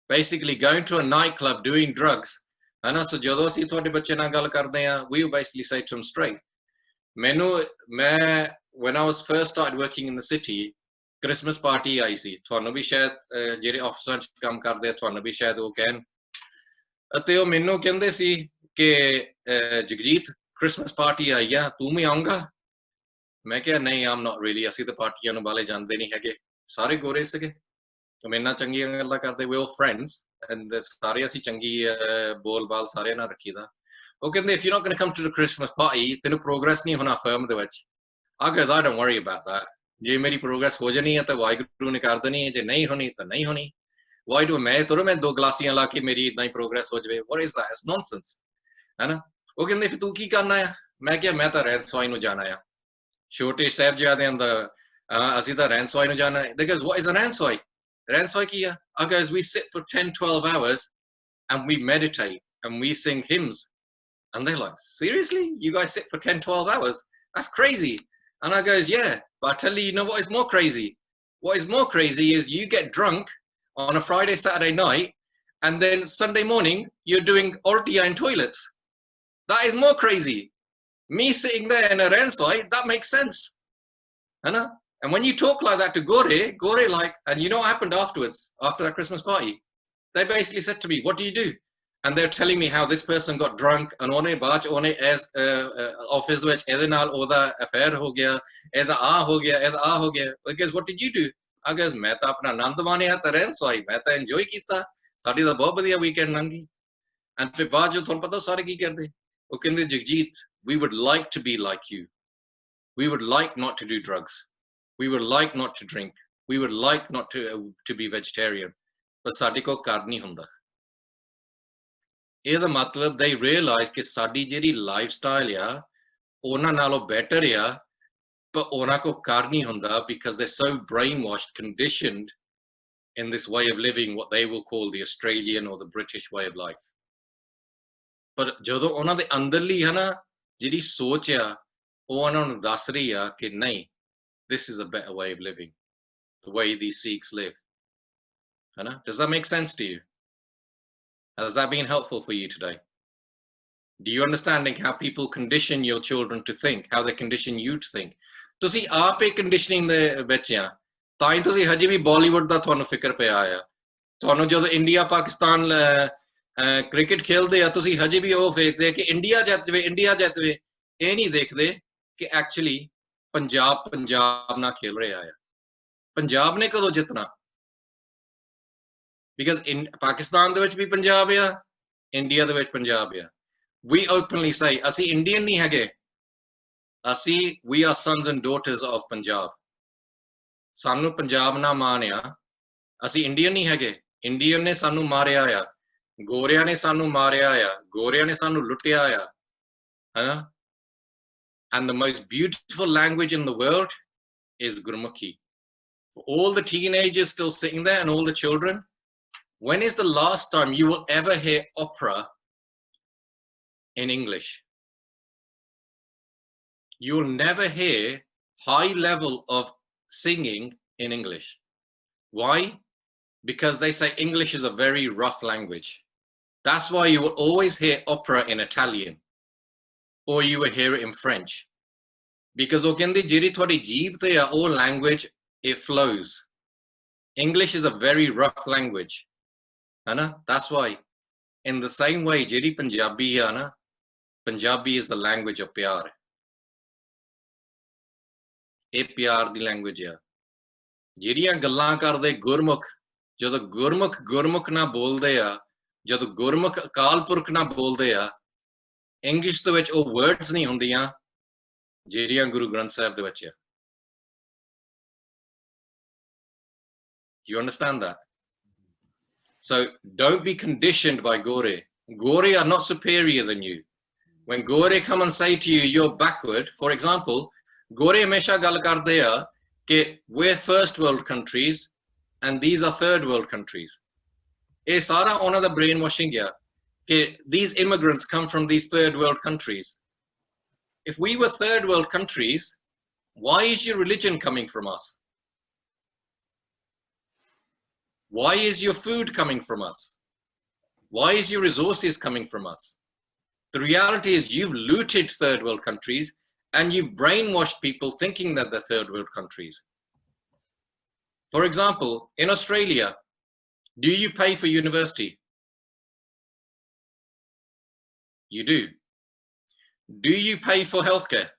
Basically going to a nightclub doing drugs, ਹਨਾ? ਸੋ ਜਦੋਂ ਅਸੀਂ ਤੁਹਾਡੇ ਬੱਚੇ ਨਾਲ ਗੱਲ ਕਰਦੇ ਆ, we basically say to them straight, ਮੈਂ when I was first started working in the city, Christmas party ਆਈ ਸੀ, ਤੁਹਾਨੂੰ ਵੀ ਸ਼ਾਇਦ ਜਿਹੜੇ ਆਫਿਸਾਂ 'ਚ ਕੰਮ ਕਰਦੇ ਆ ਤੁਹਾਨੂੰ ਵੀ ਸ਼ਾਇਦ ਉਹ ਕਹਿਣ, ਅਤੇ ਉਹ ਮੈਨੂੰ ਕਹਿੰਦੇ ਸੀ ਕਿ ਜਗਜੀਤ ਕ੍ਰਿਸਮਸ ਪਾਰਟੀ ਆਈ ਆ, ਤੂੰ ਵੀ ਆਉਂਗਾ? ਮੈਂ ਕਿਹਾ ਨਹੀਂ, ਆਮ ਨਾਟ ਰੀਲੀ, ਅਸੀਂ ਤਾਂ ਪਾਰਟੀਆਂ ਨੂੰ ਵਾਲੇ ਜਾਂਦੇ ਨਹੀਂ ਹੈਗੇ, ਸਾਰੇ ਗੋਰੇ ਸੀਗੇ, ਮੇਰੇ ਨਾਲ ਚੰਗੀਆਂ ਗੱਲਾਂ ਕਰਦੇ, we all friends, and ਸਾਰੇ ਅਸੀਂ ਚੰਗੀ ਬੋਲ-ਬਾਲ ਸਾਰਿਆਂ ਨਾਲ ਰੱਖੀਦਾ। ਉਹ ਕਹਿੰਦੇ if you're not going to come to the Christmas party, ਤੈਨੂੰ ਪ੍ਰੋਗਰੈਸ ਨਹੀਂ ਹੋਣਾ ਫਰਮ ਦੇ ਵਿੱਚ। I goes, I don't worry about that. ਜੇ ਮੇਰੀ ਪ੍ਰੋਗਰੈਸ ਹੋ ਜਾਣੀ ਹੈ ਤਾਂ ਵਾਹਿਗੁਰੂ ਨੇ ਕਰ ਦੇਣੀ ਹੈ, ਜੇ ਨਹੀਂ ਹੋਣੀ ਤਾਂ ਨਹੀਂ ਹੋਣੀ। Why do ਮੈਂ 2 ਗਲਾਸੀਆਂ ਲਾ ਕੇ ਮੇਰੀ ਇਦਾਂ ਹੀ ਪ੍ਰੋਗਰੈਸ ਹੋ ਜਾਵੇ? What is that? It's nonsense, ਹੈਨਾ? ਉਹ ਕਹਿੰਦੇ ਫਿਰ ਤੂੰ ਕੀ ਕਰਨਾ ਆ? ਮੈਂ ਕਿਹਾ ਮੈਂ ਤਾਂ ਰਹਿਣ ਸਵਾਈ ਨੂੰ ਜਾਣਾ ਆ, ਛੋਟੇ ਸਾਹਿਬਜ਼ਾਦਿਆਂ ਦਾ ਅਸੀਂ ਤਾਂ ਰਹਿਣ ਸਵਾਈ ਨੂੰ ਜਾਣਾ। They goes, what is a ਰਹਿਣ ਸਵਾਈ? ਰਹਿਣ ਸਵਾਈ ਕੀ ਆ? I goes, we sit for 10-12 hours and we meditate and we sing hymns. And they're like, seriously? You guys sit for 10-12 hours? That's crazy. And I goes, yeah, but I tell you, you know what is more crazy? What is more crazy is you get drunk on a Friday, Saturday night, and then Sunday morning, you're doing ortia in toilets. That is more crazy. Me sitting there in a rensoi, that makes sense. Anna? And when you talk like that to Gore like, and you know what happened afterwards, after that Christmas party? They basically said to me, what do you do? And they're telling me how this person got drunk, and ਉਹਨੇ ਬਾਅਦ 'ਚ ਉਹਨੇ ਆਫਿਸ ਵਿੱਚ ਇਹਦੇ ਨਾਲ ਉਹਦਾ ਅਫੇਅਰ ਹੋ ਗਿਆ, ਇਹਦਾ ਆ ਹੋ ਗਿਆ, ਇਹਦਾ ਆ ਹੋ ਗਿਆ। Because what did you do? I guess मैं तो अपना आनंद मानिया तो रहन सोई मैं तो enjoy किया साड़ी तो बहुत बढ़िया weekend लंघी and फिर बाद जो थोड़ा पता सारे की करते वो कहते Jagjit we would like to be like you, we would like not to do drugs, we would like not to drink, we would like not to be vegetarian, but sari को कर नहीं हुंदा। ਇਹਦਾ ਮਤਲਬ they realize ਕਿ ਸਾਡੀ ਜਿਹੜੀ lifestyle ਆ ਉਹਨਾਂ ਨਾਲੋਂ better ਆ but ਉਹਨਾਂ ਕੋ ਕਰ ਨਹੀਂ ਹੁੰਦਾ because they're so brainwashed, conditioned in this way of living, what they will call the Australian or the British way of life. ਪਰ ਜਦੋਂ ਉਹਨਾਂ ਦੇ ਅੰਦਰਲੀ ਹੈ ਨਾ ਜਿਹੜੀ ਸੋਚ ਆ ਉਹ ਉਹਨਾਂ ਨੂੰ ਦੱਸ ਰਹੀ ਆ ਕਿ ਨਹੀਂ, this is a better way of living, the way these Sikhs live. ਹੈ ਨਾ? Does that make sense to you? Has that been helpful for you today? Do you understanding how people condition your children to think, how they condition you to think? ਤੁਸੀਂ ਆਪ ਹੀ ਕੰਡੀਸ਼ਨਿੰਗ ਦੇ ਵਿੱਚ ਆ, ਤਾਂ ਹੀ ਤੁਸੀਂ ਹਜੇ ਵੀ ਬਾਲੀਵੁੱਡ ਦਾ ਤੁਹਾਨੂੰ ਫਿਕਰ ਪਿਆ ਆ। ਤੁਹਾਨੂੰ ਜਦੋਂ ਇੰਡੀਆ ਪਾਕਿਸਤਾਨ ਕ੍ਰਿਕਟ ਖੇਲਦੇ ਆ ਤੁਸੀਂ ਹਜੇ ਵੀ ਉਹ ਵੇਖਦੇ ਆ ਕਿ ਇੰਡੀਆ ਜਿੱਤ ਜਾਵੇ, ਇੰਡੀਆ ਜਿੱਤ ਜਾਵੇ। ਇਹ ਨਹੀਂ ਦੇਖਦੇ ਕਿ ਐਕਚੁਅਲੀ ਪੰਜਾਬ ਨਾਲ ਖੇਲ ਰਿਹਾ ਆ। ਪੰਜਾਬ ਨੇ ਕਦੋਂ ਜਿੱਤਣਾ? Because in Pakistan ਦੇ ਵਿੱਚ ਵੀ ਪੰਜਾਬ ਆ, ਇੰਡੀਆ ਦੇ ਵਿੱਚ ਪੰਜਾਬ ਆ। We openly say ਅਸੀਂ ਇੰਡੀਅਨ ਨਹੀਂ ਹੈਗੇ, ਅਸੀਂ we are sons and daughters of Punjab. ਸਾਨੂੰ ਪੰਜਾਬ ਨਾਲ ਮਾਣ ਆ, ਅਸੀਂ ਇੰਡੀਅਨ ਨਹੀਂ ਹੈਗੇ। ਇੰਡੀਅਨ ਨੇ ਸਾਨੂੰ ਮਾਰਿਆ ਆ, ਗੋਰਿਆਂ ਨੇ ਸਾਨੂੰ ਮਾਰਿਆ ਆ, ਗੋਰਿਆਂ ਨੇ ਸਾਨੂੰ ਲੁੱਟਿਆ ਆ, ਹੈਨਾ? And the most beautiful language in the world is Gurmukhi. For all the teenagers still sitting there and all the children, when is the last time you will ever hear opera in English? You will never hear high level of singing in English. Why? Because they say English is a very rough language. That's why you will always hear opera in Italian, or you will hear it in French. Because language, it flows. English is a very rough language. That's why. In the same way, jiri Punjabi hai na, Punjabi is the language of pyar. ਇਹ ਪਿਆਰ ਦੀ ਲੈਂਗੁਏਜ ਆ। ਜਿਹੜੀਆਂ ਗੱਲਾਂ ਕਰਦੇ ਗੁਰਮੁਖ, ਜਦੋਂ ਗੁਰਮੁਖ ਨਾ ਬੋਲਦੇ ਆ, ਜਦੋਂ ਗੁਰਮੁਖ ਅਕਾਲ ਪੁਰਖ ਨਾ ਬੋਲਦੇ ਆ, ਇੰਗਲਿਸ਼ ਦੇ ਵਿੱਚ ਉਹ ਵਰਡਸ ਨਹੀਂ ਹੁੰਦੀਆਂ ਜਿਹੜੀਆਂ ਗੁਰੂ ਗ੍ਰੰਥ ਸਾਹਿਬ ਦੇ ਵਿੱਚ ਆ। Do you understand that? So don't be conditioned by Gore. Gore are not superior than you. When Gore come and say to you, you're backward, for example, Gore ਹਮੇਸ਼ਾ ਗੱਲ ਕਰਦੇ ਆ ਕਿ we're first world countries and these are third world countries. ਇਹ ਸਾਰਾ ਉਹਨਾਂ ਦਾ brainwashing ਆ ਕਿ these immigrants come from these third world countries. If we were third world countries, why is your religion coming from us? Why is your food coming from us? Why is your resources coming from us? The reality is you've looted third world countries and you've brainwashed people thinking that they're third world countries. For example, in Australia, do you pay for university? You do. Do you pay for healthcare?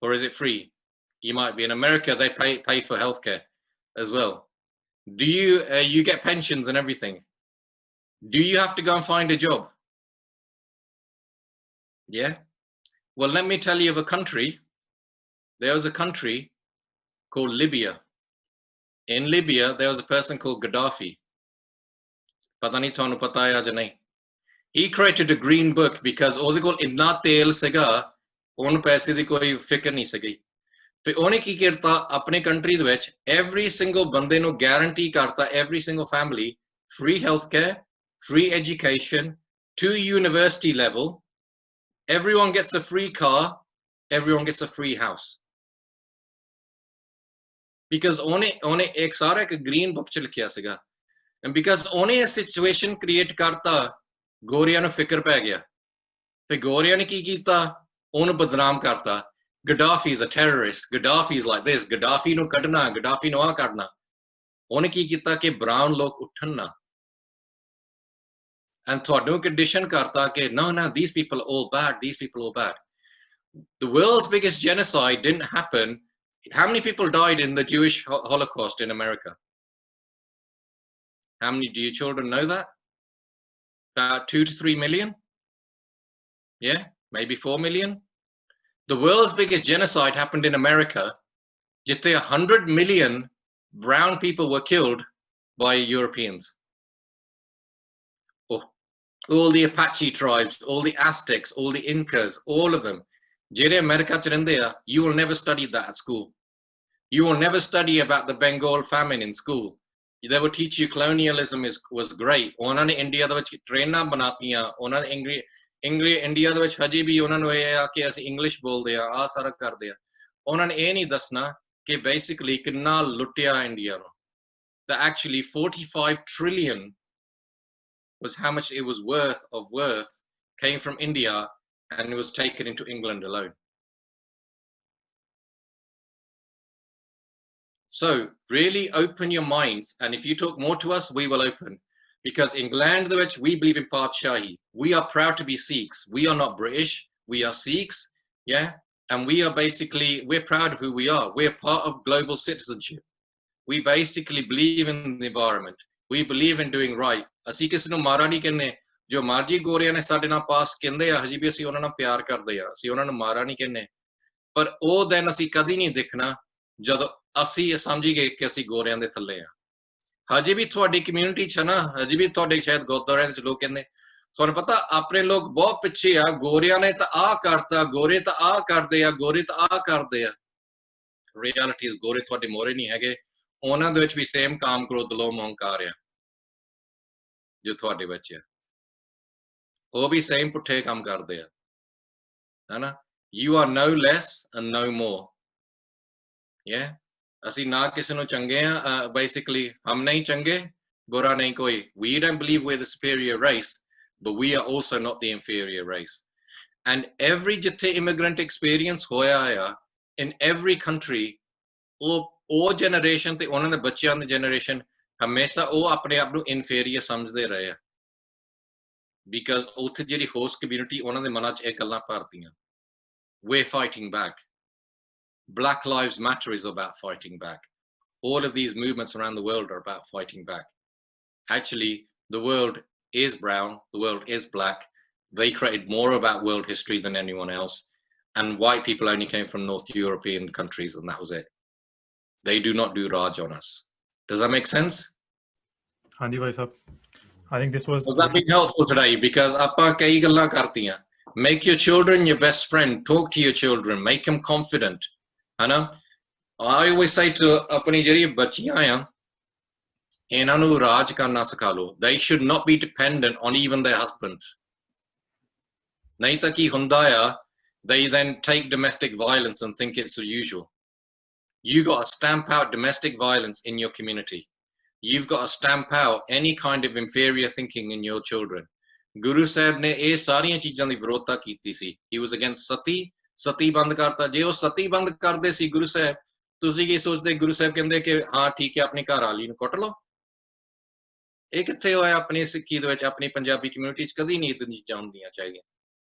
Or is it free? You might be in America, they pay for healthcare as well. Do you get pensions and everything? Do you have to go and find a job? Yeah? Well, let me tell you of a country. There was a country called Libya. In Libya, there was a person called Gaddafi. Pata nahi tonu pata hai ya nahi. He created a green book because ਉਹਦੇ ਕੋਲ ਇੰਨਾ ਤੇਲ ਸੀਗਾ, ਉਹਨੂੰ ਪੈਸੇ ਦੀ ਕੋਈ ਫਿਕਰ ਨਹੀਂ ਸੀਗੀ। ਫਿਰ ਉਹਨੇ ਕੀ ਕੀਤਾ ਆਪਣੇ ਕੰਟਰੀ ਦੇ ਵਿੱਚ every single ਬੰਦੇ ਨੂੰ guarantee ਕਰਤਾ, every single family, free healthcare, free education, to university level. Everyone gets a free car, everyone gets a free house. Because ਉਹਨੇ ਇੱਕ ਸਾਰਾ ਇੱਕ green book ਚ ਲਿਖਿਆ ਸੀਗਾ, and because ਉਹਨੇ ਇਹ situation create ਕਰਤਾ, ਗੋਰਿਆਂ ਨੂੰ ਫਿਕਰ ਪੈ ਗਿਆ। ਫਿਰ ਗੋਰਿਆਂ ਨੇ ਕੀ ਕੀਤਾ, ਉਹਨੂੰ ਬਦਨਾਮ ਕਰਤਾ। Gaddafi is a terrorist, Gaddafi is like this, Gaddafi ਨੂੰ ਕੱਢਣਾ, Gaddafi ਨੂੰ ਆ ਕਰਨਾ। ਉਹਨੇ ਕੀ ਕੀਤਾ ਕਿ brown ਲੋਕ ਉੱਠਣ ਨਾ, and ਤੁਹਾਨੂੰ condition karta ke no, these people are all bad, these people are all bad. The world's biggest genocide didn't happen How many people died in the Jewish Holocaust in America? How many do your children know that? About 2 to 3 million? Yeah, maybe 4 million. The world's biggest genocide happened in America. Just 100 million brown people were killed by Europeans. All the Apache tribes, all the Aztecs, all the Incas, all of them. You will never study that at school. You will never study about the Bengal famine in school. They will teach you colonialism was great. ਉਹਨਾਂ ਨੇ ਇੰਡੀਆ ਦੇ ਵਿੱਚ ਟ੍ਰੇਨਾਂ ਬਣਾਤੀਆਂ, ਉਹਨਾਂ ਨੇ ਇੰਡੀਆ ਦੇ ਵਿੱਚ ਹਜੇ ਵੀ ਉਹਨਾਂ ਨੂੰ ਇਹ ਆ ਕਿ ਅਸੀਂ ਇੰਗਲਿਸ਼ ਬੋਲਦੇ ਆ, ਆ ਸਾਰਾ ਕਰਦੇ ਆ। ਉਹਨਾਂ ਨੇ ਇਹ ਨਹੀਂ ਦੱਸਣਾ ਕਿ ਬੇਸਿਕਲੀ ਕਿੰਨਾ ਲੁੱਟਿਆ ਇੰਡੀਆ ਨੂੰ। That actually 45 trillion was how much it was worth came from India and it was taken into England alone. So really open your minds, and if you talk more to us, we will open. Because in England, we believe in Padshahi. We are proud to be Sikhs. We are not British. We are Sikhs, yeah? And we are basically, we're proud of who we are. We're part of global citizenship. We basically believe in the environment. We believe in doing right. ਅਸੀਂ ਕਿਸੇ ਨੂੰ ਮਾਰਾ ਨਹੀਂ ਕਹਿੰਦੇ, ਜੋ ਮਰਜੀ ਗੋਰਿਆਂ ਨੇ ਸਾਡੇ ਨਾਲ ਪਾਸ ਕਹਿੰਦੇ ਆ, ਹਜੇ ਵੀ ਅਸੀਂ ਉਹਨਾਂ ਨਾਲ ਪਿਆਰ ਕਰਦੇ ਆ, ਅਸੀਂ ਉਹਨਾਂ ਨੂੰ ਮਾਰਾ ਨਹੀਂ ਕਹਿੰਦੇ। ਪਰ ਉਹ ਦਿਨ ਅਸੀਂ ਕਦੀ ਨਹੀਂ ਦੇਖਣਾ ਜਦੋਂ ਅਸੀਂ ਸਮਝੀ ਗਏ ਕਿ ਅਸੀਂ ਗੋਰਿਆਂ ਦੇ ਥੱਲੇ ਆ। ਹਜੇ ਵੀ ਤੁਹਾਡੀ ਕਮਿਊਨਿਟੀ ਚ ਨਾ, ਹਜੇ ਵੀ ਤੁਹਾਡੇ ਸ਼ਾਇਦ ਗੁਰਦੁਆਰਿਆਂ ਵਿੱਚ ਲੋਕ ਕਹਿੰਦੇ, ਤੁਹਾਨੂੰ ਪਤਾ ਆਪਣੇ ਲੋਕ ਬਹੁਤ ਪਿੱਛੇ ਆ, ਗੋਰਿਆਂ ਨੇ ਤਾਂ ਆਹ ਕਰਤਾ, ਗੋਰੇ ਤਾਂ ਆਹ ਕਰਦੇ ਆ, ਗੋਰੇ ਤਾਂ ਆਹ ਕਰਦੇ ਆ। ਰਿਐਲਿਟੀ ਇਸ ਗੋਰੇ ਤੁਹਾਡੇ ਮੋਰੇ ਨਹੀਂ ਹੈਗੇ, ਉਹਨਾਂ ਦੇ ਵਿੱਚ ਵੀ ਸੇਮ ਕਾਮ ਕ੍ਰੋਧ ਲੋਭ ਅਹੰਕਾਰ ਆ ਜੋ ਤੁਹਾਡੇ ਵਿੱਚ ਆ, ਉਹ ਵੀ ਸੇਮ ਪੁੱਠੇ ਕੰਮ ਕਰਦੇ ਆ, ਹੈਨਾ। You are no less and no more, yeah। ਅਸੀਂ ਨਾ ਕਿਸੇ ਨੂੰ ਚੰਗੇ ਆ, basically ਹਮ ਨਹੀਂ ਚੰਗੇ, ਬੁਰਾ ਨਹੀਂ ਕੋਈ। We don't believe we're the superior race, but we are also not the inferior race. And every ਜਿੱਥੇ immigrant experience ਹੋਇਆ ਆ, in every country, ਉਹ generation ਤੇ ਉਹਨਾਂ ਦੇ ਬੱਚਿਆਂ ਦੀ generation ਹਮੇਸ਼ਾ ਉਹ ਆਪਣੇ ਆਪ ਨੂੰ inferior ਸਮਝਦੇ ਰਹੇ ਆ, because ਉੱਥੇ ਜਿਹੜੀ host community ਉਹਨਾਂ ਦੇ ਮਨਾਂ 'ਚ ਇਹ ਗੱਲਾਂ ਭਰਤੀਆਂ। We're fighting back. Black Lives Matter is about fighting back. All of these movements around the world are about fighting back. Actually, the world is brown, the world is black. They created more about world history than anyone else. And white people only came from North European countries, and that was it. They do not do Raj on us. Does that make sense? Hanji bhai sahab, I think this was that been helpful today? Because ਆਪਾਂ ਕਈ ਗੱਲਾਂ ਕਰਤੀਆਂ। Make your children your best friend. Talk to your children. Make them confident. Hana? I always say to apni jehdi bachchiyan aa, ਇਹਨਾਂ ਨੂੰ ਰਾਜ ਕਰਨਾ ਸਿਖਾ ਲਓ। They should not be dependent on even their husbands. ਨਹੀਂ ਤਾਂ ਕੀ ਹੁੰਦਾ ਆ, they then take domestic violence and think it's the usual. You got to stamp out domestic violence in your community. You've got to stamp out any kind of inferior thinking in your children. Guru Sahib ਨੇ ਇਹ ਸਾਰੀਆਂ ਚੀਜ਼ਾਂ ਦੀ ਵਿਰੋਧਤਾ ਕੀਤੀ ਸੀ। He was against ਸਤੀ ਬੰਦ ਕਰਤਾ। ਜੇ ਉਹ ਸਤੀ ਬੰਦ ਕਰਦੇ ਸੀ ਗੁਰੂ ਸਾਹਿਬ, ਤੁਸੀਂ ਕੀ ਸੋਚਦੇ? ਗੁਰੂ ਸਾਹਿਬ ਕਹਿੰਦੇ ਕਿ ਹਾਂ ਠੀਕ ਹੈ, ਆਪਣੀ ਘਰ ਵਾਲੀ ਨੂੰ ਕੁੱਟ ਲਓ। ਇਹ ਕਿੱਥੇ ਹੋਇਆ ਆਪਣੀ ਸਿੱਖੀ ਦੇ ਵਿੱਚ, ਆਪਣੀ ਪੰਜਾਬੀ ਕਮਿਊਨਿਟੀ 'ਚ ਕਦੀ ਨਹੀਂ ਇਦਾਂ ਚੀਜ਼ਾਂ ਹੁੰਦੀਆਂ ਚਾਹੀਦੀਆਂ।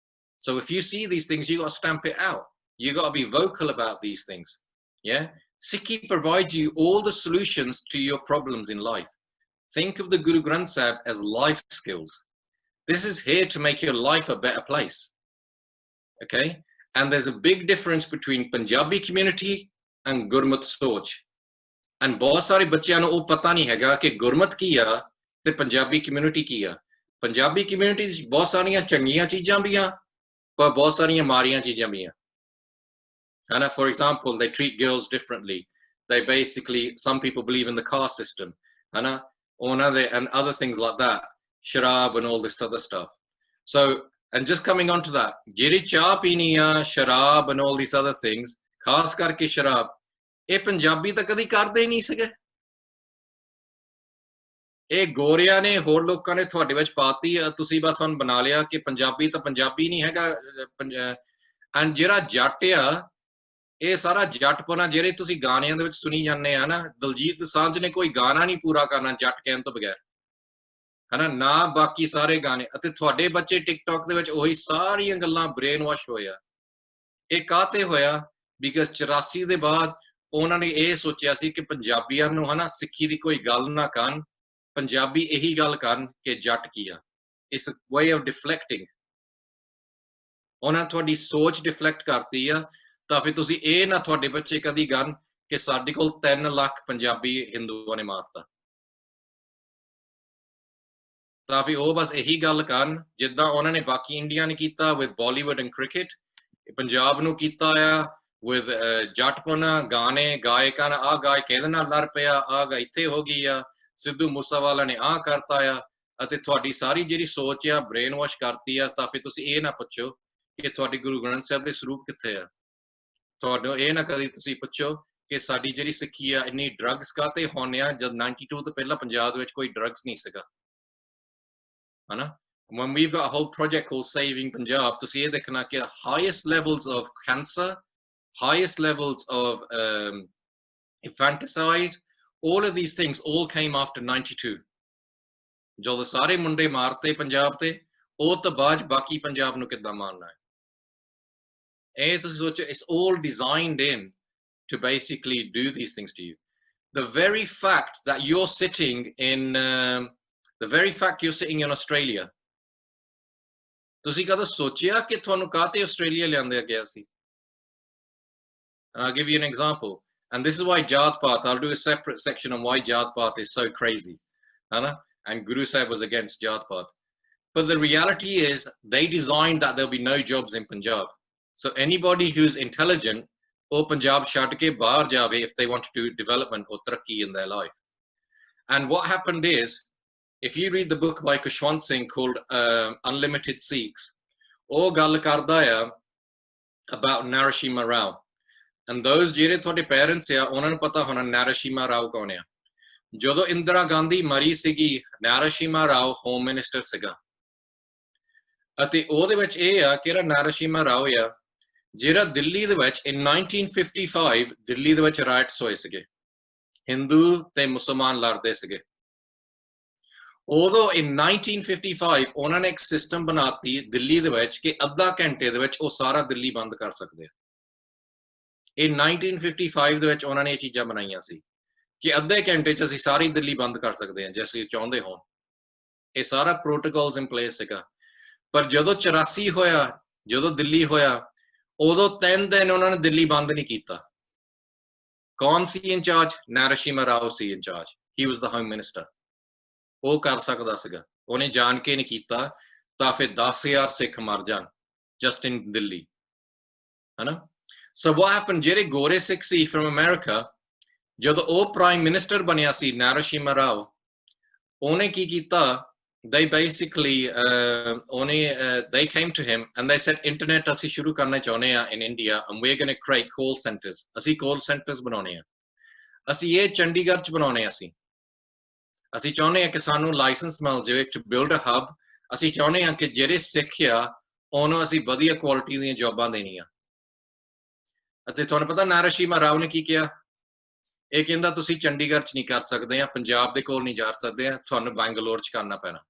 So if you see these things, you got to stamp it out. You got to be vocal about these things, yeah? Sikhi provides you all the solutions to your problems in life. Think of the Guru Granth Sahib as life skills. This is here to make your life a better place, okay? And there's a big difference between Punjabi community and Gurmat Soch. And ਬਹੁਤ ਸਾਰੇ ਬੱਚਿਆਂ ਨੂੰ ਉਹ ਪਤਾ ਨਹੀਂ ਹੈਗਾ ਕਿ ਗੁਰਮਤ ਕੀ ਆ ਤੇ ਪੰਜਾਬੀ ਕਮਿਊਨਿਟੀ ਕੀ ਆ। ਪੰਜਾਬੀ ਕਮਿਊਨਿਟੀ 'ਚ ਬਹੁਤ ਸਾਰੀਆਂ ਚੰਗੀਆਂ ਚੀਜ਼ਾਂ ਵੀ ਆ, ਪਰ ਬਹੁਤ ਸਾਰੀਆਂ ਮਾੜੀਆਂ ਚੀਜ਼ਾਂ ਵੀ ਆ, ਹਨਾ। For example, they treat girls differently. They basically, some people believe in the caste system, hana, ਉਹਨਾਂ ਦੇ, and other things like that, sharab and all this other stuff. So, and just coming on to that, ਜਿਹੜੀ ਚਾਹ ਪੀਣੀ ਆ, ਸ਼ਰਾਬ and all these other things, ਖਾਸ ਕਰਕੇ ਸ਼ਰਾਬ, ਇਹ ਪੰਜਾਬੀ ਤਾਂ ਕਦੀ ਕਰਦੇ ਹੀ ਨਹੀਂ ਸੀਗੇ। ਇਹ ਗੋਰਿਆਂ ਨੇ, ਹੋਰ ਲੋਕਾਂ ਨੇ ਤੁਹਾਡੇ ਵਿੱਚ ਪਾਤੀ ਆ, ਤੁਸੀਂ ਬਸ ਹੁਣ ਬਣਾ ਲਿਆ ਕਿ ਪੰਜਾਬੀ ਤਾਂ ਪੰਜਾਬੀ ਨਹੀਂ ਹੈਗਾ। ਐਂਡ ਜਿਹੜਾ ਜੱਟ ਆ, ਇਹ ਸਾਰਾ ਜੱਟਪੁਣਾ ਜਿਹੜੇ ਤੁਸੀਂ ਗਾਣਿਆਂ ਦੇ ਵਿੱਚ ਸੁਣੀ ਜਾਂਦੇ ਆ ਨਾ, ਦਲਜੀਤ ਦੋਸਾਂਝ ਨੇ ਕੋਈ ਗਾਣਾ ਨਹੀਂ ਪੂਰਾ ਕਰਨਾ ਜੱਟ ਕਹਿਣ ਤੋਂ ਬਗੈਰ, ਹਨਾ, ਨਾ ਬਾਕੀ ਸਾਰੇ ਗਾਣੇ। ਅਤੇ ਤੁਹਾਡੇ ਬੱਚੇ ਟਿਕਟੌਕ ਦੇ ਵਿੱਚ ਉਹੀ ਸਾਰੀਆਂ ਗੱਲਾਂ ਬ੍ਰੇਨ ਵਾਸ਼ ਹੋਇਆ। ਇਹ ਕਾਹਤੇ ਹੋਇਆ? ਬਿਕਾਜ਼ 84 ਦੇ ਬਾਅਦ ਉਹਨਾਂ ਨੇ ਇਹ ਸੋਚਿਆ ਸੀ ਕਿ ਪੰਜਾਬੀਆਂ ਨੂੰ ਹਨਾ ਸਿੱਖੀ ਦੀ ਕੋਈ ਗੱਲ ਨਾ ਕਰਨ, ਪੰਜਾਬੀ ਇਹੀ ਗੱਲ ਕਰਨ ਕਿ ਜੱਟ ਕੀ ਆ। It's a way of deflecting. ਉਹਨਾਂ ਨੇ ਤੁਹਾਡੀ ਸੋਚ ਡਿਫਲੈਕਟ ਕਰਤੀ ਆ, ਤਾਂ ਫਿਰ ਤੁਸੀਂ ਇਹ ਨਾ ਤੁਹਾਡੇ ਬੱਚੇ ਕਦੀ ਗਨ ਕਿ ਸਾਡੇ ਕੋਲ 3 ਲੱਖ ਪੰਜਾਬੀ ਹਿੰਦੂਆਂ ਨੇ ਮਾਰਤਾ। ਤਾਂ ਫਿਰ ਉਹ ਬਸ ਇਹੀ ਗੱਲ ਕਰਨ ਜਿੱਦਾਂ ਉਹਨਾਂ ਨੇ ਬਾਕੀ ਇੰਡੀਆ ਨੇ ਕੀਤਾ with Bollywood and cricket, Punjab ਨੂੰ ਕੀਤਾ ਆ with ਜੱਟਪਨਾ, ਗਾਣੇ ਗਾਇਕਾਂ ਨੇ ਆਹ ਗਾਇਕ ਇਹਦੇ ਨਾਲ ਲੜ ਪਿਆ, ਆਹ ਗਾ ਇੱਥੇ ਹੋ ਗਈ ਆ, ਸਿੱਧੂ ਮੂਸੇਵਾਲਾ ਨੇ ਆਹ ਕਰਤਾ ਆ, ਅਤੇ ਤੁਹਾਡੀ ਸਾਰੀ ਜਿਹੜੀ ਸੋਚ ਆ ਬ੍ਰੇਨ ਵਾਸ਼ ਕਰਤੀ ਆ। ਤਾਂ ਫਿਰ ਤੁਸੀਂ ਇਹ ਨਾ ਪੁੱਛੋ ਕਿ ਤੁਹਾਡੀ ਗੁਰੂ ਗ੍ਰੰਥ ਸਾਹਿਬ ਦੇ ਸਰੂਪ ਕਿੱਥੇ ਆ। ਤੁਹਾਨੂੰ ਇਹ ਨਾ ਕਦੀ ਤੁਸੀਂ ਪੁੱਛੋ ਕਿ ਸਾਡੀ ਜਿਹੜੀ ਸਿੱਖੀ ਆ ਇੰਨੀ ਡਰੱਗਸ ਕਾਤੇ ਹੋਣੇ ਆ, ਜਦ 92 ਤੋਂ ਪਹਿਲਾਂ ਪੰਜਾਬ ਦੇ ਵਿੱਚ ਕੋਈ ਡਰੱਗਸ ਨਹੀਂ ਸੀਗਾ, ਹਨਾ। When we've got a whole project called Saving Punjab, ਤੁਸੀਂ ਇਹ ਦੇਖਣਾ ਕਿ highest levels of cancer, highest levels of infanticide, all of these things all came after 92. ਜਦੋਂ ਸਾਰੇ ਮੁੰਡੇ ਮਾਰਤੇ ਪੰਜਾਬ ਤੇ, ਉਹ ਤੋਂ ਬਾਅਦ ਬਾਕੀ ਪੰਜਾਬ ਨੂੰ ਕਿੱਦਾਂ ਮਾਰਨਾ ਹੈ। ਇਹ ਤੁਸੀਂ ਸੋਚੋ, it's all designed in to basically do these things to you. The very fact that you're sitting in Australia, ਤੁਸੀਂ ਕਦੋਂ ਸੋਚਿਆ ਕਿ ਤੁਹਾਨੂੰ ਕਾਹਤੇ ਆਸਟ੍ਰੇਲੀਆ ਲਿਆਂਦਾ ਗਿਆ ਸੀ? And I'll give you an example. And this is why Jat Path, I'll do a separate section on why Jat Path is so crazy. And Guru Sahib was against Jat Path. But the reality is they designed that there'll be no jobs in Punjab. So anybody who's intelligent, or Punjab shad ke bahar jave if they want to do development or taraqi in their life. And what happened is, if you read the book by Kushwant Singh called Unlimited Sikhs, ਉਹ ਗੱਲ ਕਰਦਾ ਆ about Narasimha Rao. And those ਜਿਹੜੇ ਤੁਹਾਡੇ parents ਆ, ਉਹਨਾਂ ਨੂੰ ਪਤਾ ਹੋਣਾ Narasimha Rao ਕੌਣ ਆ। ਜਦੋਂ ਇੰਦਰਾ ਗਾਂਧੀ ਮਰੀ ਸੀਗੀ, Narasimha Rao ਹੋਮ ਮਿਨਿਸਟਰ ਸੀਗਾ, ਅਤੇ ਉਹਦੇ ਵਿੱਚ ਇਹ ਆ ਕਿ Narasimha Rao ਆ ਜਿਹੜਾ ਦਿੱਲੀ ਦੇ ਵਿੱਚ in 1955 ਦਿੱਲੀ ਦੇ ਵਿੱਚ ਰਾਇਟਸ ਹੋਏ ਸੀਗੇ, ਹਿੰਦੂ ਤੇ ਮੁਸਲਮਾਨ ਲੜਦੇ ਸੀਗੇ। ਉਦੋਂ in 1955 ਉਹਨਾਂ ਨੇ ਇੱਕ ਸਿਸਟਮ ਬਣਾਤੀ ਦਿੱਲੀ ਦੇ ਵਿੱਚ ਕਿ ਅੱਧਾ ਘੰਟੇ ਦੇ ਵਿੱਚ ਉਹ ਸਾਰਾ ਦਿੱਲੀ ਬੰਦ ਕਰ ਸਕਦੇ ਆ। in 1955 ਦੇ ਵਿੱਚ ਉਹਨਾਂ ਨੇ ਇਹ ਚੀਜ਼ਾਂ ਬਣਾਈਆਂ ਸੀ ਕਿ ਅੱਧੇ ਘੰਟੇ 'ਚ ਅਸੀਂ ਸਾਰੀ ਦਿੱਲੀ ਬੰਦ ਕਰ ਸਕਦੇ ਹਾਂ ਜੇ ਅਸੀਂ ਚਾਹੁੰਦੇ ਹੋਣ। ਇਹ ਸਾਰਾ ਪ੍ਰੋਟੋਕੋਲਸ ਇਨ ਪਲੇਸ ਸੀਗਾ। ਪਰ ਜਦੋਂ 84 ਹੋਇਆ, ਜਦੋਂ ਦਿੱਲੀ ਹੋਇਆ, ਉਦੋਂ 3 ਦਿਨ ਉਹਨਾਂ ਨੇ ਦਿੱਲੀ ਬੰਦ ਨਹੀਂ ਕੀਤਾ। ਕੌਣ ਸੀ ਇੰਚਾਰਜ? Narasimha Rao ਸੀ ਇੰਚਾਰਜ। ਹੀ ਵਾਸ ਦ ਹੋਮ ਮਿਨਿਸਟਰ। ਉਹ ਕਰ ਸਕਦਾ ਸੀਗਾ, ਉਹਨੇ ਜਾਣ ਕੇ ਨਹੀਂ ਕੀਤਾ, ਤਾਂ ਫਿਰ 10,000 ਸਿੱਖ ਮਰ ਜਾਣ ਜਸਟ ਇਨ ਦਿੱਲੀ, ਹਨਾ। ਸੋ what happened, ਜਿਹੜੇ ਗੋਰੇ ਸਿੱਖ ਸੀ from America, ਜਦੋਂ ਉਹ ਪ੍ਰਾਈਮ ਮਿਨਿਸਟਰ ਬਣਿਆ ਸੀ Narasimha Rao, ਉਹਨੇ ਕੀ ਕੀਤਾ? They basically they came to him and they said, internet ਅਸੀਂ ਸ਼ੁਰੂ ਕਰਨਾ ਚਾਹੁੰਦੇ ਆ in India and we're going to create call centers. ਅਸੀਂ call centers ਬਣਾਉਣੇ ਆ, ਅਸੀਂ ਇਹ ਚੰਡੀਗੜ੍ਹ 'ਚ ਬਣਾਉਣੇ ਆ। ਅਸੀਂ ਚਾਹੁੰਦੇ ਆ ਕਿ ਸਾਨੂੰ ਲਾਇਸੈਂਸ ਮਿਲ ਜਾਵੇ to build a hub. ਅਸੀਂ ਚਾਹੁੰਦੇ ਆ ਕਿ ਜਿਹੜੇ ਸਿੱਖ ਆ ਉਹਨੂੰ ਅਸੀਂ ਵਧੀਆ ਕੁਆਲਿਟੀ ਦੀਆਂ ਜੌਬਾਂ ਦੇਣੀਆਂ। ਅਤੇ ਤੁਹਾਨੂੰ ਪਤਾ Narasimha Rao ਨੇ ਕੀ ਕਿਹਾ? ਇਹ ਕਹਿੰਦਾ ਤੁਸੀਂ ਚੰਡੀਗੜ੍ਹ 'ਚ ਨਹੀਂ ਕਰ ਸਕਦੇ ਆ, ਪੰਜਾਬ ਦੇ ਕੋਲ ਨਹੀਂ ਜਾ ਸਕਦੇ ਆ, ਤੁਹਾਨੂੰ ਬੈਂਗਲੌਰ 'ਚ ਕਰਨਾ ਪੈਣਾ।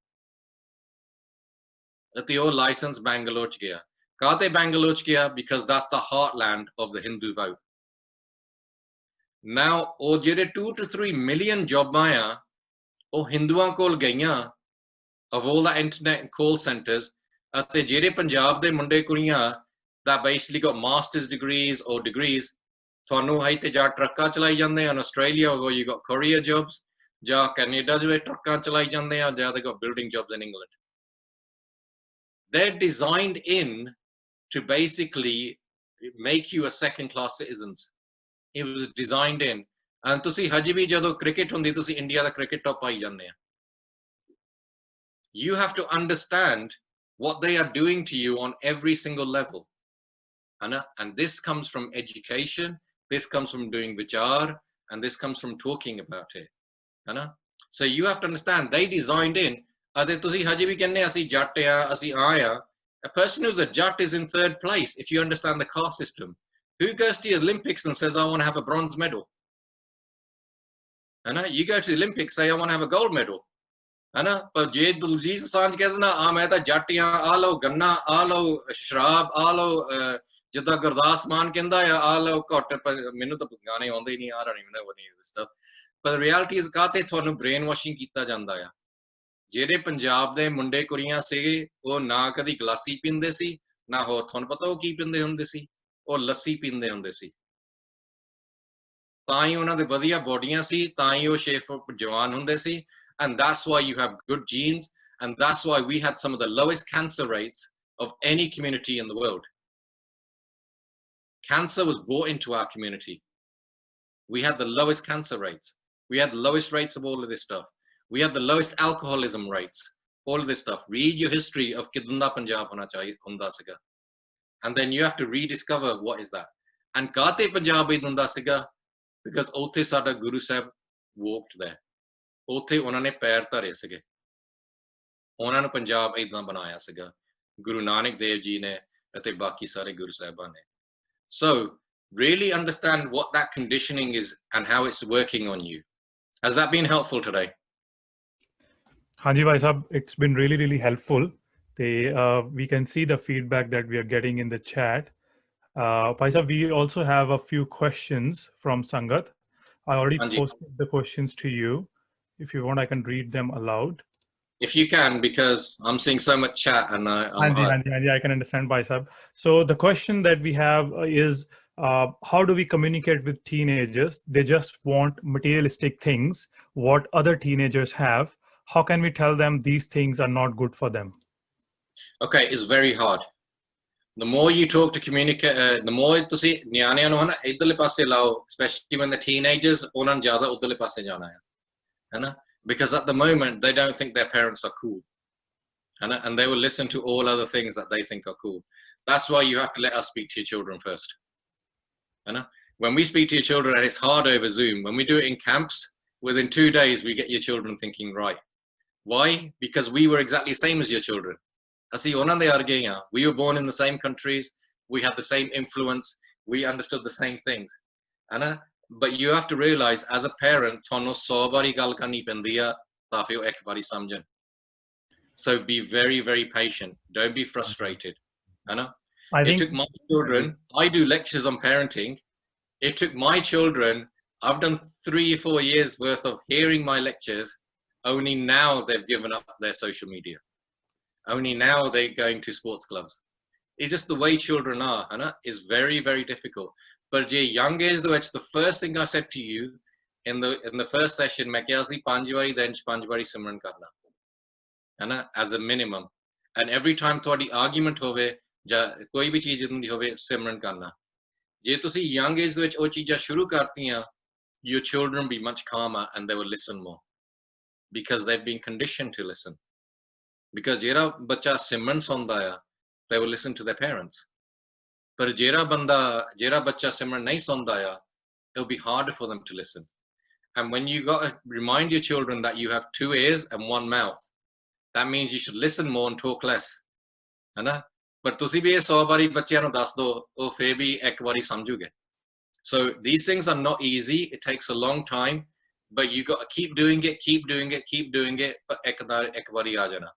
ਅਤੇ ਉਹ ਲਾਇਸੈਂਸ ਬੈਂਗਲੌਰ 'ਚ ਗਿਆ। ਕਾਹਤੇ ਬੈਂਗਲੌਰ 'ਚ ਗਿਆ? Because that's the heartland of the Hindu vote. Now ਉਹ ਜਿਹੜੇ 2 to 3 million ਜੌਬਾਂ ਆ ਉਹ ਹਿੰਦੂਆਂ ਕੋਲ ਗਈਆਂ of all that internet and call centers, ਅਤੇ ਜਿਹੜੇ ਪੰਜਾਬ ਦੇ ਮੁੰਡੇ ਕੁੜੀਆਂ that basically got master's degrees or degrees, ਤੁਹਾਨੂੰ ਇੱਥੇ ਜਾ ਟਰੱਕਾਂ ਚਲਾਈ ਜਾਂਦੇ ਹਨ Australia, or you got courier jobs, ਜਾਂ ਕੈਨੇਡਾ 'ਚ ਟਰੱਕਾਂ ਚਲਾਈ ਜਾਂਦੇ ਆ, ਜਾਂ they got building jobs in England. They're designed in to basically make you a second class citizens. It was designed in. And ਤੁਸੀਂ ਹਜੇ ਵੀ ਜਦੋਂ ਕ੍ਰਿਕਟ ਹੁੰਦੀ ਤੁਸੀਂ ਇੰਡੀਆ ਦਾ ਕ੍ਰਿਕਟ ਟੌਪ ਪਾਈ ਜਾਂਦੇ ਆ। You have to understand what they are doing to you on every single level. And this comes from education, this comes from doing vichar, and this comes from talking about it. So you have to understand, they designed in, ਅਤੇ ਤੁਸੀਂ ਹਜੇ ਵੀ ਕਹਿੰਦੇ ਅਸੀਂ ਜੱਟ ਆ, ਅਸੀਂ ਆ। A person who's a jat is in 3rd place if you understand the caste system. Who goes to the Olympics and says, I want to have a bronze medal? You go to the Olympics, say, I want to have a gold medal. But ਜੇ ਦਲਜੀਤ ਸਾਂਝ ਕਹਿੰਦਾ ਨਾ, ਮੈਂ ਤਾਂ ਜੱਟ ਆ, ਆ ਲਓ ਗੰਨਾ, ਆ ਲਓ ਸ਼ਰਾਬ, ਆ ਲਓ ਜਿੱਦਾਂ ਗੁਰਦਾਸ ਮਾਨ ਕਹਿੰਦਾ ਆ ਲਓ ਘੱਟ ਮੈਨੂੰ ਤਾਂ ਗਾਣੇ ਆਉਂਦੇ ਹੀ ਨਹੀਂ ਆ don't even know what any of this stuff but the reality is ਕਾਤੇ ਤੁਹਾਨੂੰ ਬ੍ਰੇਨ ਵਾਸ਼ਿੰਗ ਕੀਤਾ ਜਾਂਦਾ ਆ ਜਿਹੜੇ ਪੰਜਾਬ ਦੇ ਮੁੰਡੇ ਕੁੜੀਆਂ ਸੀਗੇ ਉਹ ਨਾ ਕਦੀ ਗਲਾਸੀ ਪੀਂਦੇ ਸੀ ਨਾ ਹੋਰ ਤੁਹਾਨੂੰ ਪਤਾ ਉਹ ਕੀ ਪੀਂਦੇ ਹੁੰਦੇ ਸੀ ਉਹ ਲੱਸੀ ਪੀਂਦੇ ਹੁੰਦੇ ਸੀ ਤਾਂ ਹੀ ਉਹਨਾਂ ਦੇ ਵਧੀਆ ਬੋਡੀਆਂ ਸੀ ਤਾਂ ਹੀ ਉਹ ਸ਼ੇਪ ਜਵਾਨ ਹੁੰਦੇ ਸੀ and that's why you have good genes and that's why we had some of the lowest cancer rates of any community in the world. Cancer was brought into our community. We had the lowest cancer rates. We had the lowest rates of all of this stuff. We had the lowest alcoholism rates. All of this stuff. Read your history of Kidunda Punjab hona chahiye hunda siga. And then you have to rediscover what is that. And Kate Punjab hunda siga because Ote Sada Guru Sahib walked there. Ote ਉਹਨਾਂ ਨੇ ਪੈਰ ਧਰੇ ਸੀਗੇ ਉਹਨਾਂ ਨੂੰ ਪੰਜਾਬ ਇਦਾਂ ਬਣਾਇਆ ਸੀਗਾ ਗੁਰੂ ਨਾਨਕ ਦੇਵ ਜੀ ਨੇ ਅਤੇ ਬਾਕੀ ਸਾਰੇ ਗੁਰੂ ਸਾਹਿਬਾਨ ਨੇ so really understand what that conditioning is and how it's working on you. Has that been helpful today? Hanji Bhai Sahab, it's been really helpful. We can see the feedback that we are getting in the chat. Bhai Sahab, we also have a few questions from Sangat. I already posted the questions to you. If you want, I can read them aloud. If you can, because I'm seeing so much chat and Hanji, I can understand, Bhai Sahab. So the question that we have is, how do we communicate with teenagers? They just want materialistic things, what other teenagers have. How can we tell them these things are not good for them? Okay, it's very hard. The more you talk to communicate, the more you see ਨਿਆਣਿਆਂ ਨੂੰ ਹਨਾ ਇਧਰਲੇ ਪਾਸੇ ਲਾਓ, especially when they're teenagers, ਉਹਨਾਂ ਨੂੰ ਜ਼ਿਆਦਾ ਉਧਰਲੇ ਪਾਸੇ ਜਾਣਾ ਹੈ, ਹੈਨਾ? Because at the moment they don't think their parents are cool, and they will listen to all other things that they think are cool. That's why you have to let us speak to your children first. When we speak to your children, and it's hard over Zoom, when we do it in camps, within 2 days we get your children thinking right. Why? Because we were exactly the same as your children. We were born in the same countries, we had the same influence, we understood the same things. But you have to realize, as a parent, so be very patient. Don't be frustrated. It took my children, I do lectures on parenting. It took my children, I've done 3 or 4 years worth of hearing my lectures. Only now they've given up their social media. Only now they're going to sports clubs. It's just the way children are, is very difficult. But young age, the first thing I said to you in the first session, मैं क्या सी 5 बारी then 5 बारी सिमरन करना, as a minimum. And every time थोड़ी argument होवे या कोई भी चीज़ जिंदगी होवे सिमरन करना. जे तुसी young age ਵਿੱਚ ਉਹ ਚੀਜ਼ਾਂ ਸ਼ੁਰੂ ਕਰਤੀਆਂ, your children be much calmer and they will listen more because they've been conditioned to listen. Because ਜਿਹੜਾ ਬੱਚਾ ਸਿਮਰਨ ਸੁਣਦਾ ਆ, they will listen to their parents. But ਜਿਹੜਾ ਬੱਚਾ ਸਿਮਰਨ ਨਹੀਂ ਸੁਣਦਾ ਆ, it'll be harder for them to listen. And when you got to remind your children that you have 2 ears and 1 mouth, that means you should listen more and talk less. But ਤੁਸੀਂ ਵੀ 100 ਵਾਰੀ ਬੱਚਿਆਂ ਨੂੰ ਦੱਸ ਦੋ, ਉਹ ਫੇਰ ਵੀ ਇੱਕ ਵਾਰੀ ਸਮਝੂਗੇ. So these things are not easy. It takes a long time, but you got to keep doing it. But ਇੱਕ ਵਾਰੀ ਆ ਜਾਣਾ.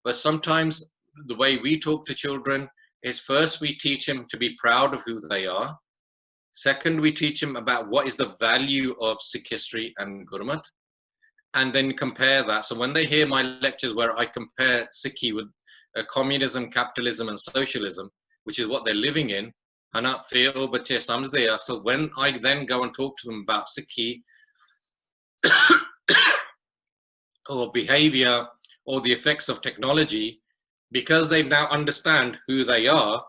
But sometimes the way we talk to children is, first we teach them to be proud of who they are. Second, we teach them about what is the value of Sikh history and Gurmat, and then compare that. So when they hear my lectures where I compare Sikhi with communism, capitalism and socialism, which is what they're living in, so when I then go and talk to them about Sikhi or behavior or the effects of technology, because they now understand who they are,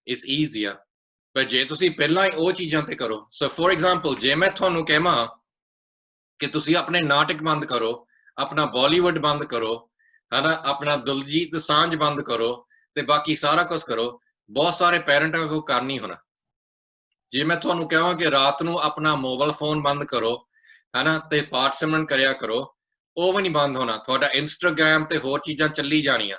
it's easier. But ਜੇ ਤੁਸੀਂ ਪਹਿਲਾਂ ਹੀ ਉਹ ਚੀਜ਼ਾਂ ਤੇ ਕਰੋ, so for example, ਜੇ ਮੈਂ ਤੁਹਾਨੂੰ ਕਹਾਂ ਕਿ ਤੁਸੀਂ ਆਪਣੇ ਨਾਟਕ ਬੰਦ ਕਰੋ, ਆਪਣਾ ਬਾਲੀਵੁੱਡ ਬੰਦ ਕਰੋ, ਆਪਣਾ ਦਿਲਜੀਤ ਦੋਸਾਂਝ ਬੰਦ ਕਰੋ ਤੇ ਬਾਕੀ ਸਾਰਾ ਕੁਝ ਕਰੋ, ਬਹੁਤ ਸਾਰੇ ਪੈਰੈਂਟਾਂ ਕੋ ਕਰ ਨਹੀਂ ਹੋਣਾ. ਜੇ ਮੈਂ ਤੁਹਾਨੂੰ ਕਹਾਂ ਕਿ ਰਾਤ ਨੂੰ ਆਪਣਾ ਮੋਬਾਈਲ ਫੋਨ ਬੰਦ ਕਰੋ, ਤੇ ਪਾਠ ਸਿਮਰਨ ਕਰਿਆ ਕਰੋ, ਉਹ ਵੀ ਨਹੀਂ ਬੰਦ ਹੋਣਾ. ਤੁਹਾਡਾ ਇੰਸਟਾਗ੍ਰਾਮ ਤੇ ਹੋਰ ਚੀਜ਼ਾਂ ਚੱਲੀ ਜਾਣੀਆਂ,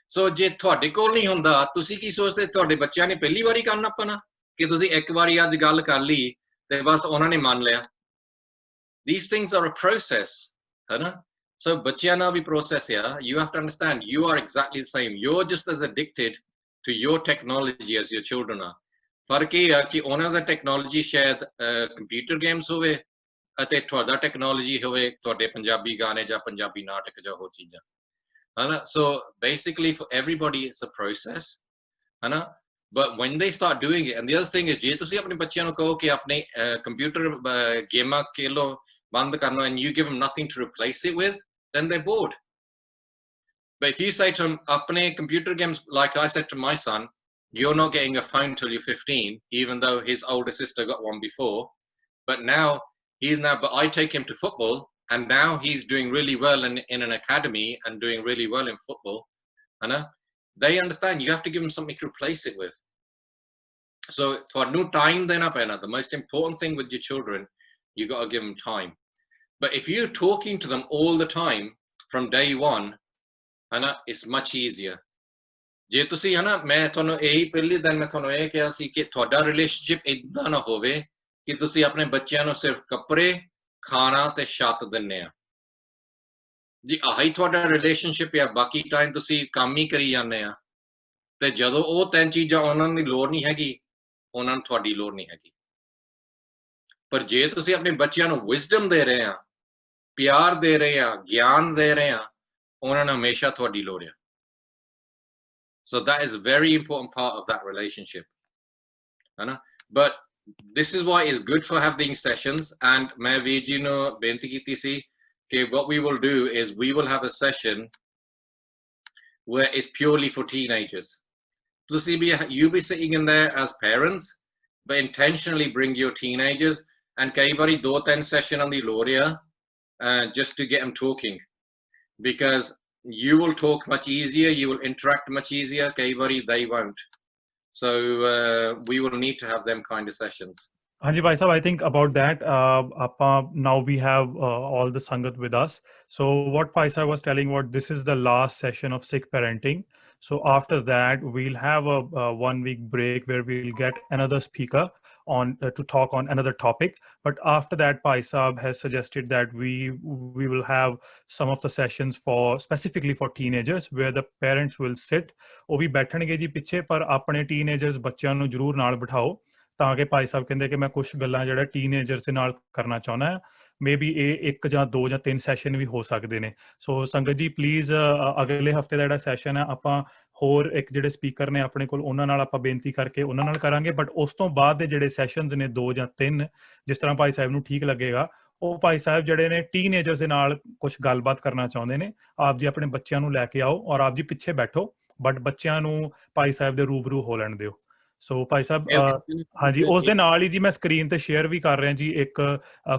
ਸੋ ਜੇ ਤੁਹਾਡੇ ਕੋਲ ਨਹੀਂ ਹੁੰਦਾ, ਤੁਸੀਂ ਕੀ ਸੋਚਦੇ ਤੁਹਾਡੇ ਬੱਚਿਆਂ ਨੇ ਪਹਿਲੀ ਵਾਰੀ ਕਰਨਾ ਪੈਣਾ ਕਿ ਤੁਸੀਂ ਇੱਕ ਵਾਰੀ ਅੱਜ ਗੱਲ ਕਰ ਲਈ ਤੇ ਬਸ ਉਹਨਾਂ ਨੇ ਮੰਨ ਲਿਆ? These things are a process, so ਬੱਚਿਆਂ ਨਾਲ ਵੀ process ਆ. You have to understand, you are exactly the same. You're just as addicted to your technology as your children are. ਫਰਕ ਇਹ ਆ ਕਿ ਉਹਨਾਂ ਦਾ ਟੈਕਨੋਲੋਜੀ ਸ਼ਾਇਦ ਕੰਪਿਊਟਰ ਗੇਮਸ ਹੋਵੇ ਅਤੇ ਤੁਹਾਡਾ ਟੈਕਨੋਲੋਜੀ ਹੋਵੇ ਤੁਹਾਡੇ ਪੰਜਾਬੀ ਗਾਣੇ ਜਾਂ ਪੰਜਾਬੀ ਨਾਟਕ ਜਾਂ ਹੋਰ ਚੀਜ਼ਾਂ, ਹਨਾ? So basically for everybody it's a process, ਹਨਾ? But when they start doing it, and the other thing is ਜੇ ਤੁਸੀਂ ਆਪਣੇ ਬੱਚਿਆਂ ਨੂੰ ਕਹੋ ਕਿ ਆਪਣੇ ਕੰਪਿਊਟਰ ਗੇਮਾਂ ਖੇਲੋ ਬੰਦ ਕਰਨਾ and you give them nothing to replace it with, then they're bored. But if you say to them, apne computer games, like I said to my son, you're not getting a phone till you're 15, even though his older sister got one before. But now but I take him to football, and now he's doing really well in an academy and doing really well in football. And they understand you have to give them something to replace it with. So for no time, then the most important thing with your children, you got to give them time. But if you're talking to them all the time from day one, ਹਨਾ, it's much easier. ਜੇ ਤੁਸੀਂ ਹਨਾ, ਮੈਂ ਤੁਹਾਨੂੰ ਇਹੀ ਪਹਿਲੇ ਦਿਨ ਮੈਂ ਤੁਹਾਨੂੰ ਇਹ ਕਿਹਾ ਸੀ ਕਿ ਤੁਹਾਡਾ ਰਿਲੇਸ਼ਨਸ਼ਿਪ ਏਦਾਂ ਨਾ ਹੋਵੇ ਕਿ ਤੁਸੀਂ ਆਪਣੇ ਬੱਚਿਆਂ ਨੂੰ ਸਿਰਫ ਕੱਪੜੇ, ਖਾਣਾ ਤੇ ਛੱਤ ਦਿੰਦੇ ਆ ਜੀ, ਆਹੀ ਤੁਹਾਡਾ ਰਿਲੇਸ਼ਨਸ਼ਿਪ ਆ, ਬਾਕੀ ਟਾਈਮ ਤੁਸੀਂ ਕੰਮ ਹੀ ਕਰੀ ਜਾਂਦੇ ਆ, ਤੇ ਜਦੋਂ ਉਹ ਤਿੰਨ ਚੀਜ਼ਾਂ ਉਹਨਾਂ ਦੀ ਲੋੜ ਨਹੀਂ ਹੈਗੀ, ਉਹਨਾਂ ਨੂੰ ਤੁਹਾਡੀ ਲੋੜ ਨਹੀਂ ਹੈਗੀ। ਪਰ ਜੇ ਤੁਸੀਂ ਆਪਣੇ ਬੱਚਿਆਂ ਨੂੰ ਵਿਜ਼ਡਮ ਦੇ ਰਹੇ ਆ, ਪਿਆਰ ਦੇ ਰਹੇ ਆ, ਗਿਆਨ ਦੇ ਰਹੇ ਆ, ਉਹਨਾਂ ਨੂੰ ਹਮੇਸ਼ਾ ਤੁਹਾਡੀ ਲੋੜ ਆ। So that is a very important part of that relationship, ਹਨਾ? But this is why it's good for having sessions, and ਮੈਂ ਵੀਰ ਜੀ ਨੂੰ ਬੇਨਤੀ ਕੀਤੀ ਸੀ ਕਿ what we will do is we will have a session where it's purely for teenagers. You be sitting in there as parents, but intentionally bring your teenagers, and ਕਈ ਵਾਰੀ 2-3 session on the ਲੋੜ ਆ just to get them talking, because you will talk much easier, you will interact much easier. Kei bari they won't. So we will need to have them kind of sessions. Hanji Bhai Sahab, I think about that, now we have all the Sangat with us. So what Bhai Sahab was telling, this is the last session of Sikh parenting. So after that, we'll have a 1-week break where we'll get another speaker on to talk on another topic. But after that, Bhai Sahab has suggested that we will have some of the sessions specifically for teenagers, where the parents will sit, ਉਹ ਵੀ ਬੈਠਣਗੇ ਜੀ ਪਿੱਛੇ, ਪਰ ਆਪਣੇ teenagers ਬੱਚਿਆਂ ਨੂੰ ਜ਼ਰੂਰ ਨਾਲ ਬਿਠਾਓ, ਤਾਂ ਕਿ ਭਾਈ ਸਾਹਿਬ ਕਹਿੰਦੇ ਕਿ ਮੈਂ ਕੁਝ ਗੱਲਾਂ ਜਿਹੜਾ ਟੀਨੇਜਰਸ ਦੇ ਨਾਲ ਕਰਨਾ ਚਾਹੁੰਦਾ ਹਾਂ। ਮੇਬੀ ਇਹ 1 ਜਾਂ 2 ਜਾਂ 3 ਸੈਸ਼ਨ ਵੀ ਹੋ ਸਕਦੇ ਨੇ। ਸੋ ਸੰਗਤ ਜੀ ਪਲੀਜ਼ ਅਗਲੇ ਹਫਤੇ ਦਾ ਜਿਹੜਾ ਸੈਸ਼ਨ ਹੈ ਆਪਾਂ ਹੋਰ ਇੱਕ ਜਿਹੜੇ ਸਪੀਕਰ ਨੇ ਆਪਣੇ ਕੋਲ ਉਹਨਾਂ ਨਾਲ ਆਪਾਂ ਬੇਨਤੀ ਕਰਕੇ ਉਹਨਾਂ ਨਾਲ ਕਰਾਂਗੇ। ਬਟ ਉਸ ਤੋਂ ਬਾਅਦ ਦੇ ਜਿਹੜੇ ਸੈਸ਼ਨਸ ਨੇ 2 ਜਾਂ 3, ਜਿਸ ਤਰ੍ਹਾਂ ਭਾਈ ਸਾਹਿਬ ਨੂੰ ਠੀਕ ਲੱਗੇਗਾ, ਉਹ ਭਾਈ ਸਾਹਿਬ ਜਿਹੜੇ ਨੇ ਟੀਨੇਜਰਸ ਦੇ ਨਾਲ ਕੁਝ ਗੱਲਬਾਤ ਕਰਨਾ ਚਾਹੁੰਦੇ ਨੇ। ਆਪ ਜੀ ਆਪਣੇ ਬੱਚਿਆਂ ਨੂੰ ਲੈ ਕੇ ਆਓ ਔਰ ਆਪ ਜੀ ਪਿੱਛੇ ਬੈਠੋ, ਬਟ ਬੱਚਿਆਂ ਨੂੰ ਭਾਈ ਸਾਹਿਬ ਦੇ ਰੂਬਰੂ ਹੋ ਲੈਣ ਦਿਓ। ਸੋ ਭਾਈ ਸਾਹਿਬ ਹਾਂਜੀ, ਉਸ ਦੇ ਨਾਲ ਹੀ ਜੀ ਮੈਂ ਸਕਰੀਨ ਤੇ ਸ਼ੇਅਰ ਵੀ ਕਰ ਰਿਹਾ ਜੀ ਇੱਕ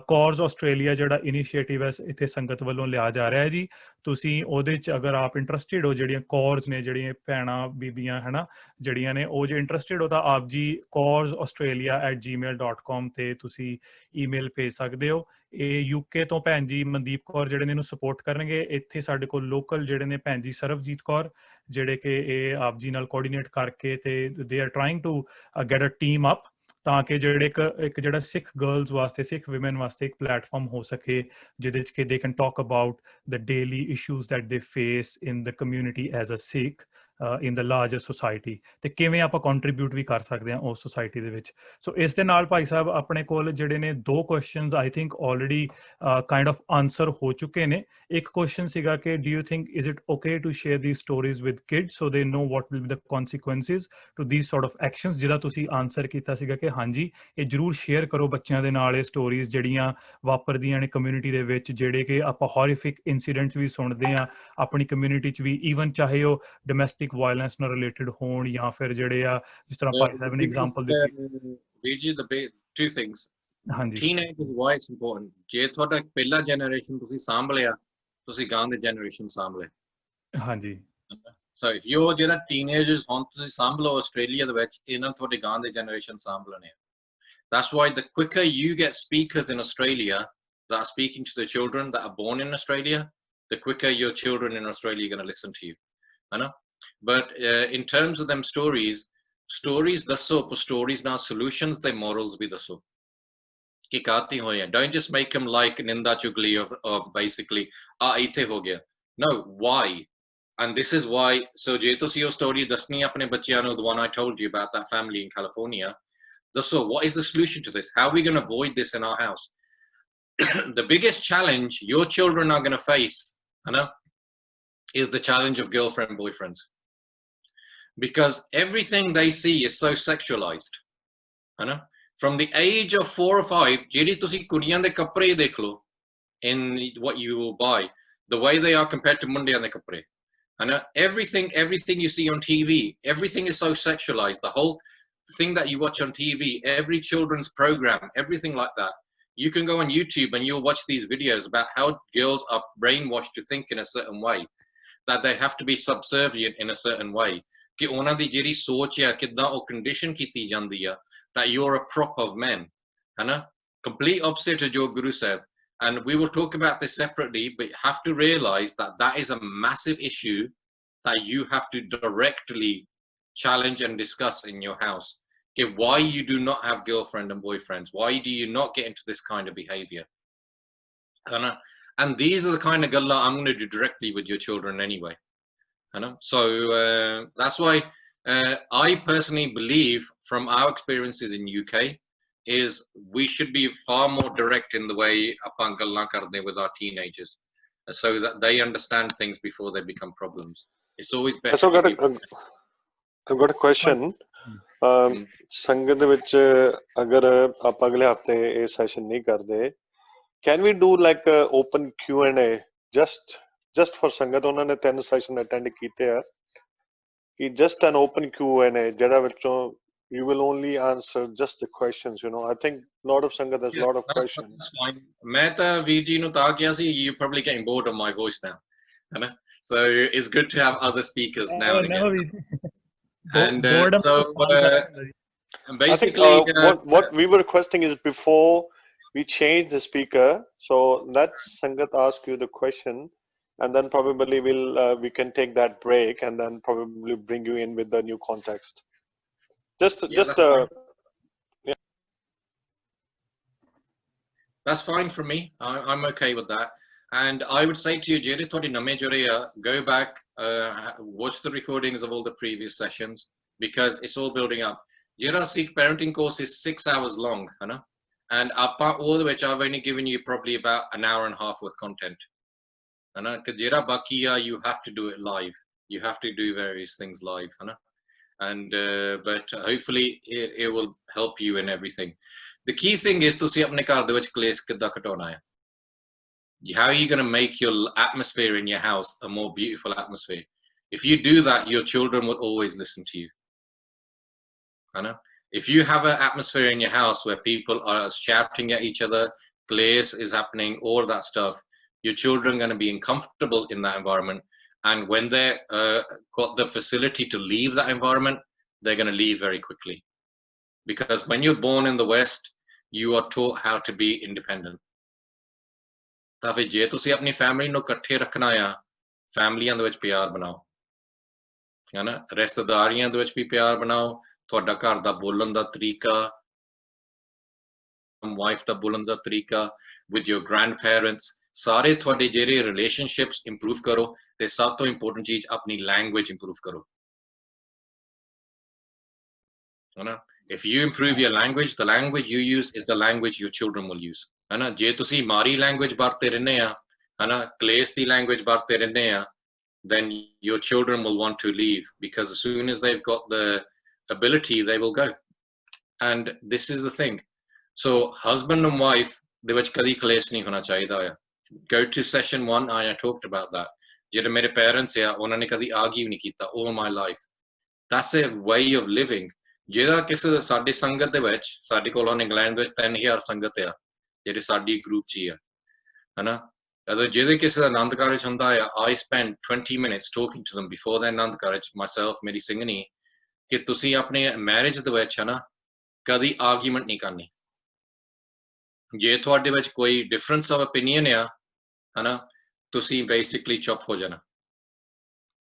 ਕੌਰਸ ਆਸਟ੍ਰੇਲੀਆ ਜਿਹੜਾ ਇਨੀਸ਼ੀਏਟਿਵ ਹੈ ਇੱਥੇ ਸੰਗਤ ਵੱਲੋਂ ਲਿਆ ਜਾ ਰਿਹਾ ਹੈ ਜੀ। ਤੁਸੀਂ ਉਹਦੇ 'ਚ ਅਗਰ ਆਪ ਇੰਟਰਸਟਿਡ ਹੋ, ਜਿਹੜੀਆਂ ਕੌਰਸ ਨੇ, ਜਿਹੜੀਆਂ ਭੈਣਾਂ ਬੀਬੀਆਂ ਹੈ ਨਾ ਜਿਹੜੀਆਂ ਨੇ, ਉਹ ਜੇ ਇੰਟਰਸਟਿਡ ਹੋ ਤਾਂ ਆਪ ਜੀ coursaustralia@gmail.com ਤੇ ਤੁਸੀਂ ਈਮੇਲ ਭੇਜ ਸਕਦੇ ਹੋ। ਇਹ UK ਤੋਂ ਭੈਣ ਜੀ ਮਨਦੀਪ ਕੌਰ ਜਿਹੜੇ ਨੇ ਇਹਨੂੰ ਸਪੋਰਟ ਕਰਨਗੇ। ਇੱਥੇ ਸਾਡੇ ਕੋਲ ਲੋਕਲ ਜਿਹੜੇ ਨੇ ਭੈਣ ਜੀ ਸਰਵਜੀਤ ਕੌਰ, ਜਿਹੜੇ ਕਿ ਇਹ ਆਪ ਜੀ ਨਾਲ ਕੋਆਰਡੀਨੇਟ ਕਰਕੇ ਤੇ they are trying to get a team up, ਤਾਂ ਕਿ ਜਿਹੜੇ ਇੱਕ ਜਿਹੜਾ ਸਿੱਖ ਗਰਲਸ ਵਾਸਤੇ, ਸਿੱਖ ਵਿਮਨ ਵਾਸਤੇ ਇੱਕ ਪਲੇਟਫਾਰਮ ਹੋ ਸਕੇ, ਜਿਹਦੇ 'ਚ ਕਿ they can talk about the daily issues that they face in the community as a Sikh in the larger society, ਤੇ ਕਿਵੇਂ ਆਪਾਂ ਕੰਟਰੀਬਿਊਟ ਵੀ ਕਰ ਸਕਦੇ ਹਾਂ ਉਸ ਸੁਸਾਇਟੀ ਦੇ ਵਿੱਚ। ਸੋ ਇਸ ਦੇ ਨਾਲ ਭਾਈ ਸਾਹਿਬ ਆਪਣੇ ਕੋਲ ਜਿਹੜੇ ਨੇ 2 questions I think already kind of answer ਹੋ ਚੁੱਕੇ ਨੇ। ਇੱਕ ਕੁਐਸਚਨ ਸੀਗਾ ਕਿ do you think is it okay to share these stories with kids so they know what will be the consequences to these sort of actions, ਜਿਹਦਾ ਤੁਸੀਂ ਆਨਸਰ ਕੀਤਾ ਸੀਗਾ ਕਿ ਹਾਂਜੀ ਇਹ ਜ਼ਰੂਰ ਸ਼ੇਅਰ ਕਰੋ ਬੱਚਿਆਂ ਦੇ ਨਾਲ ਇਹ ਸਟੋਰੀਜ਼ ਜਿਹੜੀਆਂ ਵਾਪਰਦੀਆਂ ਨੇ ਕਮਿਊਨਿਟੀ ਦੇ ਵਿੱਚ, ਜਿਹੜੇ ਕਿ ਆਪਾਂ ਹੌਰੀਫਿਕ ਇੰਸੀਡੈਂਟਸ ਵੀ ਸੁਣਦੇ ਹਾਂ ਆਪਣੀ ਕਮਿਊਨਿਟੀ 'ਚ ਵੀ, ਈਵਨ ਚਾਹੇ ਉਹ ਡੋਮੈਸਟਿਕ ਵਾਇਲੈਂਸ ਨਾਲ ਰਿਲੇਟਡ ਹੋਣ ਜਾਂ ਫਿਰ ਜਿਹੜੇ ਆ ਜਿਸ ਤਰ੍ਹਾਂ ਭਾਈ ਸਾਹਿਬ ਨੇ ਐਗਜ਼ਾਮਪਲ ਦਿੱਤੀ। ਵੀਰ ਜੀ, two things. ਹਾਂਜੀ, teenagers, why it's important. ਜੇ ਤੁਹਾਡਾ ਪਹਿਲਾ ਜਨਰੇਸ਼ਨ ਤੁਸੀਂ ਸਾਂਭ ਲਿਆ, ਤੁਸੀਂ ਗਾਂ ਦੇ ਜਨਰੇਸ਼ਨ ਸਾਂਭ ਲਿਆ। ਹਾਂਜੀ। So if you're ਜਿਹੜਾ teenagers ਹੁਣ ਤੁਸੀਂ ਸਾਂਭ ਲਓ ਆਸਟ੍ਰੇਲੀਆ ਦੇ ਵਿੱਚ, ਇਹਨਾਂ ਤੁਹਾਡੇ ਗਾਂ ਦੇ ਜਨਰੇਸ਼ਨ ਸਾਂਭ ਲੈਣੇ ਆ। That's why the quicker you get speakers in Australia that are speaking to the children that are born in Australia, the quicker your children in Australia are going to listen to you. I know. But in terms of them stories ਦੱਸੋ, stories now solutions, they morals ਵੀ ਦੱਸੋ ਕਿ ਕਾਤੀ ਹੋਏ ਆ। Don't just make them like ਨਿੰਦਾ ਚੁਗਲੀ of basically ਇੱਥੇ ਹੋ ਗਿਆ। No, why? And this is why, so je tusi yo story dasni apne bachchiyan nu, the one I told you about that family in California, so what is the solution to this? How are we going to avoid this in our house? The biggest challenge your children are going to face, is the challenge of girlfriend boyfriends, because everything they see is so sexualized. From the age of 4 or 5, jehdi tusi kuriyan de kapre dekh lo, in what you will buy, the way they are compared to mundiyan de kapre. Everything you see on TV, everything is so sexualized. The whole thing that you watch on TV, every children's program, everything like that. You can go on YouTube and you'll watch these videos about how girls are brainwashed to think in a certain way, that they have to be subservient in a certain way. Ki ਉਹਨਾਂ ਦੀ ਜਿਹੜੀ ਸੋਚ ਹੈ ਕਿਦਾਂ ਉਹ condition ਕੀਤੀ ਜਾਂਦੀ ਆ that you're a prop of men. Complete opposite of your Guru Sahib. And we will talk about this separately, but you have to realize that that is a massive issue that you have to directly challenge and discuss in your house. Okay, why you do not have girlfriend and boyfriends? Why do you not get into this kind of behavior? And these are the kind of galla I'm going to do directly with your children anyway. So that's why I personally believe, from our experiences in UK, is we should be far more direct in the way apan gallan karde with our teenagers, so that they understand things before they become problems. It's always better. I've got a question. Sangat de vich agar aap agle hafte a session nahi karde, can we do like a open Q&A just for Sangat? ਉਹਨਾਂ ਨੇ 3 session attend ਕੀਤੇ ਆ, ਕਿ just an open Q&A ਜਿਹੜਾ ਵਿੱਚੋਂ you will only answer just the questions. I think a lot of Sangat, there's a lot of questions. That's fine. Meta VG nu ta kiya si, you're probably getting bored of my voice now. So it's good to have other speakers now and again. And so basically, I think, what we were requesting is, before we change the speaker, so let Sangat ask you the question, and then probably we can take that break and then probably bring you in with the new context. That's fine for me. I'm okay with that. And I would say to you, Jere, go back, watch the recordings of all the previous sessions, because it's all building up. Jera Sikh parenting course is 6 hours long, and all the which I've only given you probably about an hour and a half with content. Jera Bakiya, you have to do it live. You have to do various things live, and but hopefully it will help you in everything. The key thing is to see apne ghar de vich kalesh kidda katona hai. How are you going to make your atmosphere in your house a more beautiful atmosphere? If you do that, your children will always listen to you. If you have an atmosphere in your house where people are shouting at each other, kalesh is happening, all that stuff, your children are going to be uncomfortable in that environment. And when they've got the facility to leave that environment, they're going to leave very quickly. Because when you're born in the West, you are taught how to be independent. ਤਾਂ ਫਿਰ ਜੇ ਤੁਸੀਂ ਆਪਣੀ ਫੈਮਿਲੀ ਨੂੰ ਇਕੱਠੇ ਰੱਖਣਾ ਆ, ਫੈਮਲੀਆਂ ਦੇ ਵਿੱਚ ਪਿਆਰ ਬਣਾਓ, ਰਿਸ਼ਤੇਦਾਰੀਆਂ ਦੇ ਵਿੱਚ ਵੀ ਪਿਆਰ ਬਣਾਓ, ਤੁਹਾਡਾ ਘਰ ਦਾ ਬੋਲਣ ਦਾ ਤਰੀਕਾ, ਵਾਈਫ ਦਾ ਬੋਲਣ ਦਾ ਤਰੀਕਾ, with your grandparents, ਸਾਰੇ ਤੁਹਾਡੇ ਜਿਹੜੇ relationships improve ਕਰੋ, ਤੇ ਸਭ ਤੋਂ important ਚੀਜ਼ ਆਪਣੀ language improve ਕਰੋ. If you improve your language, the language you use is the language your children will use. ਜੇ ਤੁਸੀਂ ਮਾਰੀ language ਵਰਤੇ ਰਹਿੰਦੇ ਆ, ਕਲੇਸ਼ ਦੀ language ਵਰਤੇ ਰਹਿੰਦੇ ਆ, then your children will want to leave, because as soon as they've got the ability, they will go. And this is the thing. So husband and wife ਦੇ ਵਿੱਚ ਕਦੀ ਕਲੇਸ਼ ਨਹੀਂ ਹੋਣਾ ਚਾਹੀਦਾ ਆ. Go to session 1, I talked about that. ਜਿਹੜੇ ਮੇਰੇ parents ਆ, ਉਹਨਾਂ ਨੇ ਕਦੀ argue ਨਹੀਂ ਕੀਤਾ all my life. That's a way of living. ਜਿਹੜਾ ਕਿਸੇ ਸਾਡੀ ਸੰਗਤ ਦੇ ਵਿੱਚ, ਸਾਡੇ ਕੋਲ ਹੁਣ ਇੰਗਲੈਂਡ ਵਿੱਚ 3000 ਸੰਗਤ ਆ, ਜਿਹੜੇ ਸਾਡੀ ਗਰੁੱਪ 'ਚ ਹੀ ਆ, ਅਗਰ ਜਿਹਦੇ ਕਿਸੇ ਦਾ ਆਨੰਦ ਕਾਰਜ ਹੁੰਦਾ ਆ, I spend 20 minutes talking to them before their Anand Karaj, myself, ਮੇਰੀ ਸਿੰਘਣੀ, ਕਿ ਤੁਸੀਂ ਆਪਣੇ ਮੈਰਿਜ ਦੇ ਵਿੱਚ ਕਦੀ ਆਰਗੂਮੈਂਟ ਨਹੀਂ ਕਰਨੀ. ਜੇ ਤੁਹਾਡੇ ਵਿੱਚ ਕੋਈ ਡਿਫਰੈਂਸ ਆਫ ਓਪੀਨੀਅਨ ਆ, ਤੁਸੀਂ ਬੇਸਿਕਲੀ ਚੁੱਪ ਹੋ ਜਾਣਾ,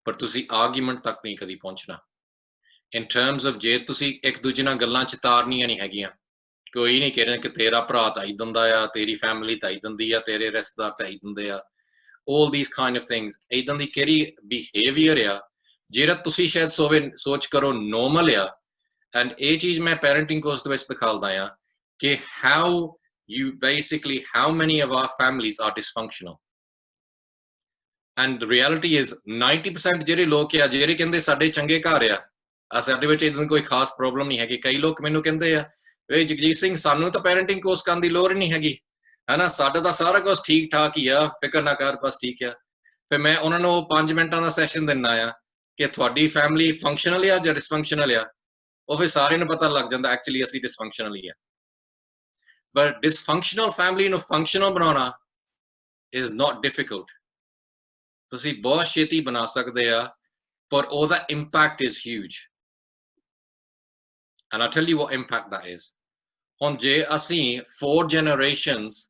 ਪਰ ਤੁਸੀਂ ਆਰਗੂਮੈਂਟ ਤੱਕ ਨਹੀਂ ਕਦੀ ਪਹੁੰਚਣਾ. In terms of ਜੇ ਤੁਸੀਂ ਇੱਕ ਦੂਜੇ ਨਾਲ ਗੱਲਾਂ ਚ ਤਾਰਨੀਆਂ ਨਹੀਂ ਹੈਗੀਆਂ, ਕੋਈ ਨਹੀਂ ਕਹਿ ਰਿਹਾ ਕਿ ਤੇਰਾ ਭਰਾ ਤਾਂ ਇਦਾਂ ਦਾ ਆ, ਤੇਰੀ ਫੈਮਿਲੀ ਤਾਂ ਇਦਾਂ ਦੀ ਆ, ਤੇਰੇ ਰਿਸ਼ਤੇਦਾਰ ਤਾਂ ਇਦਾਂ ਦੇ ਆ. all these kind of things. Idan di keri behavior ya jehda tusi shayad soch karo normal ya, and ਇਹ ਚੀਜ਼ ਮੈਂ parenting course ਦੇ ਵਿੱਚ ਦਿਖਾਉਂਦਾ ਆ ਕਿ how you basically, how many of our families are dysfunctional. And the reality is 90% ਜਿਹੜੇ ਲੋਕ ਆ ਜਿਹੜੇ ਕਹਿੰਦੇ ਸਾਡੇ ਚੰਗੇ ਘਰ ਆ ਸਾਡੇ ਵਿੱਚ ਇਦਾਂ ਕੋਈ ਖਾਸ ਪ੍ਰੋਬਲਮ ਨਹੀਂ ਹੈਗੀ। ਕਈ ਲੋਕ ਮੈਨੂੰ ਕਹਿੰਦੇ ਆ ਵੇ ਜਗਜੀਤ ਸਿੰਘ ਸਾਨੂੰ ਤਾਂ parenting course ਕਰਨ ਦੀ ਲੋੜ ਹੀ ਨਹੀਂ ਹੈਗੀ, ਹੈਨਾ, ਸਾਡਾ ਤਾਂ ਸਾਰਾ ਕੁਝ ਠੀਕ ਠਾਕ ਹੀ ਆ, ਫਿਕਰ ਨਾ ਕਰ, ਬਸ ਠੀਕ ਆ। ਫਿਰ ਮੈਂ ਉਹਨਾਂ ਨੂੰ 5 ਮਿੰਟਾਂ ਦਾ ਸੈਸ਼ਨ ਦਿੰਦਾ ਆ ਕਿ ਤੁਹਾਡੀ ਫੈਮਿਲੀ ਫੰਕਸ਼ਨਲ ਆ ਜਾਂ ਡਿਸਫੰਕਸ਼ਨਲ ਆ। ਉਹ ਫਿਰ ਸਾਰਿਆਂ ਨੂੰ ਪਤਾ ਲੱਗ ਜਾਂਦਾ ਐਕਚੁਅਲੀ ਅਸੀਂ ਡਿਸਫੰਕਸ਼ਨਲ ਹੀ ਆ। But dysfunctional family ਨੂੰ ਫੰਕਸ਼ਨਲ ਬਣਾਉਣਾ is not difficult. ਤੁਸੀਂ ਬਹੁਤ ਛੇਤੀ ਬਣਾ ਸਕਦੇ ਆ, ਪਰ ਉਹਦਾ impact is huge. And I'll tell you what impact that is. ਹੁਣ ਜੇ ਅਸੀਂ 4 generations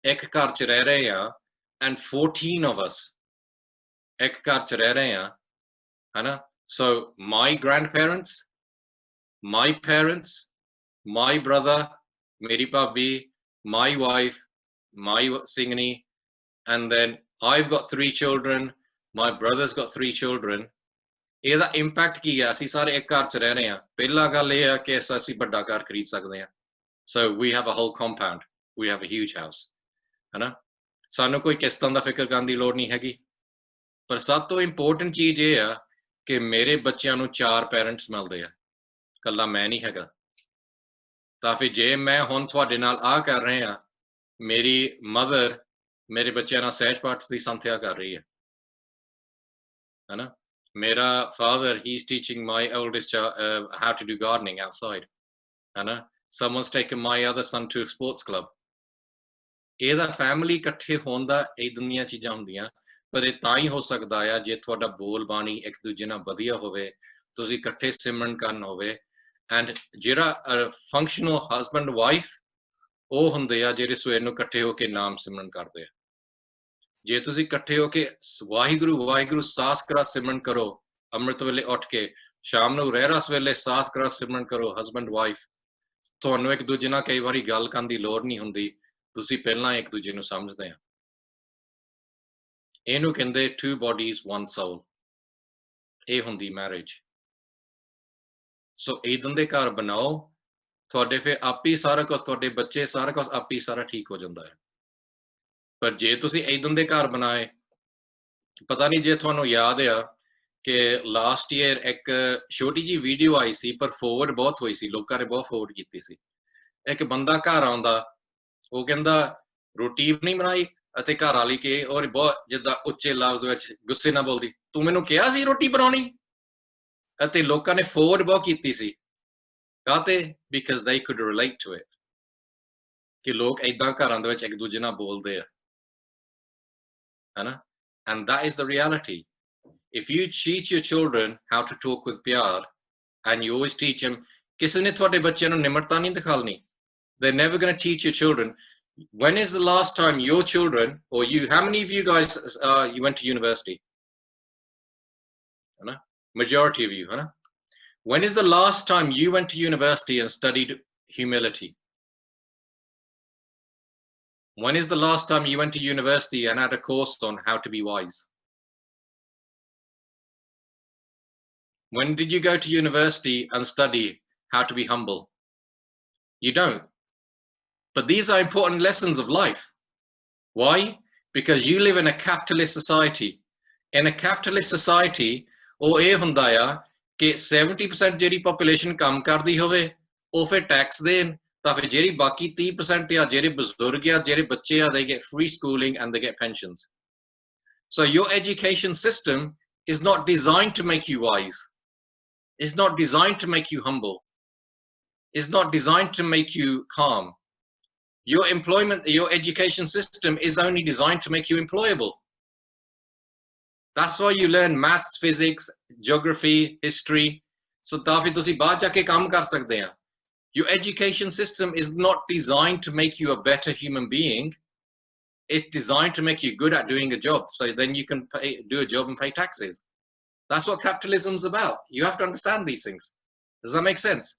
ਇੱਕ ਘਰ 'ਚ ਰਹਿ ਰਹੇ ਆ and 14 of us ਇੱਕ ਘਰ 'ਚ ਰਹਿ ਰਹੇ ਆ, ਹਨਾ, so my grandparents, my parents, my brother, meri bhabhi, my wife, my singni, and then I've got 3 children, my brother's got 3 children. ਇਹਦਾ ਇੰਪੈਕਟ ਕੀ ਹੈ? ਅਸੀਂ ਸਾਰੇ ਇੱਕ ਘਰ 'ਚ ਰਹਿ ਰਹੇ ਹਾਂ। ਪਹਿਲਾ ਗੱਲ ਇਹ ਹੈ ਕਿ ਅਸੀਂ ਵੱਡਾ ਘਰ ਖਰੀਦ ਸਕਦੇ ਹਾਂ। So we have a whole compound, we have a huge house, ਹਨਾ। ਸਾਨੂੰ ਕੋਈ ਕਿਸ਼ਤਾਂ ਦਾ ਫਿਕਰ ਕਰਨ ਦੀ ਲੋੜ ਨਹੀਂ ਹੈਗੀ। ਪਰ ਸਭ ਤੋਂ ਇੰਪੋਰਟੈਂਟ ਚੀਜ਼ ਇਹ ਆ ਕਿ ਮੇਰੇ ਬੱਚਿਆਂ ਨੂੰ 4 ਪੈਰੈਂਟਸ ਮਿਲਦੇ ਆ, ਇਕੱਲਾ ਮੈਂ ਨਹੀਂ ਹੈਗਾ। ਤਾਂ ਫਿਰ ਜੇ ਮੈਂ ਹੁਣ ਤੁਹਾਡੇ ਨਾਲ ਆ ਕਰ ਰਹੇ ਹਾਂ, ਮੇਰੀ ਮਦਰ ਮੇਰੇ ਬੱਚਿਆਂ ਨਾਲ ਸਹਿਜ ਪਾਠ ਦੀ ਸੰਥਿਆ ਕਰ ਰਹੀ ਹੈ, ਹਨਾ। ਮੇਰਾ father, he's teaching my oldest child how to do gardening outside, ਹਨਾ। Someone's taken my other son to a sports club. ਇਹਦਾ ਫੈਮਿਲੀ ਇਕੱਠੇ ਹੋਣ ਦਾ ਇਦਾਂ ਦੀਆਂ ਚੀਜ਼ਾਂ ਹੁੰਦੀਆਂ। ਪਰ ਇਹ ਤਾਂ ਹੀ ਹੋ ਸਕਦਾ ਆ ਜੇ ਤੁਹਾਡਾ ਬੋਲ ਬਾਣੀ ਇੱਕ ਦੂਜੇ ਨਾਲ ਵਧੀਆ ਹੋਵੇ, ਤੁਸੀਂ ਇਕੱਠੇ ਸਿਮਰਨ ਕਰਨ ਹੋਵੇ। ਐਂਡ ਜਿਹੜਾ ਫੰਕਸ਼ਨਲ ਹਸਬੈਂਡ ਵਾਈਫ ਉਹ ਹੁੰਦੇ ਆ ਜਿਹੜੇ ਸਵੇਰ ਨੂੰ ਇਕੱਠੇ ਹੋ ਕੇ ਨਾਮ ਸਿਮਰਨ ਕਰਦੇ ਆ। ਜੇ ਤੁਸੀਂ ਇਕੱਠੇ ਹੋ ਕੇ ਵਾਹਿਗੁਰੂ ਵਾਹਿਗੁਰੂ ਸਾਸ ਕਰਾ ਸਿਮਰਨ ਕਰੋ, ਅੰਮ੍ਰਿਤ ਵੇਲੇ ਉੱਠ ਕੇ, ਸ਼ਾਮ ਨੂੰ ਰਹਿਰਾਸ ਵੇਲੇ ਸਾਸ ਕਰਾ ਸਿਮਰਨ ਕਰੋ ਹਸਬੈਂਡ ਵਾਈਫ, ਤੁਹਾਨੂੰ ਇੱਕ ਦੂਜੇ ਨਾਲ ਕਈ ਵਾਰੀ ਗੱਲ ਕਰਨ ਦੀ ਲੋੜ ਨਹੀਂ ਹੁੰਦੀ, ਤੁਸੀਂ ਪਹਿਲਾਂ ਇੱਕ ਦੂਜੇ ਨੂੰ ਸਮਝਦੇ ਆ। ਇਹਨੂੰ ਕਹਿੰਦੇ 2 bodies 1 soul, ਇਹ ਹੁੰਦੀ ਮੈਰਿਜ। ਸੋ ਇਦਾਂ ਦੇ ਘਰ ਬਣਾਓ, ਤੁਹਾਡੇ ਫਿਰ ਆਪੇ ਸਾਰਾ ਕੁਝ, ਤੁਹਾਡੇ ਬੱਚੇ ਸਾਰਾ ਕੁਝ ਆਪੇ ਸਾਰਾ ਠੀਕ ਹੋ ਜਾਂਦਾ ਹੈ। ਪਰ ਜੇ ਤੁਸੀਂ ਇਦਾਂ ਦੇ ਘਰ ਬਣਾਏ, ਪਤਾ ਨਹੀਂ ਜੇ ਤੁਹਾਨੂੰ ਯਾਦ ਆ ਕਿ ਲਾਸਟ ਈਅਰ ਇੱਕ ਛੋਟੀ ਜਿਹੀ ਵੀਡੀਓ ਆਈ ਸੀ, ਪਰ ਫੋਰਵਰਡ ਬਹੁਤ ਹੋਈ ਸੀ, ਲੋਕਾਂ ਨੇ ਬਹੁਤ ਫੋਰਵਰਡ ਕੀਤੀ ਸੀ। ਇੱਕ ਬੰਦਾ ਘਰ ਆਉਂਦਾ, ਉਹ ਕਹਿੰਦਾ ਰੋਟੀ ਨਹੀਂ ਬਣਾਈ, ਅਤੇ ਘਰ ਵਾਲੀ ਕੇ ਔਰ ਬਹੁਤ ਜਿੱਦਾਂ ਉੱਚੇ ਲਫ਼ਜ਼ ਵਿੱਚ ਗੁੱਸੇ ਨਾਲ ਬੋਲਦੀ, ਤੂੰ ਮੈਨੂੰ ਕਿਹਾ ਸੀ ਰੋਟੀ ਬਣਾਉਣੀ। ਅਤੇ ਲੋਕਾਂ ਨੇ ਫੋਰਵਰਡ ਬਹੁਤ ਕੀਤੀ ਸੀ, ਕਾਹਤੇ? Because they could relate to it, ਕਿ ਲੋਕ ਏਦਾਂ ਘਰਾਂ ਦੇ ਵਿੱਚ ਇੱਕ ਦੂਜੇ ਨਾਲ ਬੋਲਦੇ ਆ, ਹਨਾ। And that is the reality. If you teach your children how to talk with ਪਿਆਰ, and you always teach them, ਕਿਸੇ ਨੇ ਤੁਹਾਡੇ ਬੱਚਿਆਂ ਨੂੰ ਨਿਮਰਤਾ ਨਹੀਂ ਦਿਖਾਉਣੀ, they're never going to teach your children. When is the last time your children, or you, how many of you guys you went to university? Hana? Majority of you, hana? When is the last time you went to university and studied humility? When is the last time you went to university and had a course on how to be wise? When did you go to university and study how to be humble? You don't. But these are important lessons of life. Why? Because you live in a capitalist society. In a capitalist society, ਉਹ ਇਹ ਹੁੰਦਾ ਆ ਕਿ 70% ਜਿਹੜੀ population ਕੰਮ ਕਰਦੀ ਹੋਵੇ, ਉਹ ਫਿਰ ਟੈਕਸ ਦੇਣ, ਤਾਂ ਫਿਰ ਜਿਹੜੀ ਬਾਕੀ 30% ਆ, ਜਿਹੜੇ ਬਜ਼ੁਰਗ ਆ, ਜਿਹੜੇ ਬੱਚੇ ਆ, they get free schooling and they get pensions. So your education system is not designed to make you wise. It's not designed to make you humble. It's not designed to make you calm. Your education system is only designed to make you employable. That's why you learn maths, physics, geography, history. So ਤਾਂ ਫਿਰ ਤੁਸੀਂ ਬਾਹਰ ਜਾ ਕੇ ਕੰਮ ਕਰ ਸਕਦੇ ਆ। Your education system is not designed to make you a better human being. It's designed to make you good at doing a job, so then you can do a job and pay taxes. That's what capitalism is about. You have to understand these things. Does that make sense?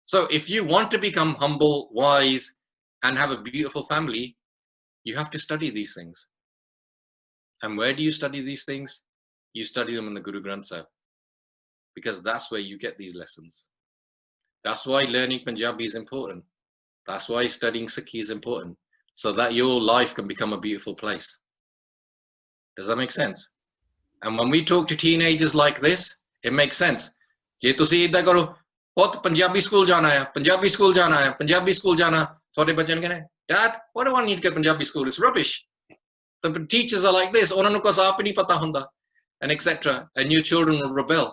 So if you want to become humble, wise, and have a beautiful family, you have to study these things. And where do you study these things? You study them in the Guru Granth Sahib, because that's where you get these lessons. That's why learning Punjabi is important. That's why studying Sikhi is important, so that your life can become a beautiful place. Does that make sense? And when we talk to teenagers like this, it makes sense. Je tusi idda karo, pot Punjabi school jana hai, Punjabi school jana hai, Punjabi school jana, thode bachche kehne, Dad, what do I need to get Punjabi school? It's rubbish. The teachers are like this, ਉਹਨਾਂ ਨੂੰ ਕੁਛ ਆਪ ਹੀ ਨਹੀਂ ਪਤਾ ਹੁੰਦਾ, and etc. And your children will rebel.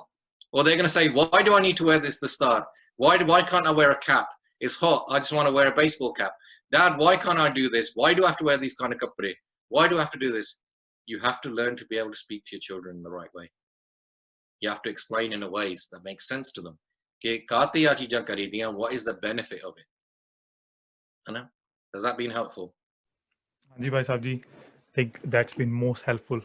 Or they're going to say, why do I need to wear this to start? Why can't I wear a cap? It's hot. I just want to wear a baseball cap. Dad, why can't I do this? Why do I have to wear these kind of kapre? Why do I have to do this? You have to learn to be able to speak to your children in the right way. You have to explain in a ways that make sense to them. What is the benefit of it? Anna, has that been helpful? Ji Bhai Sahib ji, I think that's been most helpful.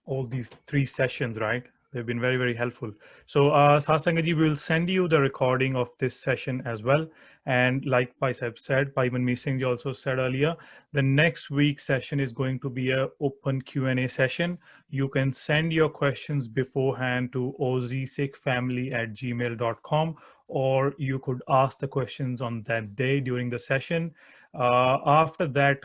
All these 3 sessions, right? They've been very, very helpful. So Satsangaji, we will send you the recording of this session as well. And like Bhai Sahib said, Bhai Manmeet Singh ji also said earlier, the next week's session is going to be an open Q&A session. You can send your questions beforehand to ozsikhfamily@gmail.com, or you could ask the questions on that day during the session. After that,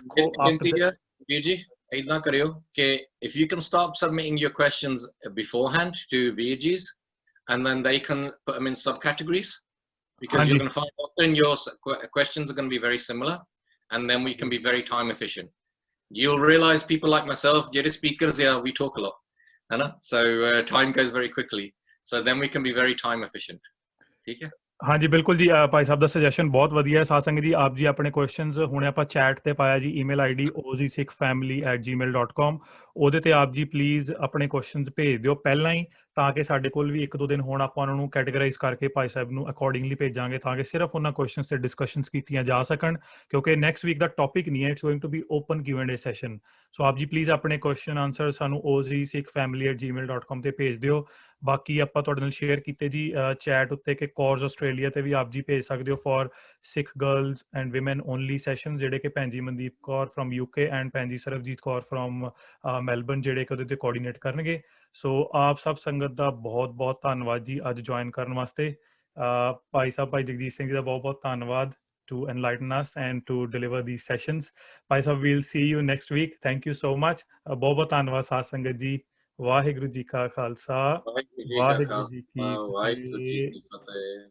if you can start submitting your questions beforehand to VGs, and then they can put them in subcategories, because you're going to find often your questions are going to be very similar, and then we can be very time efficient. You'll realize people like myself, Jedi speakers, we talk a lot, so time goes very quickly. So then we can be very time efficient. ठीक है? हाँ जी बिल्कुल जी, भाई साहब ਦਾ ਸੁਜੈਸ਼ਨ ਬਹੁਤ ਵਧੀਆ ਹੈ। ਸਾਧ ਸੰਗਤ ਜੀ, ਆਪ ਜੀ ਆਪਣੇ ਕੁਐਸਚਨਸ ਹੁਣੇ ਆਪਾਂ ਚੈਟ ਤੇ ਪਾਇਆ ਜੀ, ਈਮੇਲ ਆਈਡੀ ozsikhfamily@gmail.com, ਉਹਦੇ ਤੇ ਆਪ ਜੀ ਪਲੀਜ਼ ਆਪਣੇ ਕੁਐਸਚਨਸ ਭੇਜ ਦਿਓ ਪਹਿਲਾਂ ਹੀ, ਤਾਂ ਕਿ ਸਾਡੇ ਕੋਲ ਵੀ 1-2 ਦਿਨ ਹੋਣ, ਆਪਾਂ ਉਹਨਾਂ ਨੂੰ ਕੈਟੇਗਰਾਈਜ਼ ਕਰਕੇ ਭਾਈ ਸਾਹਿਬ ਨੂੰ ਅਕੋਰਡਿੰਗਲੀ ਭੇਜਾਂਗੇ, ਤਾਂ ਕਿ ਸਿਰਫ ਉਹਨਾਂ ਕੁਐਸਚਨਸ ਤੇ ਡਿਸਕਸ਼ਨਸ ਕੀਤੀਆਂ ਜਾ ਸਕਣ, ਕਿਉਂਕਿ ਨੈਕਸਟ ਵੀਕ ਦਾ ਟੌਪਿਕ ਨਹੀਂ ਹੈ, it's going to be open Q&A session. So ਆਪ ਜੀ ਪਲੀਜ਼ ਆਪਣੇ ਕੁਐਸਚਨ ਆਨਸਰ ਸਾਨੂੰ ozsikhfamily@gmail.com ਤੇ ਭੇਜ ਦਿਓ। ਬਾਕੀ ਆਪਾਂ ਤੁਹਾਡੇ ਨਾਲ ਸ਼ੇਅਰ ਕੀਤੇ ਜੀ ਚੈਟ ਉੱਤੇ ਕਿ ਕੋਰਸ ਆਸਟ੍ਰੇਲੀਆ ਤੇ ਵੀ ਆਪ ਜੀ ਭੇਜ ਸਕਦੇ ਹੋ for Sikh girls and women only session, ਜਿਹੜੇ ਕਿ ਭੈਣ ਜੀ Mandeep Kaur from UK and ਭੈਣ ਜੀ ਸਰਬਜੀਤ ਕੌਰ ਫਰੋਮ ਮੈਲਬਰਨ, ਜਿਹੜੇ ਕਿ ਉਹਦੇ ਤੇ ਕੋਆਰਡੀਨੇਟ ਕਰਨਗੇ। ਸੋ ਆਪ ਸਭ ਸੰਗਤ ਦਾ ਬਹੁਤ ਬਹੁਤ ਧੰਨਵਾਦ ਜੀ ਅੱਜ ਜੁਆਇਨ ਕਰਨ ਵਾਸਤੇ। ਭਾਈ ਸਾਹਿਬ, ਭਾਈ ਜਗਜੀਤ ਸਿੰਘ ਜੀ ਦਾ ਬਹੁਤ ਬਹੁਤ ਧੰਨਵਾਦ to enlighten us and to deliver these sessions. Bhai Sahib, we'll see you next week. Thank you so much. ਬਹੁਤ ਬਹੁਤ ਧੰਨਵਾਦ ਸਾਧ ਸੰਗਤ ਜੀ। ਵਾਹਿਗੁਰੂ ਜੀ ਕਾ ਖਾਲਸਾ, ਵਾਹਿਗੁਰੂ ਜੀ ਕੀ ਫਤਿਹ।